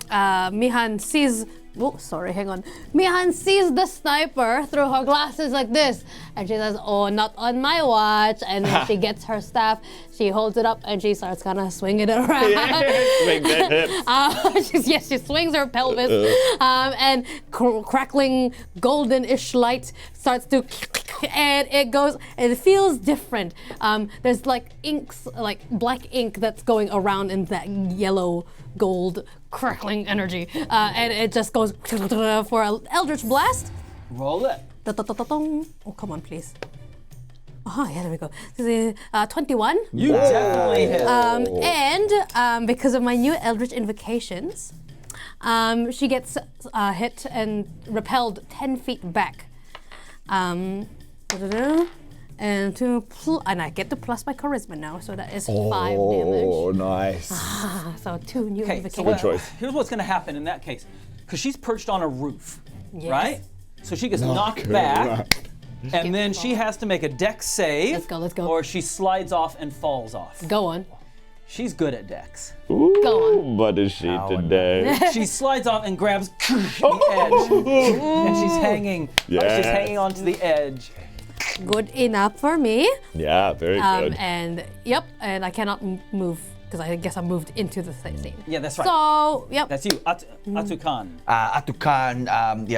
Mihan sees. Oh, sorry, hang on. Mihan sees the sniper through her glasses like this, and she says, "Oh, not on my watch." And then she gets her staff, she holds it up, and she starts kind of swinging it around. Swing the hips. She swings her pelvis, and crackling golden-ish light starts to, and it goes, and it feels different. There's like inks, like black ink that's going around in that yellow gold crackling energy, and it just goes for an Eldritch Blast. Roll it. Oh, come on, please. Yeah, there we go. This is 21. You definitely hit. And because of my new Eldritch Invocations, she gets hit and repelled 10 feet back. And I get to plus my charisma now, so that is 5 damage. Oh, nice. So 2 new Okay, invocations. so here's what's going to happen in that case. Because she's perched on a roof, right? So she gets knocked back, and then she has to make a dex save. Let's go. Or she slides off and falls off. Go on. She's good at dex. Ooh, Go on. what is she today? She slides off and grabs the edge, and she's hanging. Yes. She's hanging onto the edge. Good enough for me. Yeah, very good. And I cannot move because I guess I moved into the scene. Yeah, that's right. So, That's you, Ātukaan. Ātukaan,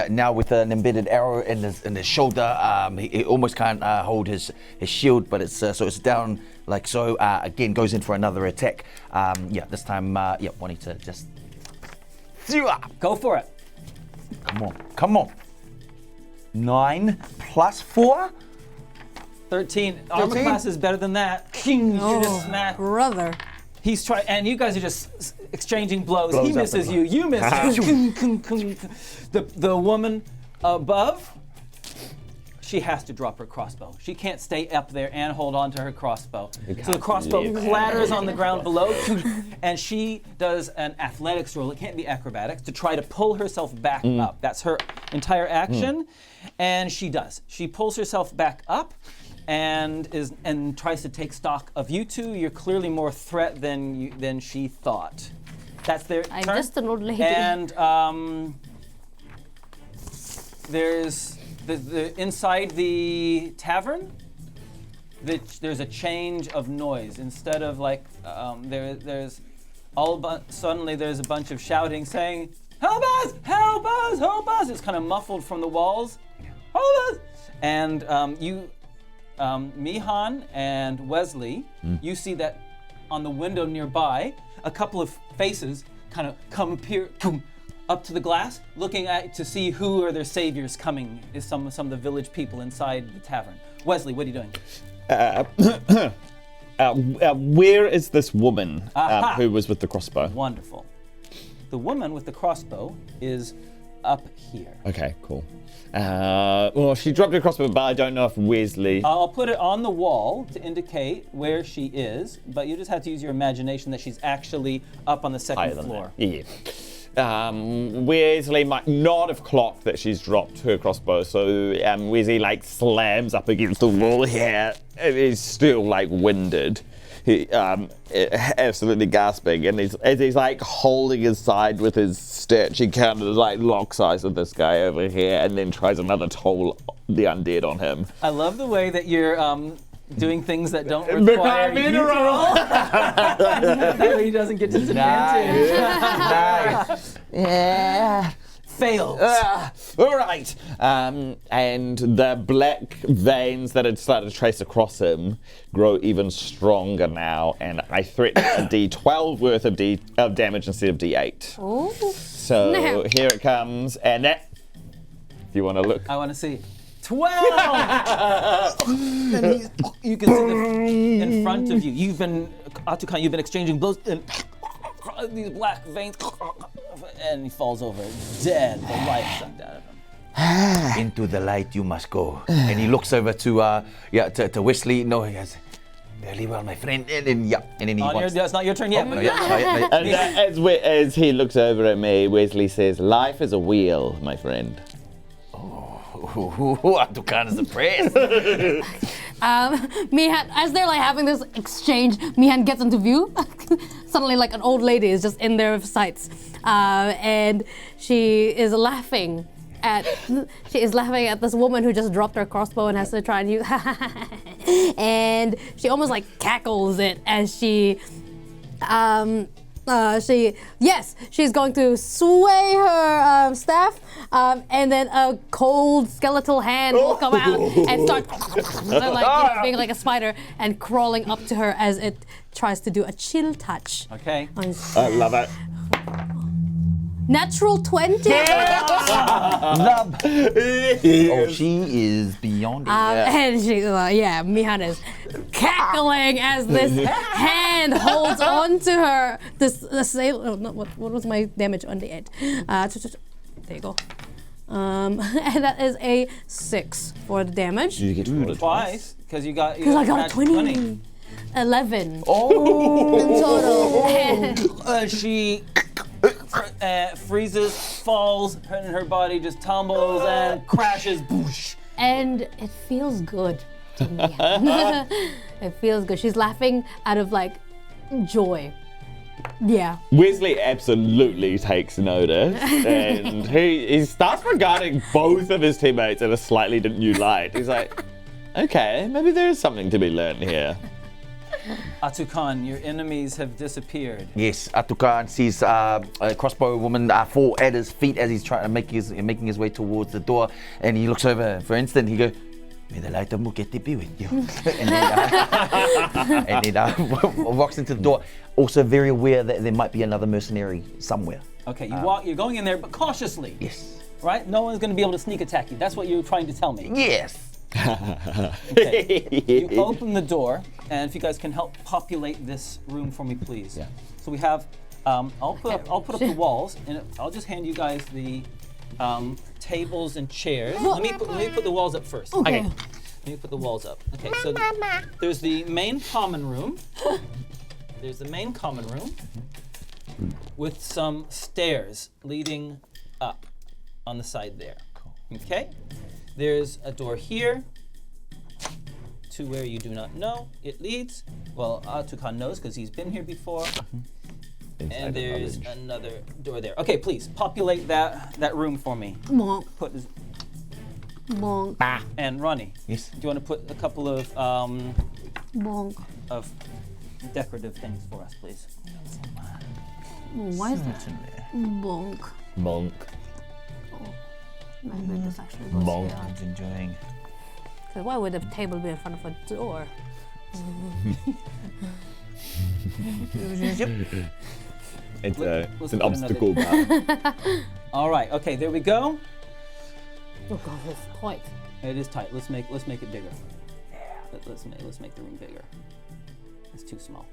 now with an embedded arrow in his shoulder, he almost can't hold his shield, but it's so it's down like so. Again, goes in for another attack. This time, wanting to just Go for it. come on. 9 + 4. 13. Armor class is better than that. You just smack. brother. He's trying, and you guys are just exchanging blows. Blows He up misses and you. You miss him. The woman above, she has to drop her crossbow. She can't stay up there and hold on to her crossbow. So the crossbow clatters on the ground below, and she does an athletics roll. It can't be acrobatics, to try to pull herself back up. That's her entire action, and she does. She pulls herself back up, and tries to take stock of you two. You're clearly more threat than she thought. That's their turn. I'm just an old lady. And there's the inside the tavern. There's a change of noise. Instead of like there's suddenly there's a bunch of shouting saying, "Help us! Help us! Help us!" It's kind of muffled from the walls. Help us! And Mihan and Wezley, you see that on the window nearby, a couple of faces kind of come up to the glass, looking to see who are their saviors coming. Is some of the village people inside the tavern. Wezley, what are you doing? Where is this woman who was with the crossbow? Wonderful. The woman with the crossbow is up here. Okay, cool. Well, she dropped her crossbow, but I don't know if Wezley... I'll put it on the wall to indicate where she is, but you just have to use your imagination that she's actually up on the second floor. Yeah. Wezley might not have clocked that she's dropped her crossbow, so Wezley slams up against the wall here and is still winded. He absolutely gasping, and he's holding his side with his stitch. He kind of locks eyes with this guy over here, and then tries another toll the undead on him. I love the way that you're doing things that don't require you to roll. He doesn't get disadvantage. Nice. Yeah. Fails. All right. And the black veins that had started to trace across him grow even stronger now, and I threaten a D12 worth of damage instead of D8. Oh. So here it comes, and that. If you want to look. I want to see. 12. And you can see in front of you. Ātukaan, you've been exchanging blows, and these black veins, and he falls over dead. The life sucked out of him. Into the light you must go. And he looks over to Wezley. No, he goes, very well, my friend. And then he That's not your turn yet. And as he looks over at me, Wezley says, "Life is a wheel, my friend." Ātukaan is impressed. Mihan, as they're having this exchange, Mihan gets into view. Suddenly, an old lady is just in their sights, and she is laughing at this woman who just dropped her crossbow and has to try and use. And she almost cackles it as she. She's going to sway her staff, and then a cold skeletal hand will come out and start being like a spider and crawling up to her as it tries to do a chill touch. Okay. I love it. Natural 20. Oh, she is beyond it. And she, Mihan is cackling as this hand holds on to her. What was my damage on the end? There you go. And that is a 6 for the damage. Did you get to roll it twice? Because I got a 20. 11. Oh! In total. She freezes, falls, and her body just tumbles and crashes. Boosh. And it feels good to me. It feels good. She's laughing out of joy. Yeah. Wezley absolutely takes notice, and he starts regarding both of his teammates in a slightly new light. He's like, okay, maybe there is something to be learned here. Ātukaan, your enemies have disappeared. Yes, Ātukaan sees a crossbow woman fall at his feet as he's trying to making his way towards the door, and he looks over. For an instant, he goes, "May the light of Mukete be with you." and then walks into the door, also very aware that there might be another mercenary somewhere. Okay, you're going in there, but cautiously. Yes. Right? No one's going to be able to sneak attack you. That's what you're trying to tell me. Yes. Okay. You open the door, and if you guys can help populate this room for me, please. Yeah. So we have, I'll put up the walls, and I'll just hand you guys the tables and chairs. Let me put the walls up first. Okay. Let me put the walls up. Okay, so there's the main common room. There's the main common room with some stairs leading up on the side there. Okay? There's a door here to where you do not know it leads. Well, Ātukaan knows because he's been here before. And there's another door there. Okay, please populate that room for me. Bonk. Put this, Bonk. and Ronnie. Yes. Do you want to put a couple of Bonk. decorative things for us, please? Why is that? Bonk. Monk. Maybe this actually goes Bonk. here. I'm enjoying. So why would a table be in front of a door? It's Let's an put obstacle. All right. Okay, there we go. Oh god, it's tight. It is tight. Let's make it bigger. Let's make the room bigger. It's too small.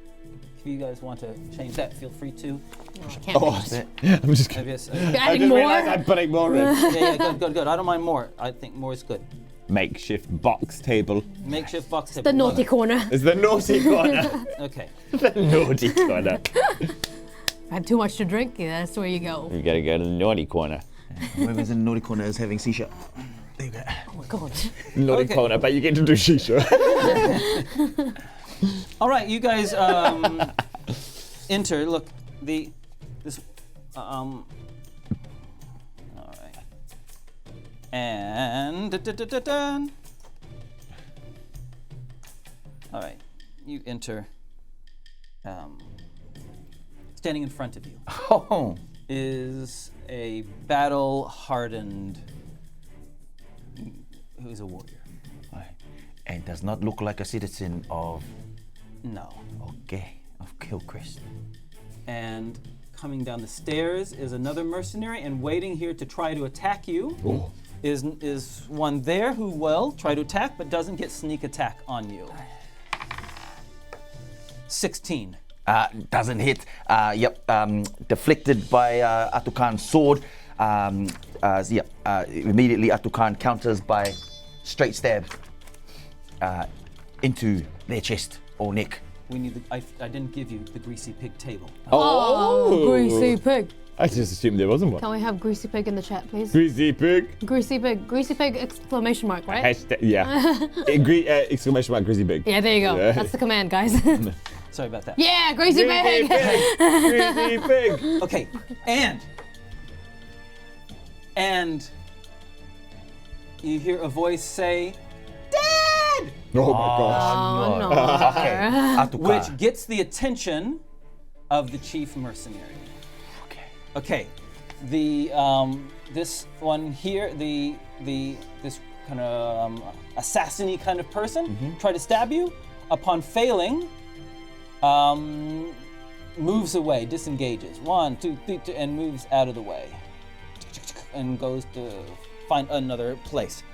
If you guys want to change that, feel free to. I can't finish it. I'm just I kidding. guess, I Adding just more? realized I'm putting more in. yeah, good. I don't mind more. I think more is good. Makeshift box table. Makeshift box table. The naughty corner. It's the naughty corner. Okay. The naughty corner. I had too much to drink, yeah, that's where you go. You gotta go to the naughty corner. Whoever's in the naughty corner is having shisha. There you go. Oh my god. Naughty Okay. corner, but you get to do shisha. All right, you guys enter. Look, this. All right. And all right, you enter. Standing in front of you Oh. is a battle-hardened. Who's a warrior? And does not look like a citizen of No. Hillcrest. And coming down the stairs is another mercenary, and waiting here to try to attack you is one there who will try to attack but doesn't get sneak attack on you. 16. Doesn't hit. Deflected by Ātukaan's sword. Immediately Ātukaan counters by straight stab into their chest or neck. We need I didn't give you the greasy pig table. Oh, greasy pig. I just assumed there wasn't one. Can we have greasy pig in the chat, please? Greasy pig. Greasy pig, exclamation mark, right? Hashtag, yeah. Exclamation mark, greasy pig. Yeah, there you go. Yeah. That's the command, guys. Sorry about that. Yeah, greasy Greasy pig. pig. Greasy pig. Okay, and you hear a voice say, "Dad!" Oh my gosh. Oh no. Okay. Ātukaan. which gets the attention of the chief mercenary. Okay, the this one here, this kind of assassin-y kind of person tried to stab you. Upon failing, moves away, disengages. 1, 2, 3, and moves out of the way, and goes to find another place.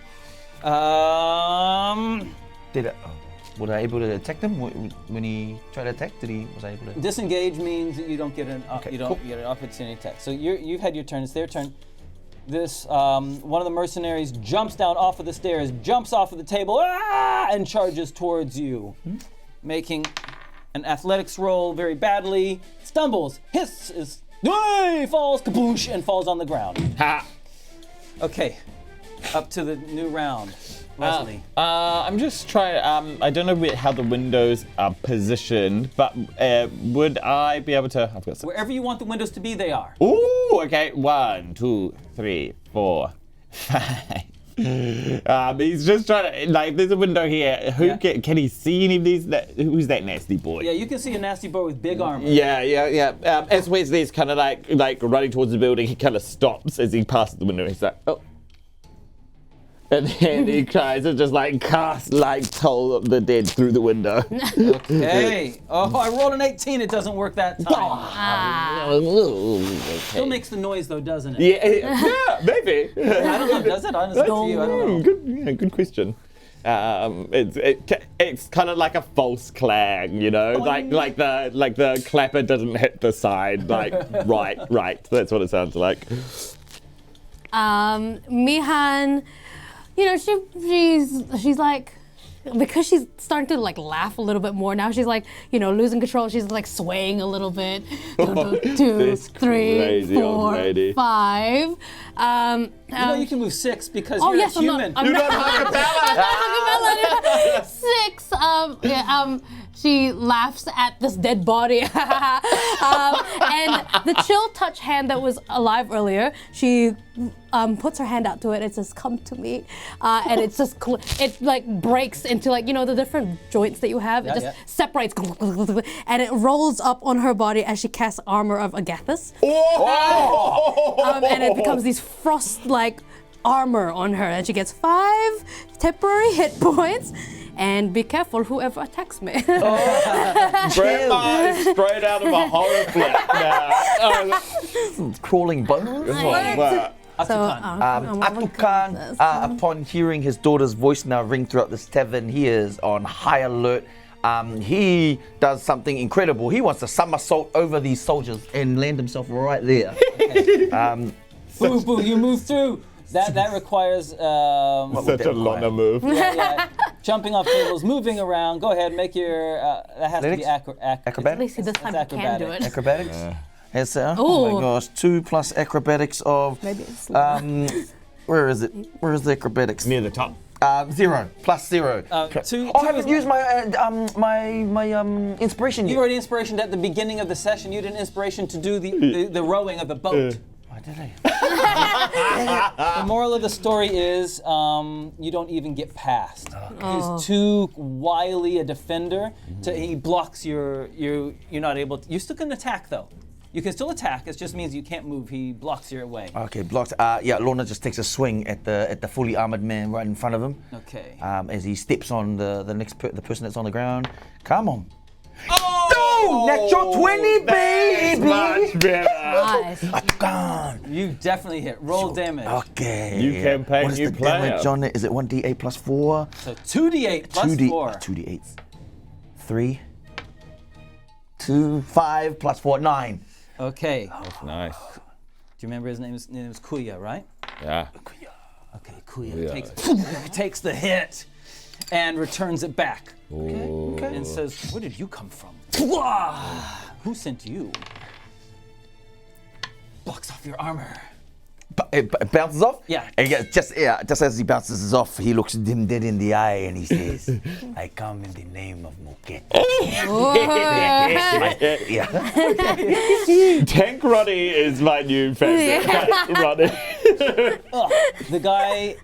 Was I able to attack them when he tried to attack? Was I able to? Disengage means that you don't get an cool. get an opportunity attack. So you've had your turn. It's their turn. This one of the mercenaries jumps down off of the stairs, jumps off of the table, and charges towards you, making an athletics roll very badly. Stumbles, falls, kaboosh, and falls on the ground. Ha. Okay, up to the new round. Wezley. I'm just trying. I don't know how the windows are positioned, but would I be able to? I've got some. Wherever you want the windows to be, they are. Ooh, okay. 1, 2, 3, 4, 5. He's just trying to, like, there's a window here. Who Yeah. can he see any of these? Who's that nasty boy? Yeah, you can see a nasty boy with big armor. Yeah. As Wesley's kind of like running towards the building, he kind of stops as he passes the window. He's like, oh. And then he tries to just like cast like Toll of the Dead through the window. Hey, oh, I rolled an 18. It doesn't work that time. Still makes the noise though, doesn't it? Yeah, maybe. I don't know. Does it? Honestly, to you, I don't know. Good question. It's kind of like a false clang, you know, like the clapper doesn't hit the side, like right. That's what it sounds like. Mihan, you know, she's like, because she's starting to like laugh a little bit more now. She's like, you know, losing control. She's like swaying a little bit. 2, 3, 4, 5. You know you can move 6 because you're yes, a human. I'm not Acapella. 6. She laughs at this dead body. And the chill touch hand that was alive earlier, she puts her hand out to it and says, "Come to me," and it's just it like breaks into like, you know, the different joints that you have. It just separates, and it rolls up on her body as she casts armor of Agathis. And it becomes these frost-like armor on her, and she gets 5 temporary hit points. And be careful, whoever attacks me. Grandma is straight out of a horror flick now. Crawling bones. Ātukaan, upon hearing his daughter's voice now ring throughout this tavern, he is on high alert. He does something incredible. He wants to somersault over these soldiers and land himself right there. Boo, you move through. That requires Such a Lana move. Jumping off tables, moving around. Go ahead, make your. That has to be acrobatics. At least this time I can do it. Acrobatics. Yes, oh my gosh, 2 plus acrobatics of. Maybe it's where is it? Where is the acrobatics? Near the top. 0 plus 0. I haven't used my inspiration yet. You already inspiration at the beginning of the session. You did an inspiration to do the rowing of the boat. Why did I? The moral of the story is you don't even get past. He's too wily a defender. He blocks you're not able to. You still can attack though. You can still attack. It just means you can't move. He blocks your way. Okay, blocks. Lorna just takes a swing at the fully armored man right in front of him. Okay. As he steps on the person that's on the ground. Come on. Oh! Natural 20, baby! Much better. Nice. Ātukaan. You definitely hit. Roll damage. Okay. New campaign, what is new the player. damage on it? Is it 1d8 plus 4? So 2d8 plus 4. 2d8s. 3. 2, 5 plus 4, 9. Okay. Nice. Do you remember his name? His name is Kuya, right? Yeah. Okay, Kuya takes the hit and returns it back. Okay. And says, "Where did you come from? Who sent you?" Blocks off your armor. It bounces off? Yeah. And just as he bounces off, he looks him dead in the eye and he says, "I come in the name of Muket." Tank Roddy is my new favorite. Tank Roddy. The guy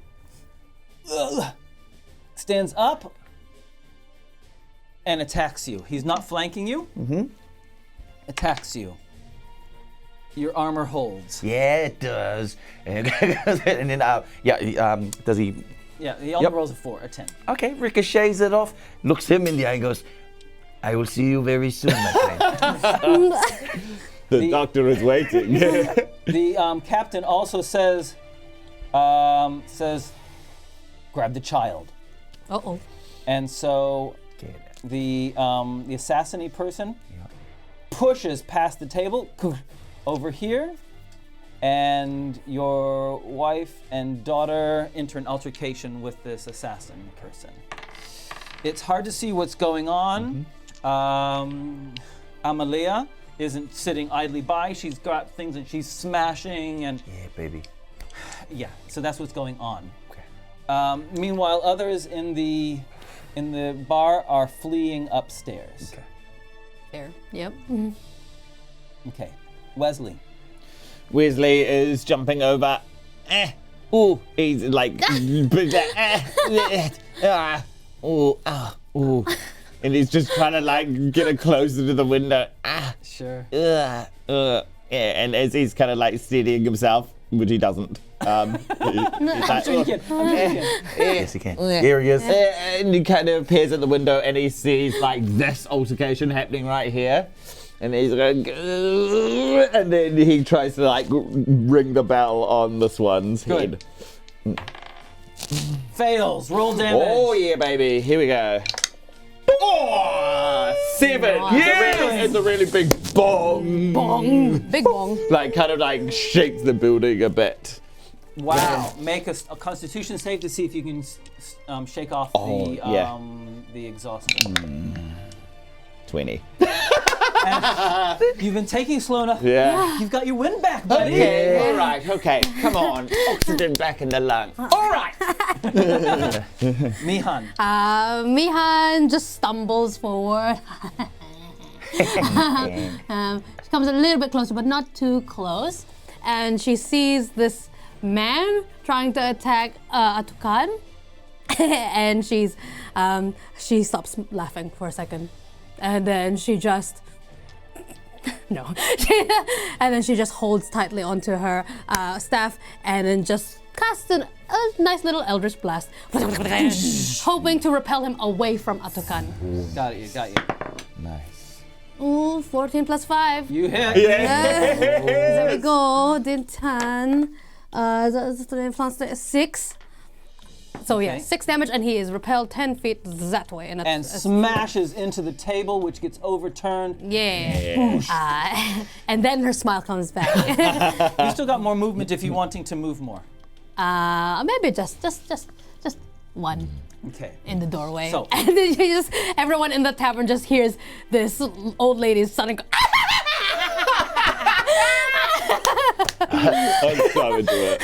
stands up and attacks you. He's not flanking you. Attacks you. Your armor holds. Yeah, it does. And then, does he? Yeah, he only rolls a 4, a 10. Okay, ricochets it off, looks him in the eye and goes, "I will see you very soon, my friend." The doctor is waiting. The captain also says, "Grab the child." Uh-oh. And so the assassinate person pushes past the table over here, and your wife and daughter enter an altercation with this assassin person. It's hard to see what's going on. Amalia isn't sitting idly by. She's got things and she's smashing and Yeah, baby. yeah. So that's what's going on. Okay. Meanwhile, others in the bar are fleeing upstairs. Okay. Fair. Yep. Okay. Wezley. Wezley is jumping over. He's like, and he's just trying to like get it closer to the window. Sure. Yeah, and as he's kind of like steadying himself, which he doesn't. I'm sure you can. Yes, he can. Here he is. And he kind of appears at the window and he sees like this altercation happening right here. And he's going, and then he tries to like ring the bell on this one's head. Fails. Roll damage. Oh yeah, baby. Here we go. 7. Yes. It's a really big bong. Bong. Big bong. Like kind of like shakes the building a bit. Wow. Make a Constitution save to see if you can shake off the exhaustion. 20. And you've been taking slow enough. Yeah. You've got your wind back, buddy. Okay, all right, okay. Come on. Oxygen back in the lungs. All right. Mihan. Mihan just stumbles forward. She comes a little bit closer, but not too close. And she sees this man trying to attack Ātukaan. And she stops laughing for a second. And then she just, no. And then she just holds tightly onto her staff and then just casts a nice little Eldritch Blast, hoping to repel him away from Ātukaan. Got you. Nice. Ooh, 14 plus 5. You hit. There we go. Did 10. 6. So yeah, 6 damage, and he is repelled 10 feet that way. And smashes into the table, which gets overturned. Yeah. And then her smile comes back. You still got more movement if you're wanting to move more. Maybe just one. Okay. In the doorway. So. And then everyone in the tavern just hears this old lady's son go, I'm so into it.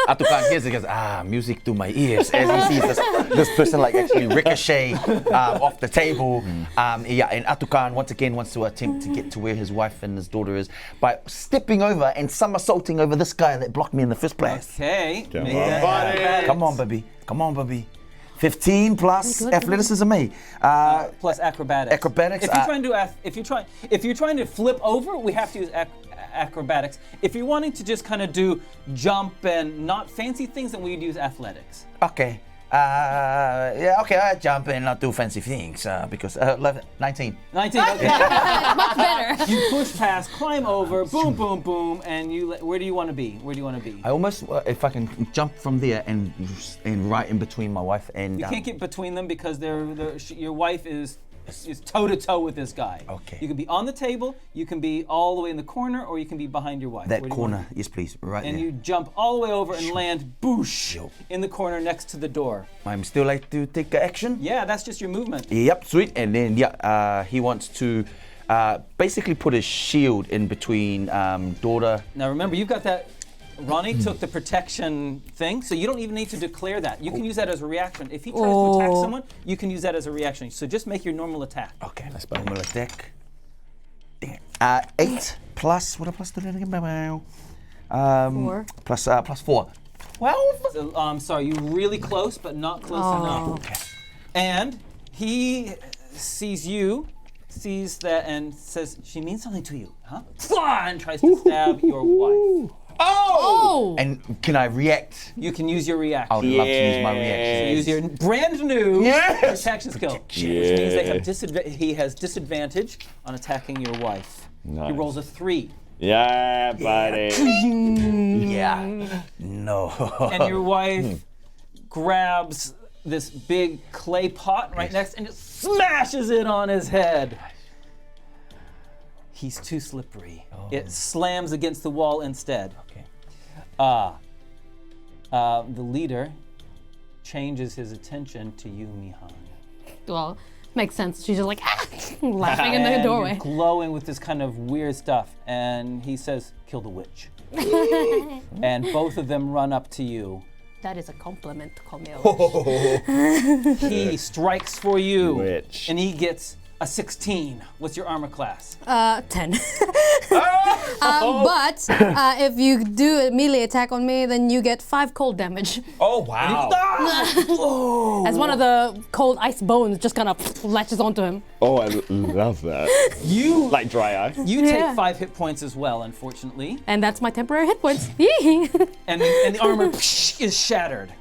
Ātukaan hears it, goes, music to my ears, as he sees this person like actually ricochet off the table. And Ātukaan once again wants to attempt to get to where his wife and his daughter is by stepping over and somersaulting over this guy that blocked me in the first place. Okay. Come on, baby. 15 plus athleticism, plus acrobatics. Acrobatics. If you're trying to flip over, we have to use acrobatics. If you're wanting to just kind of do jump and not fancy things, then we'd use athletics. Okay. I jump and not do fancy things because 19. 19. Okay. much better. You push past, climb over, boom, boom, boom, and where do you want to be? I almost, if I can jump from there and right in between my wife and. You can't get between them because your wife is toe to toe with this guy. Okay. You can be on the table, you can be all the way in the corner, or you can be behind your wife. That corner, yes, please, right and there. you jump all the way over and land, boosh, in the corner next to the door. I'm still like to take action. Yeah, that's just your movement. Yep, sweet. And then he wants to basically put his shield in between daughter. Now remember, you've got that. Ronnie took the protection thing, so you don't even need to declare that. You can use that as a reaction. If he tries to attack someone, you can use that as a reaction. So just make your normal attack. Okay, let's normal attack. 8 plus, what a plus to that again? 4. Plus 4. 12? So, sorry, you're really close, but not close enough. Okay. And he sees that and says, she means something to you, huh? And tries to stab your wife. Oh! And can I react? You can use your reaction. I would love to use my reaction. Use your brand new protection skill. Protection. Which means they have he has disadvantage on attacking your wife. Nice. He rolls a 3. Yeah, buddy. Yeah. No. And your wife grabs this big clay pot right next and just smashes it on his head. He's too slippery. It slams against the wall instead. Okay. The leader changes his attention to you, Mihan. Well, makes sense. She's just like, laughing in the And doorway. you're glowing with this kind of weird stuff. And he says, kill the witch. And both of them run up to you. That is a compliment to call me a witch. He strikes for you. Witch. And he gets a 16. What's your armor class? 10. But if you do a melee attack on me, then you get 5 cold damage. Oh, wow. As one of the cold ice bones just kind of latches onto him. Oh, I love that. You Like dry eye. You Yeah. take 5 hit points as well, unfortunately. And that's my temporary hit points. And the armor is shattered,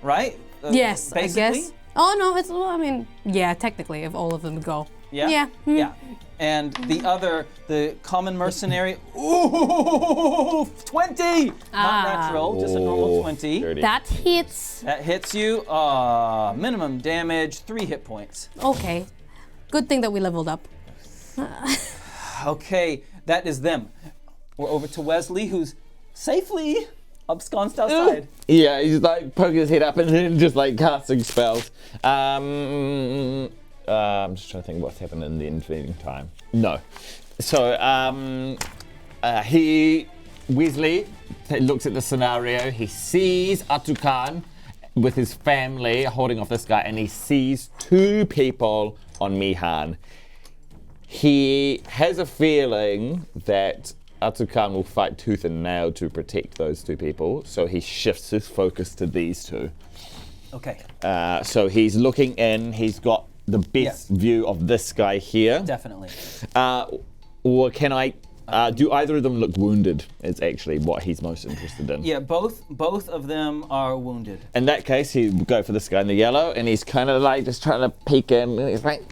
right? Yes, basically? I guess. Oh, no, it's, well, I mean, yeah, technically, if all of them go. Yeah? Yeah. Yeah. And the common mercenary, ooh, 20! Not natural, just a normal 20. Dirty. That hits. That hits you, minimum damage, 3 hit points. Okay. Good thing that we leveled up. Okay, that is them. We're over to Wezley, who's safely absconsed outside. Yeah, he's like poking his head up and then just like casting spells. I'm just trying to think what's happened in the intervening time. No. So Wezley looks at the scenario. He sees Ātukaan with his family holding off this guy, and he sees 2 people on Mihan. He has a feeling that Ātukaan will fight tooth and nail to protect those 2 people, so he shifts his focus to these 2. Okay. So he's looking in, he's got the best view of this guy here. Definitely. Or can I, do either of them look wounded? Is actually what he's most interested in. Yeah, both of them are wounded. In that case, he would go for this guy in the yellow, and he's kind of like just trying to peek in, and he's like,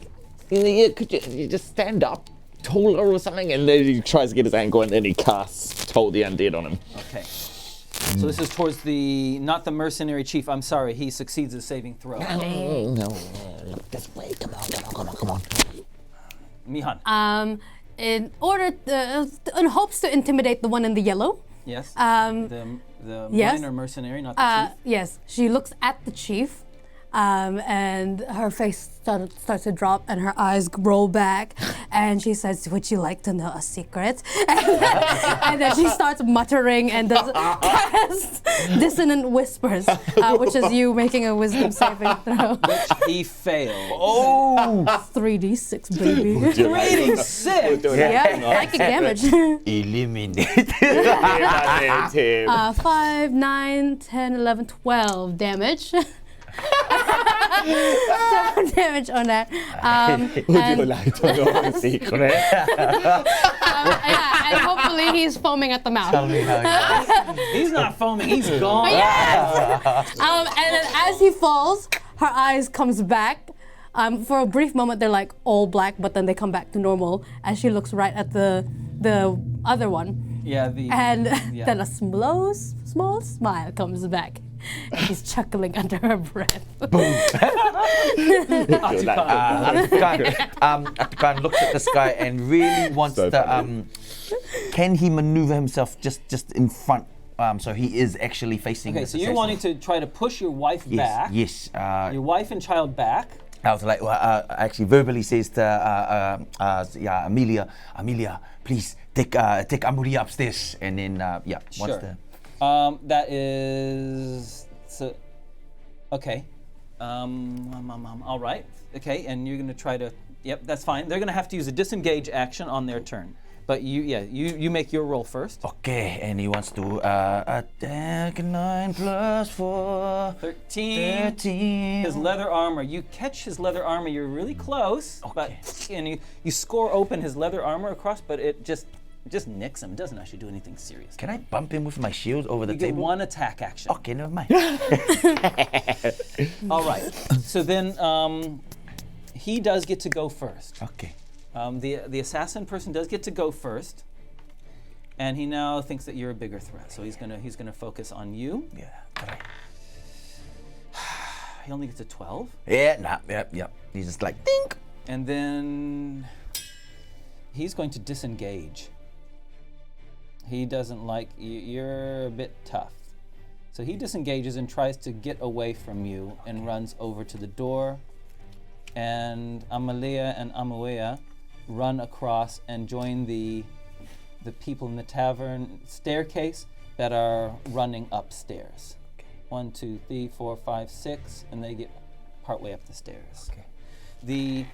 could you just stand up taller or something? And then he tries to get his angle, and then he casts Toll the Undead on him. Okay. So this is towards not the mercenary chief. I'm sorry, he succeeds his saving throw. No, this way, come on. Mihan. In hopes to intimidate the one in the yellow. Yes. The minor mercenary, not the chief. Yes. She looks at the chief, and her face starts to drop, and her eyes roll back, and she says, "Would you like to know a secret?" And then she starts muttering and does dissonant whispers, which is you making a wisdom saving throw. Which he failed. Oh, 3d6, baby. 3d6. Yeah, psychic damage. Eliminate. 5, 9, 10, 11, 12 damage. 7 damage on that. Would you like to know a secret? And hopefully he's foaming at the mouth. Tell me how He's not foaming, he's gone. Yes! And then as he falls, her eyes comes back. For a brief moment, they're like all black, but then they come back to normal as she looks right at the other one. Yeah, then a small smile comes back. She's chuckling under her breath. Ātukaan looks at this guy and really wants to. Can he maneuver himself just in front? So he is actually facing. Okay, so you're wanting to try to push your wife back. Yes. Your wife and child back. I was like, actually verbally says to Amelia, please take Amuria upstairs, and then Sure. That is okay. All right. Okay, and you're gonna try to. Yep, that's fine. They're gonna have to use a disengage action on their turn. But you make your roll first. Okay, and he wants to attack 9 + 4. 13. His leather armor. You catch his leather armor. You're really close. Okay. And you score open his leather armor across, but it just nicks him. It doesn't actually do anything serious. Can I bump him with my shield over the You table? get 1 attack action. Okay, never mind. All right. So then he does get to go first. Okay. The assassin person does get to go first, and he now thinks that you're a bigger threat. So he's gonna focus on you. Yeah. Right. He only gets a 12. Yeah. Yep. He's just like dink. And then he's going to disengage. He doesn't like you're a bit tough. So he disengages and tries to get away from you and runs over to the door. And Amalia and Amuea run across and join the people in the tavern staircase that are running upstairs. Okay. 1, 2, 3, 4, 5, 6, and they get partway up the stairs. Okay. The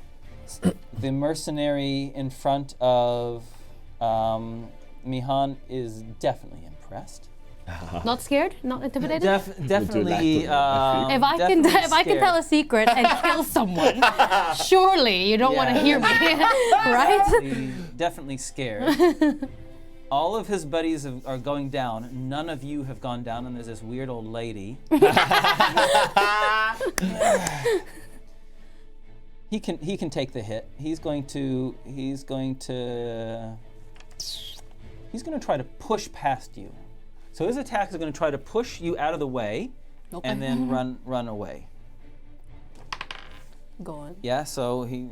mercenary in front of Mihan is definitely impressed. Not scared? Not intimidated? Definitely. If I can tell a secret and kill someone, surely you don't want to hear me, right? Definitely scared. All of his buddies are going down. None of you have gone down, and there's this weird old lady. He can take the hit. He's going to try to push past you. So his attack is going to try to push you out of the way, and then run away. Go on. Yeah. So he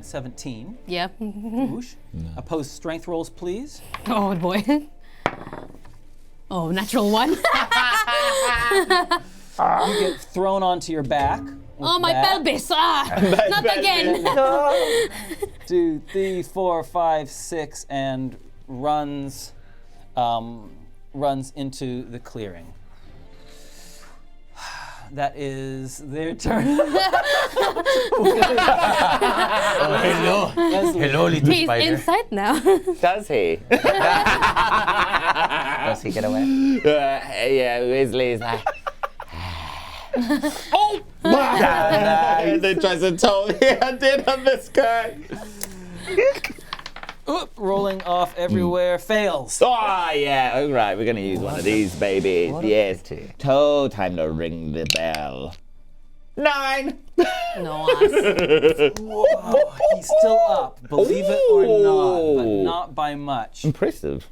17. Yeah. Whoosh. Opposed strength rolls, please. Oh boy. Oh, natural one. You get thrown onto your back. Oh, my pelvis. Not again. 2, 3, 4, 5, 6, and runs into the clearing. That is their turn. Hello. Hello, little He's spider. inside now. Does he? Does he get away? Yeah, Wezley's like. Oh! And then tries to tell me I did a miscut. Oop, rolling off everywhere, fails. Oh, yeah. All right, we're going to use one of these babies. Yes. Time to ring the bell. 9. No. Whoa, he's still up, believe it or not, but not by much. Impressive.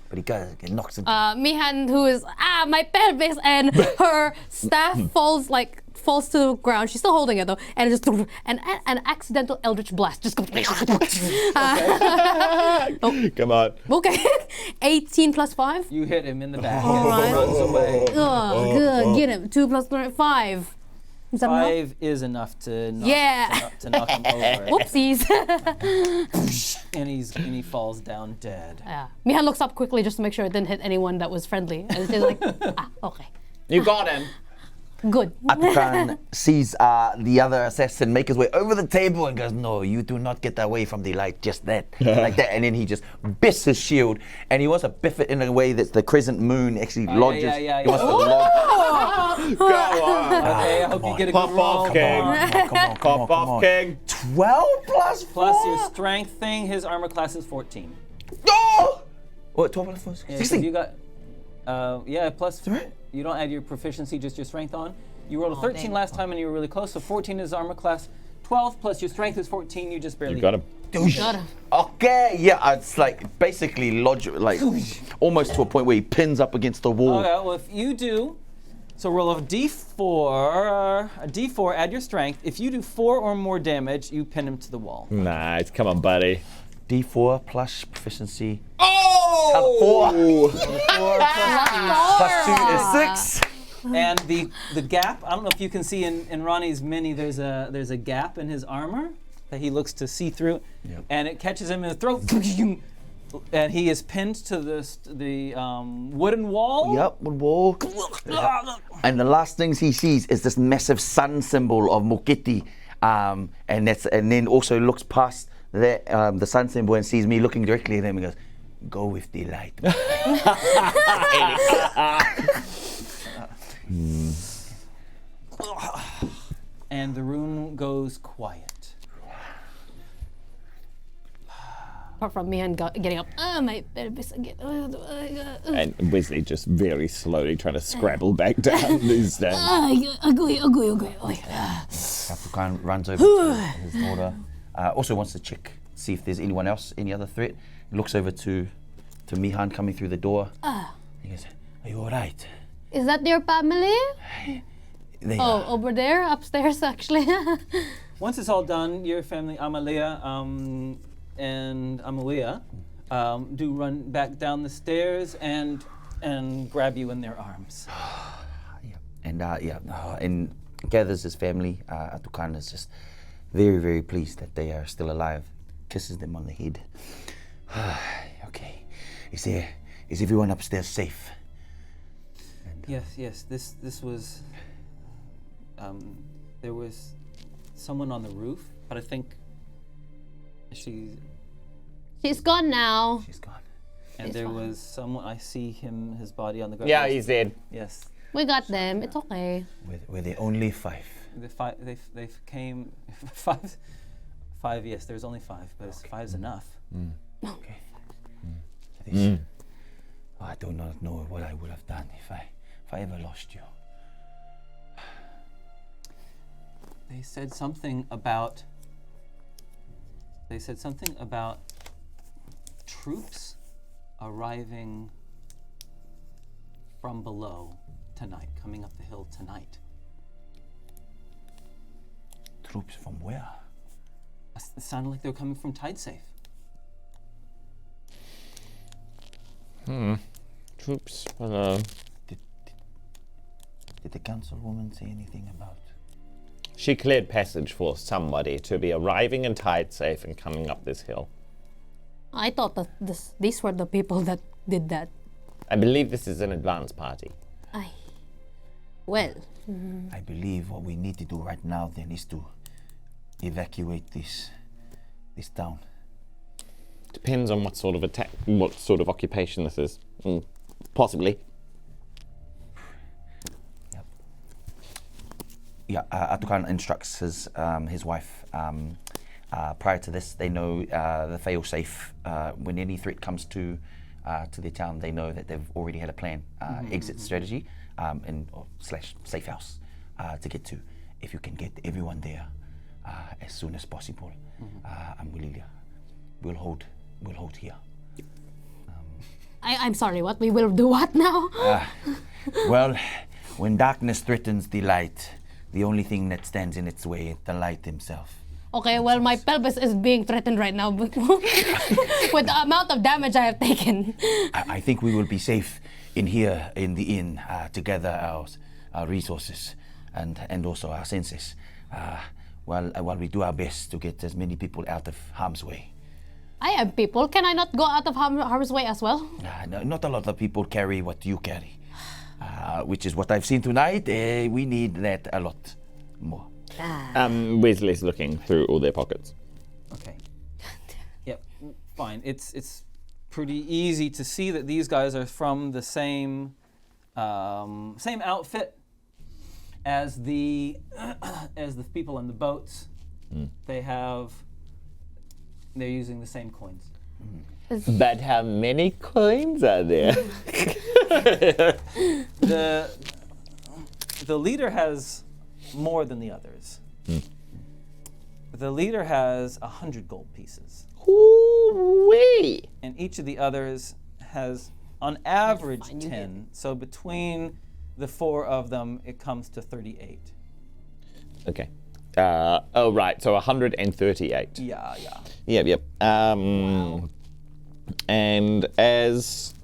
But he knocks him. Mihan, who is my pelvis, and her staff falls to the ground. She's still holding it though, and it just an accidental eldritch blast just goes. Come on. Okay, 18 plus 5. You hit him in the back All and right. he runs away. Oh, good. Get him. 2 plus 3, 5. Is that enough? 5 is enough to knock, Yeah. to knock him over. Whoopsies. And he falls down dead. Yeah. Mihan looks up quickly just to make sure it didn't hit anyone that was friendly. And she's like, okay. You got him. Good. Ātukaan sees the other assassin make his way over the table and goes, "No, you do not get away from the light just that." Like that. And then he just biffs his shield. And he wants to biff it in a way that the crescent moon actually lodges. yeah. He wants to lodge. Go on. Okay, I hope you get a Pop good roll. off, King. Pop off, King. 12 plus 4? Plus your strength thing, his armor class is 14. Oh! What, 12 plus 4? Yeah, so 16. you got, plus, you don't add your proficiency, just your strength on. You rolled a 13 last time and you were really close, so 14 is armor class. 12 plus your strength is 14, you just barely You got him. Got him. Okay, yeah, it's like basically almost to a point where he pins up against the wall. Okay, well if you do, so roll a d4, add your strength. If you do 4 or more damage, you pin him to the wall. Nice. Come on, buddy. D4 plus proficiency. Oh! 4 plus 2 is 6. And the gap, I don't know if you can see in Ronnie's mini, there's a gap in his armor that he looks to see through, and it catches him in the throat, and he is pinned to the wooden wall. Yep, one wall. And the last things he sees is this massive sun symbol of Mokiti, and then also looks past the sun symbol and sees me looking directly at him and goes, "Go with the light." And the rune goes quiet. Apart from Mihan getting up. My pelvis again. And Wezley just very slowly trying to scrabble back down these stairs. Ātukaan runs over to his daughter. Also wants to check, see if there's anyone else, any other threat. He looks over to Mihan coming through the door. He goes, "Are you all right?" Is that your family? They are. Over there, upstairs, actually. Once it's all done, your family, Amalia and Amalia, do run back down the stairs and grab you in their arms. And and gathers his family. Ātukaan is just very, very pleased that they are still alive. Kisses them on the head. Okay. Is everyone upstairs safe? And, Yes. This was. There was someone on the roof, but I think She's gone now. she's gone. and It's there fine. was someone. I see his body on the ground. Yeah, he's dead. Yes. We got them. It's okay. Were there only 5? They came 5. 5. Yes, there's only 5, but 5's enough. Okay. I do not know what I would have done if I ever lost you. They said something about troops arriving from below tonight, coming up the hill tonight. Troops from where? It sounded like they were coming from Tide Safe. Troops, hello. Did the councilwoman say anything about? She cleared passage for somebody to be arriving in tide safe and coming up this hill. I thought that these were the people that did that. I believe this is an advance party. Well. I believe what we need to do right now then is to evacuate this town. Depends on what sort of attack, what sort of occupation this is. Possibly. Yep. Yeah, Ātukaan instructs his wife. Prior to this, they know the fail-safe. When any threat comes to their town, they know that they've already had a plan, exit strategy, slash safe house to get to. If you can get everyone there as soon as possible, we'll hold here. I'm sorry, what? We will do what now? Well, when darkness threatens the light, the only thing that stands in its way is the light himself. Okay, well, my pelvis is being threatened right now with the amount of damage I have taken. I think we will be safe in here in the inn to gather our resources and also our senses while we do our best to get as many people out of harm's way. I am people. Can I not go out of harm's way as well? No, not a lot of people carry what you carry, which is what I've seen tonight. We need that a lot more. Wezley's looking through all their pockets. Okay. Yep, fine. It's pretty easy to see that these guys are from the same outfit as the people on the boats. They're using the same coins. But how many coins are there? The leader has more than the others. The leader has 100 gold pieces. Ooh-wee! And each of the others has, on average, 10. So between the four of them, it comes to 38. Okay. Oh, right. So 138. Yeah. Yep. Wow. And as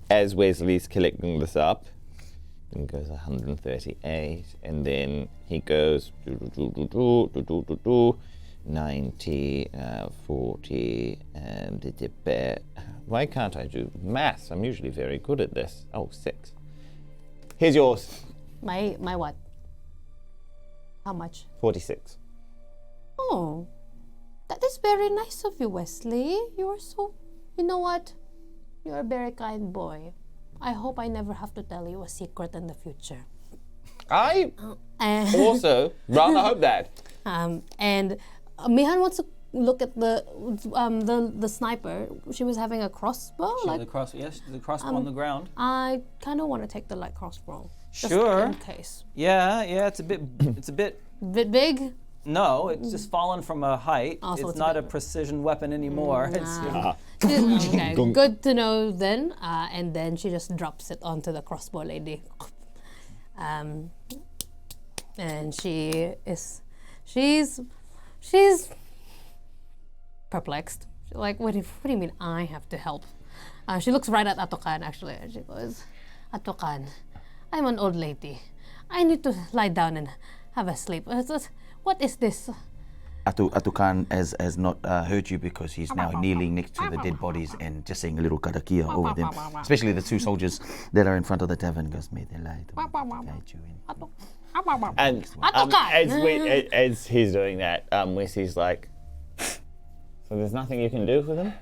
Wezley's collecting this up, then goes 138, and then he goes 90, 40, why can't I do maths? I'm usually very good at this. Oh, 6. Here's yours. My what? How much? 46. Oh, that is very nice of you, Wezley. You are so... You know what? You're a very kind boy. I hope I never have to tell you a secret in the future. I also rather hope that. And Mihan wants to look at the sniper. She was having a crossbow. The crossbow on the ground. I kind of want to take the light crossbow. Just Sure. in case. Yeah. It's a bit. Bit big. No, it's just fallen from a height. Also, it's it's not a a precision weapon anymore. Okay, good to know then. And then she just drops it onto the crossbow lady. And she's perplexed. She's like, what do you mean I have to help? She looks right at Ātukaan actually, and she goes, Ātukaan, I'm an old lady. I need to lie down and have a sleep. What is this? Ātukaan has not heard you because he's now kneeling next to the dead bodies and just saying a little karakia over them. Especially the 2 soldiers that are in front of the tavern. Goes, may the light guide you in. And as he's doing that, Wesley's like, so there's nothing you can do for them?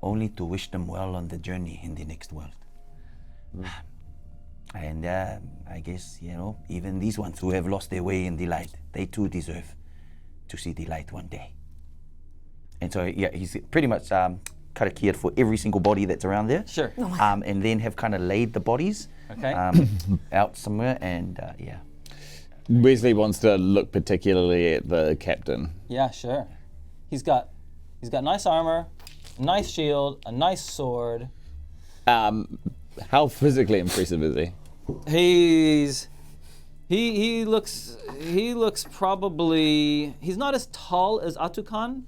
Only to wish them well on the journey in the next world. And I guess, even these ones who have lost their way in the light, they too deserve to see the light one day. And so, he's pretty much karakia'd for every single body that's around there. Sure. And then have kind of laid the bodies out somewhere, and Wezley wants to look particularly at the captain. Yeah, sure. He's got nice armor, a nice shield, a nice sword. How physically impressive is he? He looks probably, he's not as tall as Ātukaan,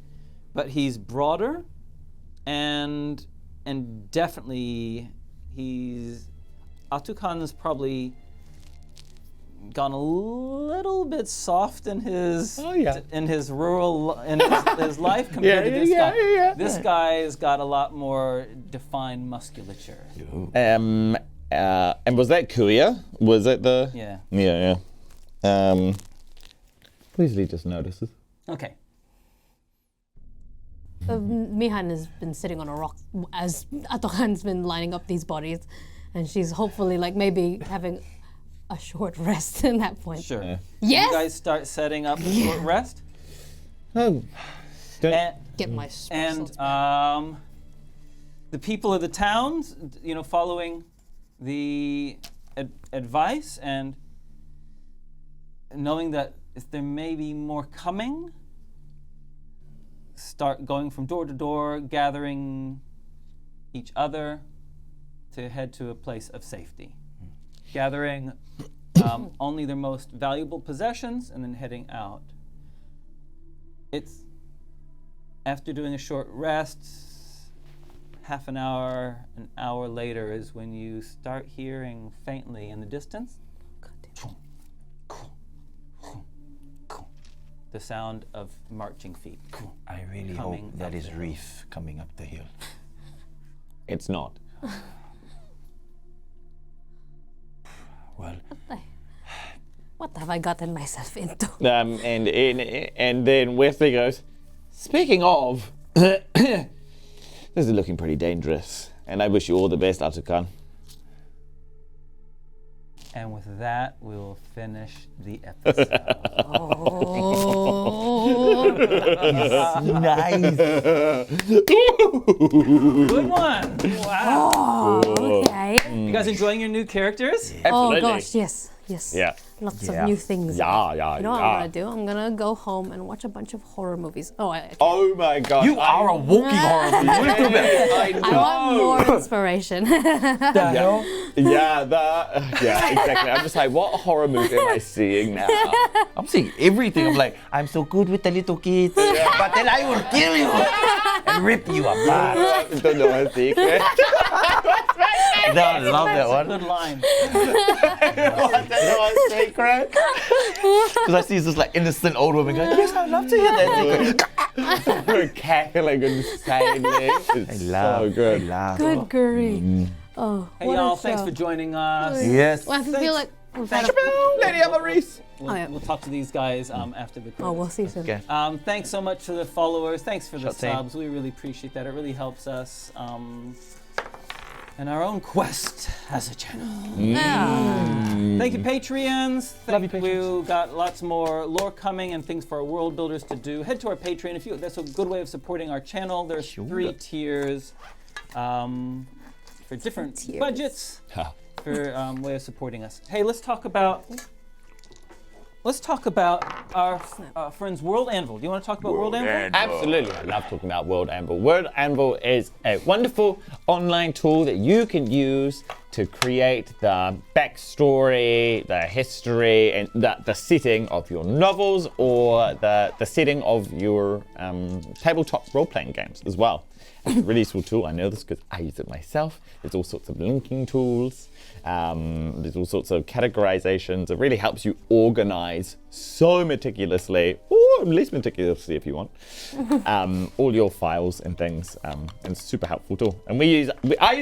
but he's broader and and definitely Ātukaan has probably gone a little bit soft in his his life compared to this guy. This guy's got a lot more defined musculature. And was that Kuya? Was it the? Yeah. Yeah. Weasley just notices. Okay. Mihan has been sitting on a rock as Ātukaan's been lining up these bodies, and she's hopefully like maybe having a short rest in that point. Sure. Yeah. Yes. You guys start setting up a short rest. Oh. Get my spell And slots back. the people of the towns, following the advice and knowing that if there may be more coming, start going from door to door, gathering each other to head to a place of safety. Gathering only their most valuable possessions and then heading out. It's after doing a short rest, half an hour later is when you start hearing faintly in the distance the sound of marching feet. I really Coming hope that up is the hill. Reaf coming up the hill. It's not. Well, What have I gotten myself into? And then Wezley goes, speaking of, this is looking pretty dangerous, and I wish you all the best, Ātukaan. And with that, we will finish the episode. nice. Good one! Wow! Okay. You guys enjoying your new characters? Oh gosh, yes. Yeah. Lots Yeah. of new things. Yeah. You know what I'm gonna do? I'm gonna go home and watch a bunch of horror movies. Oh, I can't. Oh my God. You are a walking horror movie. What are you talking about? I know. I want more inspiration. The hell? Yeah, exactly. I'm just like, what horror movie am I seeing now? I'm seeing everything. I'm like, I'm so good with the little kids, but then I will kill you and rip you apart. Don't know a secret. No, I love that one. Good line. Don't know a secret. Because I see this like innocent old woman going, yes, I'd love to hear that secret. Cackling insanely. It's so good. Good grief. Oh, Hey what y'all, a thanks show. for joining us. Yes. Well, I feel like we've had Lady Reaf. We'll talk to these guys after the credits. we'll see soon. Okay. Thanks so much to the followers. Thanks for the Shot team. subs. We really appreciate that. It really helps us in our own quest as a channel. Thank you, Patreons. Love you, Patreons. We've got lots more lore coming and things for our world builders to do. Head to our Patreon. That's a good way of supporting our channel. There's 3 tiers for different budgets for way of supporting us. Hey, let's talk about our friends World Anvil. Do you want to talk about World Anvil? Absolutely, I love talking about World Anvil. World Anvil is a wonderful online tool that you can use to create the backstory, the history, and the setting of your novels or the setting of your tabletop role-playing games as well. It's a really useful tool. I know this because I use it myself. There's all sorts of linking tools. There's all sorts of categorizations. It really helps you organize so meticulously, or less meticulously if you want, all your files and things. And it's a super helpful tool. And I use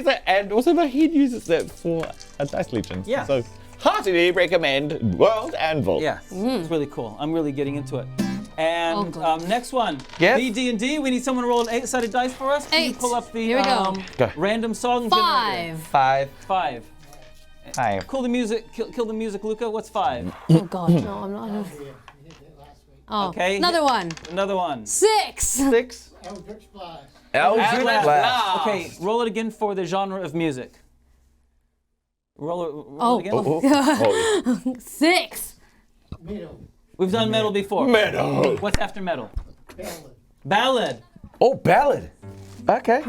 it, and also Mihan uses it for a Dice Legenz. Yeah. So heartily recommend World Anvil. Yeah, it's really cool. I'm really getting into it. And good. next one, Yes? D&D. We need someone to roll an 8-sided dice for us. Can you 8. pull up the Here we go. Go. random song? 5. 5. 5. Kill the music. Kill the music, Luca. What's 5? Oh God, no, I'm not. Oh, Okay. another one. Another one. 6. 6. Eldritch Blast. Blast. Okay, roll it again for the genre of music. Roll it again. 6. We've done metal before. Metal. What's after metal? Ballad. Oh, ballad. Okay.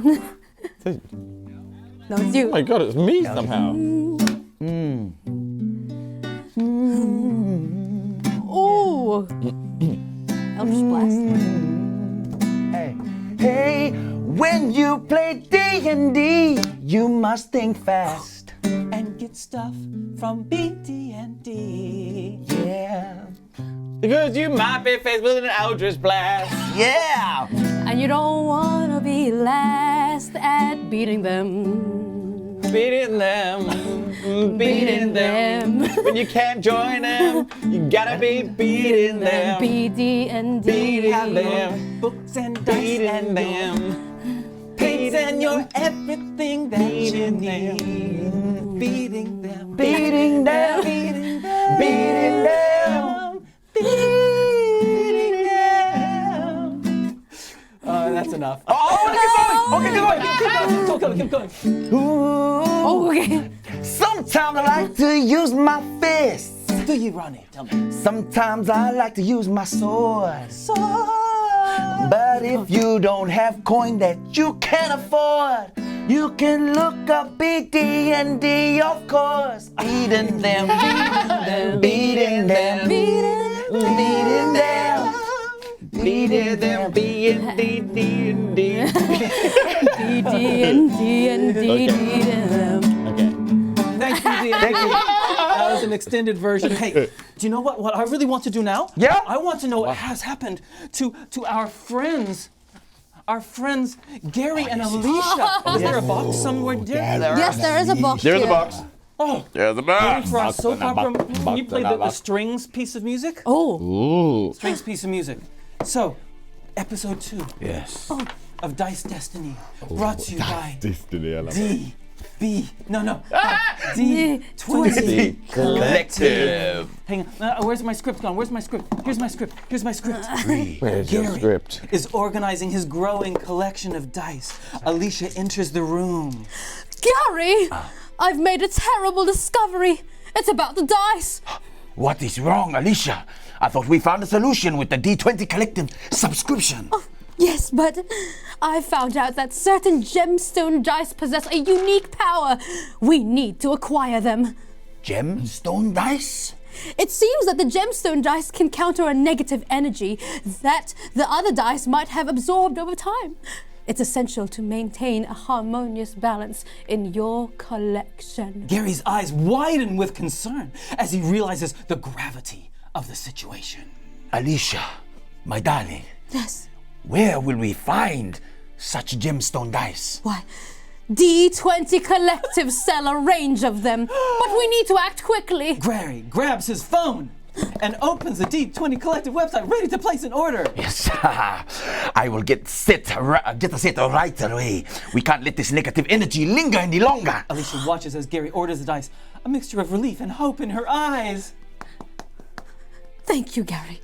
No, it's you. Oh my God, it's me somehow. Ooh. Eldritch Blast. Hey, When you play D&D, you must think fast. And get stuff from BD&D. Yeah. Because you might be faced with an Eldritch Blast. Yeah. And you don't want to be last at beating them. Beating them. Beating them. When you can't join them, you gotta be beating them. BD&D. Beating them. Books and dice Beating and them. paints and you're everything that you need. Beating them. Beating them. Beating them. Beating them. Beating them. That's enough. Okay, keep going. Keep going. Oh, okay. Sometimes I like to use my fists. Do you, Ronnie? Tell me. Sometimes I like to use my sword. But if you don't have coin that you can afford, you can look up BD&D, of course. Beating them, beating them, beating them, beating them, B&D. BD&D. Thanks, BD&D. Thank you. That was an extended version. Hey, do you know what I really want to do now? Yeah? I want to know what has happened to our friends. Our friends Gary and Alicia. Is there a box somewhere? Yes, there is a box. There's here. a box. Oh, There's a Gary, box. for our soap opera, can you play the strings piece of music? Oh. Ooh. Strings piece of music. So, episode 2 Yes. of Dice Destiny, brought to you by Destiny, I love it. D20 Collective. Hang on, where's my script gone? Where's my script? Here's my script. Where's your Gary script? is organizing his growing collection of dice. Alicia enters the room. Gary, I've made a terrible discovery. It's about the dice. What is wrong, Alicia? I thought we found a solution with the D20 Collective subscription. Yes, but I found out that certain gemstone dice possess a unique power. We need to acquire them. Gemstone dice? It seems that the gemstone dice can counter a negative energy that the other dice might have absorbed over time. It's essential to maintain a harmonious balance in your collection. Gary's eyes widen with concern as he realizes the gravity of the situation. Alicia, my darling, Yes. where will we find such gemstone dice? Why, D20 Collective sell a range of them, but we need to act quickly. Gary grabs his phone and opens the D20 Collective website, ready to place an order. Yes, I will get a set right away. We can't let this negative energy linger any longer. Alicia watches as Gary orders the dice, a mixture of relief and hope in her eyes. Thank you, Gary.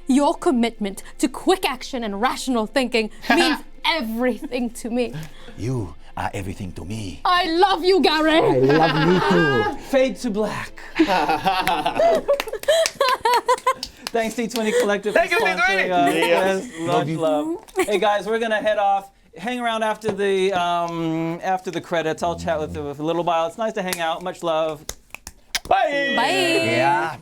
Your commitment to quick action and rational thinking means everything to me. You are everything to me. I love you, Gary. Love me too. Fade to black. Thanks, D20 Collective. Thank for you, D20. sponsoring us. Yes. Yes, much love. Hey guys, we're gonna head off. Hang around after the credits. I'll chat with you for a little while. It's nice to hang out. Much love. Bye. Bye. Yeah.